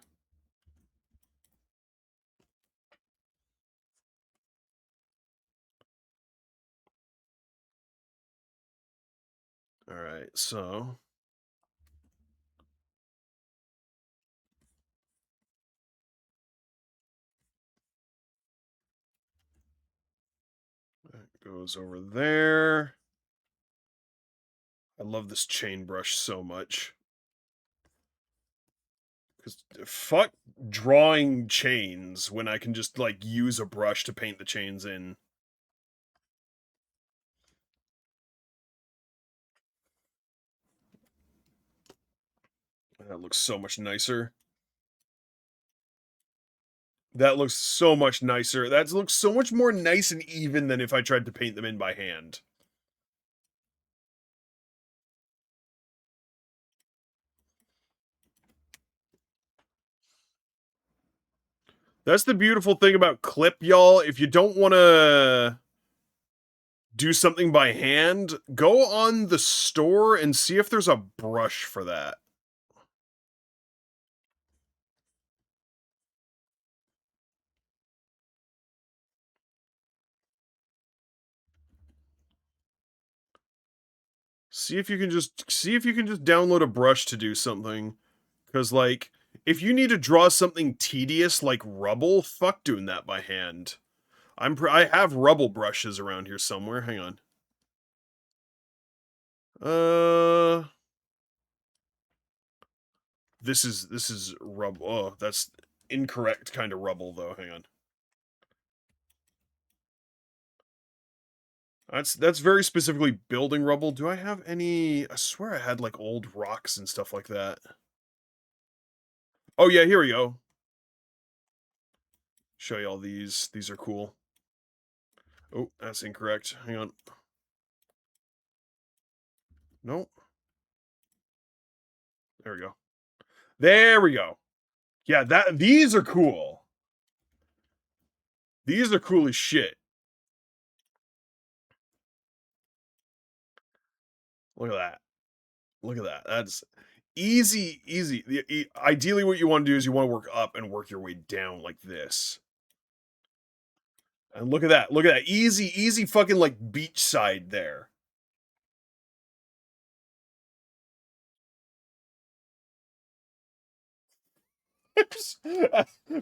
All right, so that goes over there. I love this chain brush so much. Because fuck drawing chains when I can just, like, use a brush to paint the chains in. That looks so much nicer. That looks so much nicer. That looks so much more nice and even than if I tried to paint them in by hand. That's the beautiful thing about Clip, y'all. If you don't want to do something by hand, go on the store and see if there's a brush for that. See if you can just download a brush to do something. Because, like, if you need to draw something tedious like rubble, fuck doing that by hand. I have rubble brushes around here somewhere. Hang on. This is rubble. Oh, that's incorrect kind of rubble though. Hang on. That's very specifically building rubble. Do I have any? I swear I had like old rocks and stuff like that. Oh yeah, here we go. Show you all these. These are cool. Oh, that's incorrect. Hang on. Nope. There we go. There we go. Yeah, these are cool. These are cool as shit. Look at that. Look at that. That's easy, easy. Ideally, what you want to do is you want to work up and work your way down like this. And look at that. Look at that. Easy, easy fucking like beachside there.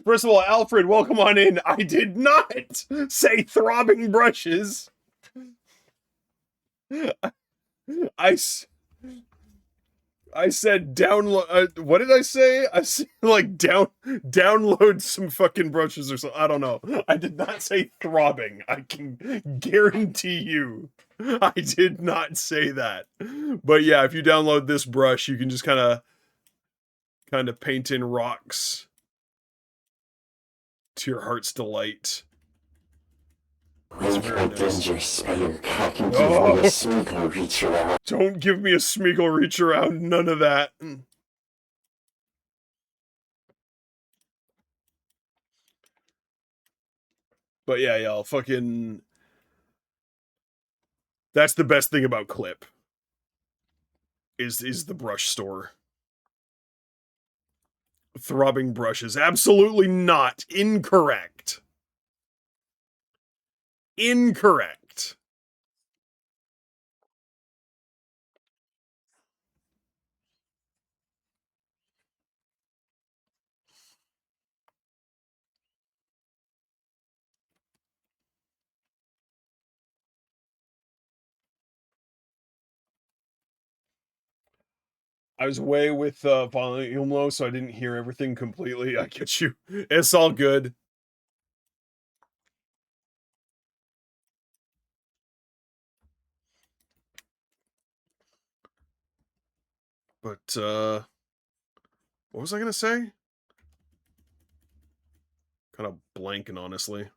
First of all, Alfred, welcome on in. I did not say throbbing brushes. I said download. What did I say? I said like download some fucking brushes or something. I don't know. I did not say throbbing. I can guarantee you, I did not say that. But yeah, if you download this brush, you can just kind of paint in rocks to your heart's delight. Wink against your spider cock and give me a smeagol reach around. Don't give me a smeagol reach around. None of that. But yeah, y'all, fucking... That's the best thing about Clip. Is the brush store. Throbbing brushes. Absolutely not. Incorrect. Incorrect. I was away with Violent Ilmo, so I didn't hear everything completely. I get you. It's all good. But, what was I gonna say? Kind of blanking, honestly.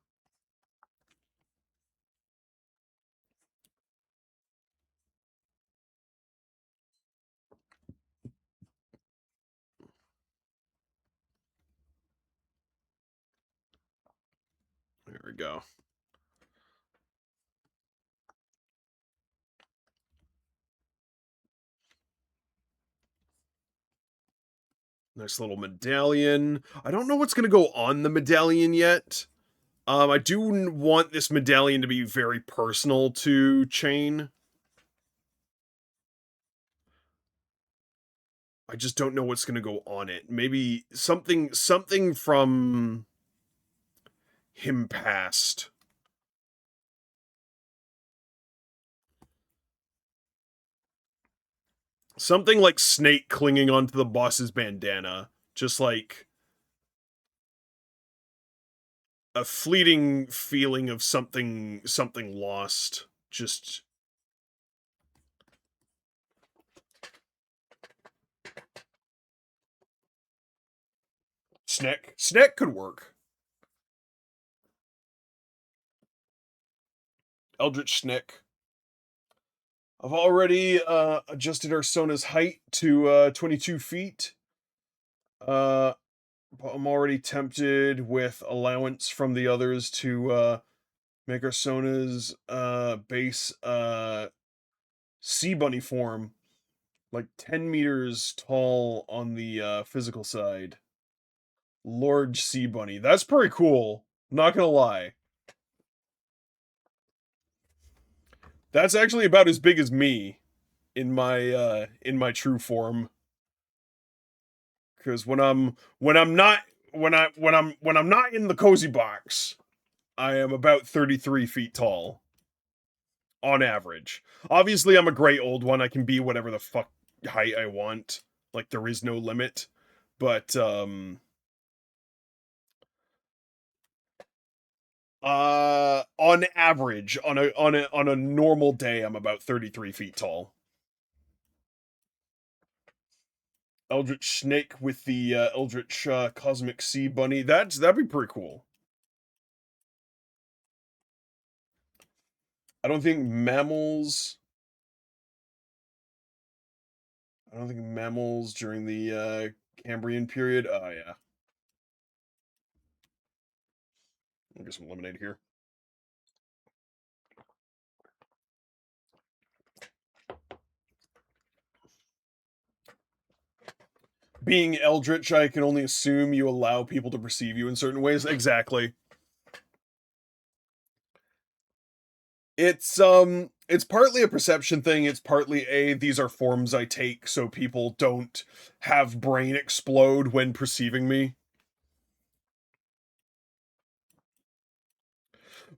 There we go. Nice little medallion. I don't know what's going to go on the medallion yet. I do want this medallion to be very personal to Chain. I just don't know what's going to go on it. Maybe something from him past. Something like Snake clinging onto the boss's bandana. Just like a fleeting feeling of something lost. Just Snake could work. Eldritch Snake. I've already adjusted our Sona's height to 22 feet. But I'm already tempted with allowance from the others to make our Sona's base sea bunny form, like 10 meters tall on the physical side. Large sea bunny. That's pretty cool. Not gonna lie. That's actually about as big as me in my true form. Because when I'm not in the cozy box, I am about 33 feet tall. On average. Obviously, I'm a great old one. I can be whatever the fuck height I want. Like, there is no limit. But, on average, on a normal day, I'm about 33 feet tall. Eldritch Snake with the Eldritch Cosmic Sea Bunny. That'd be pretty cool. I don't think mammals during the Cambrian period. Oh yeah. I'll get some lemonade here. Being Eldritch, I can only assume you allow people to perceive you in certain ways. Exactly. It's partly a perception thing, it's partly these are forms I take so people don't have brain explode when perceiving me.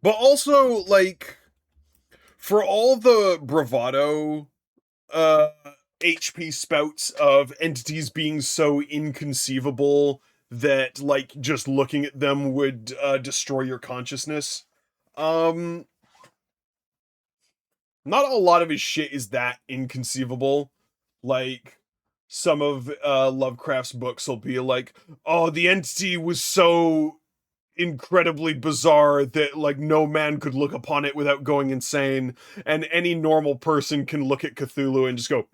But also, like, for all the bravado uh HP spouts of entities being so inconceivable that like just looking at them would destroy your consciousness. Um Not a lot of his shit is that inconceivable. Like some of Lovecraft's books will be like, "Oh, the entity was so incredibly bizarre that like no man could look upon it without going insane, and any normal person can look at Cthulhu and just go,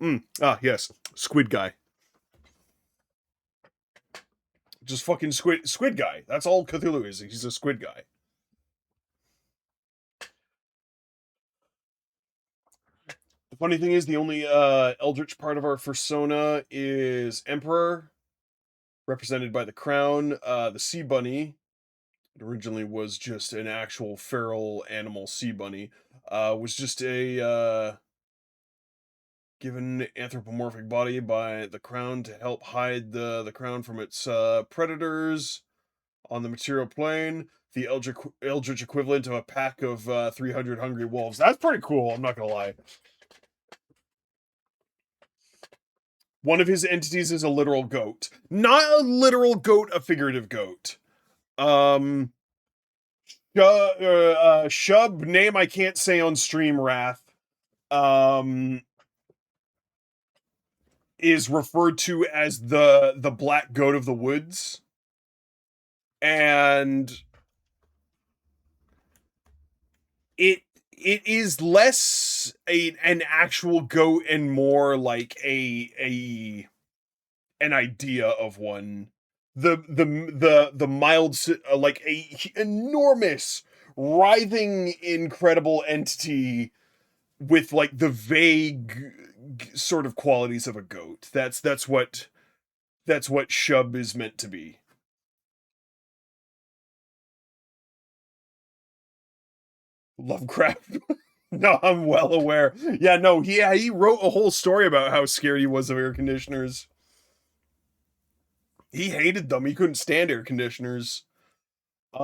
yes, squid guy." Just fucking squid guy. That's all Cthulhu is. He's a squid guy. The funny thing is, the only eldritch part of our persona is Emperor, represented by the crown. The sea bunny, it originally was just an actual feral animal sea bunny, was just a given anthropomorphic body by the crown to help hide the crown from its predators on the material plane. The eldritch equivalent of a pack of 300 hungry wolves. That's pretty cool, I'm not gonna lie. One of his entities is a literal goat. Not a literal goat, a figurative goat. Shub, name I can't say on stream, Wrath, is referred to as the black goat of the woods. And it is less an actual goat and more like an idea of one. The mild, like a enormous writhing incredible entity with like the vague sort of qualities of a goat. That's what Shub is meant to be. Lovecraft. No, I'm well aware. Yeah, no, he wrote a whole story about how scared he was of air conditioners. He hated them. He couldn't stand air conditioners. He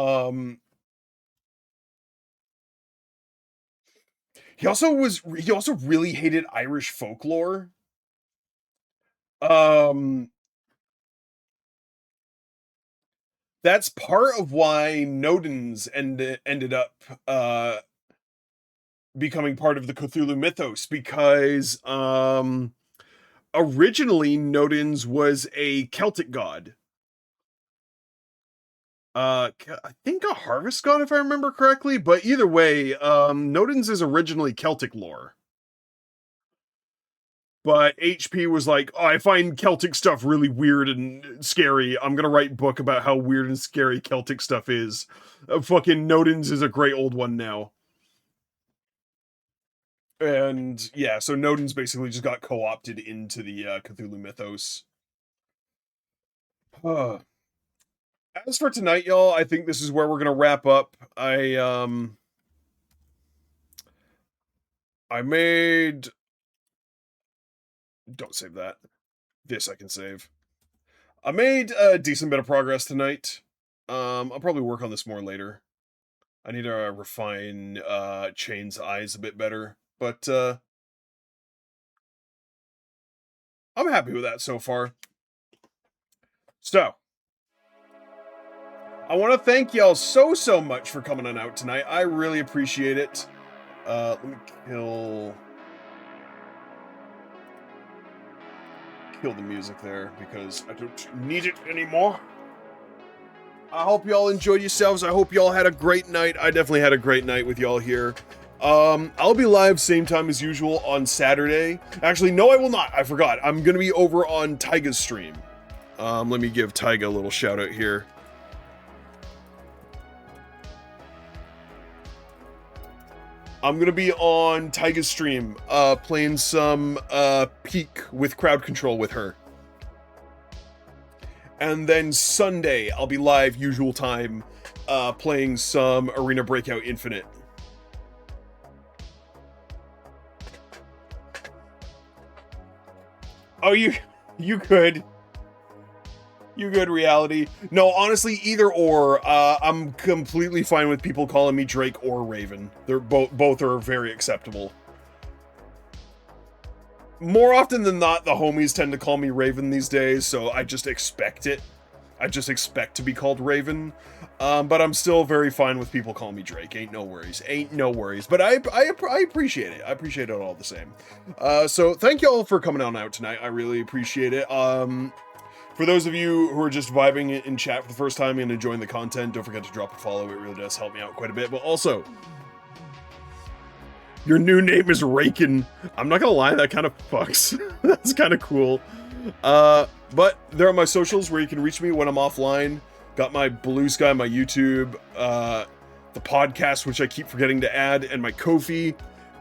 also really hated Irish folklore. That's part of why Nodens ended up becoming part of the Cthulhu mythos, because originally Nodens was a Celtic god. I think a harvest god, if I remember correctly, but either way, Nodens is originally Celtic lore. But HP was like, oh, I find Celtic stuff really weird and scary. I'm gonna write a book about how weird and scary Celtic stuff is. Fucking Nodens is a great old one now. And yeah, so Nodens basically just got co-opted into the Cthulhu mythos. As for tonight, y'all, I think this is where we're gonna wrap up. I made... Don't save that. This I can save. I made a decent bit of progress tonight. I'll probably work on this more later. I need to refine Chain's eyes a bit better, but I'm happy with that so far. So, I want to thank y'all so much for coming on out tonight. I really appreciate it. Let me kill the music there because I don't need it anymore. I hope y'all enjoyed yourselves. I hope y'all had a great night. I definitely had a great night with y'all here. I'll be live same time as usual on Saturday. Actually, no, I will not. I forgot. I'm going to be over on Tyga's stream. Let me give Tyga a little shout out here. I'm going to be on Tyga's stream, playing some Peak with crowd control with her. And then Sunday, I'll be live usual time, playing some Arena Breakout Infinite. Oh, you could. You good, Reality. No, honestly, either or. I'm completely fine with people calling me Drake or Raven. They're both are very acceptable. More often than not, the homies tend to call me Raven these days, so I just expect it. I just expect to be called Raven. But I'm still very fine with people calling me Drake. Ain't no worries. Ain't no worries. But I appreciate it. I appreciate it all the same. So thank y'all for coming on out tonight. I really appreciate it. For those of you who are just vibing in chat for the first time and enjoying the content, don't forget to drop a follow. It really does help me out quite a bit. But also, your new name is Raken. I'm not gonna lie, that kind of fucks. That's kind of cool. But there are my socials where you can reach me when I'm offline. Got my Blue Sky, my YouTube, the podcast, which I keep forgetting to add, and my Ko-fi.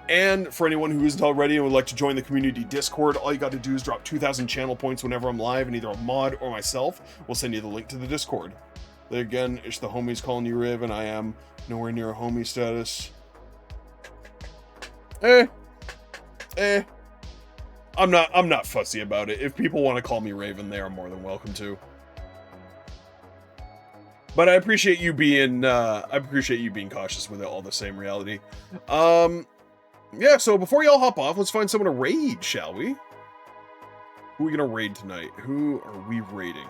And for anyone who isn't already and would like to join the community Discord, all you got to do is drop 2,000 channel points whenever I'm live, and either a mod or myself will send you the link to the Discord. There again, it's the homies calling you Riv, and I am nowhere near a homie status. I'm not fussy about it. If people want to call me Raven, they are more than welcome to. But I appreciate you being cautious with it all the same, Reality. Yeah, so before y'all hop off, let's find someone to raid, shall we? Who are we gonna raid tonight? Who are we raiding?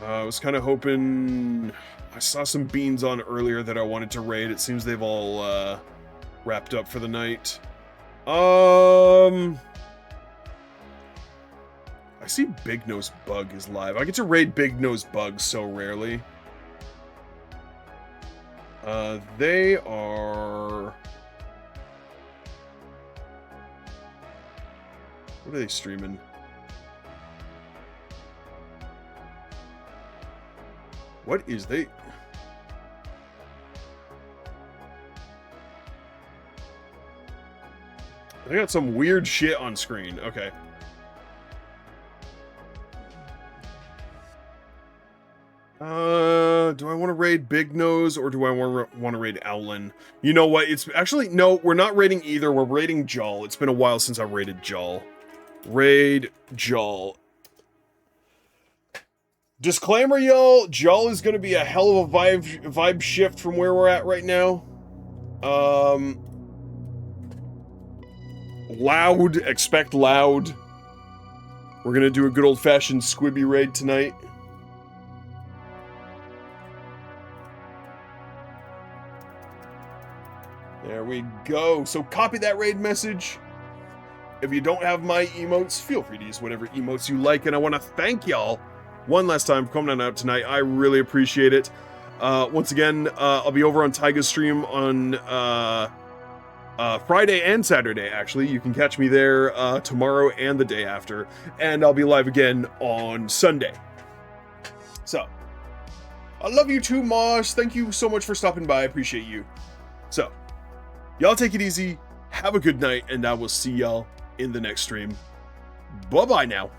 I was kind of hoping... I saw some beans on earlier that I wanted to raid. It seems they've all, wrapped up for the night. I see Big Nose Bug is live. I get to raid Big Nose Bug so rarely. They are... What are they streaming? What is they... They got some weird shit on screen. Okay. Do I want to raid Big Nose or do I want to raid Owlin? You know what? It's actually, no, we're not raiding either. We're raiding Jawl. It's been a while since I've raided Jawl. Raid Jawl. Disclaimer, y'all. Jawl is going to be a hell of a vibe shift from where we're at right now. loud. Expect loud. We're gonna do a good old-fashioned squibby raid tonight. There we go. So copy that raid message. If you don't have my emotes, feel free to use whatever emotes you like. And I want to thank y'all one last time for coming on out tonight. I really appreciate it. Once again, I'll be over on Taiga's stream on Friday and Saturday, actually. You can catch me there tomorrow and the day after. And I'll be live again on Sunday. So, I love you too, Mosh. Thank you so much for stopping by. I appreciate you. So, y'all take it easy. Have a good night, and I will see y'all in the next stream. Bye-bye now.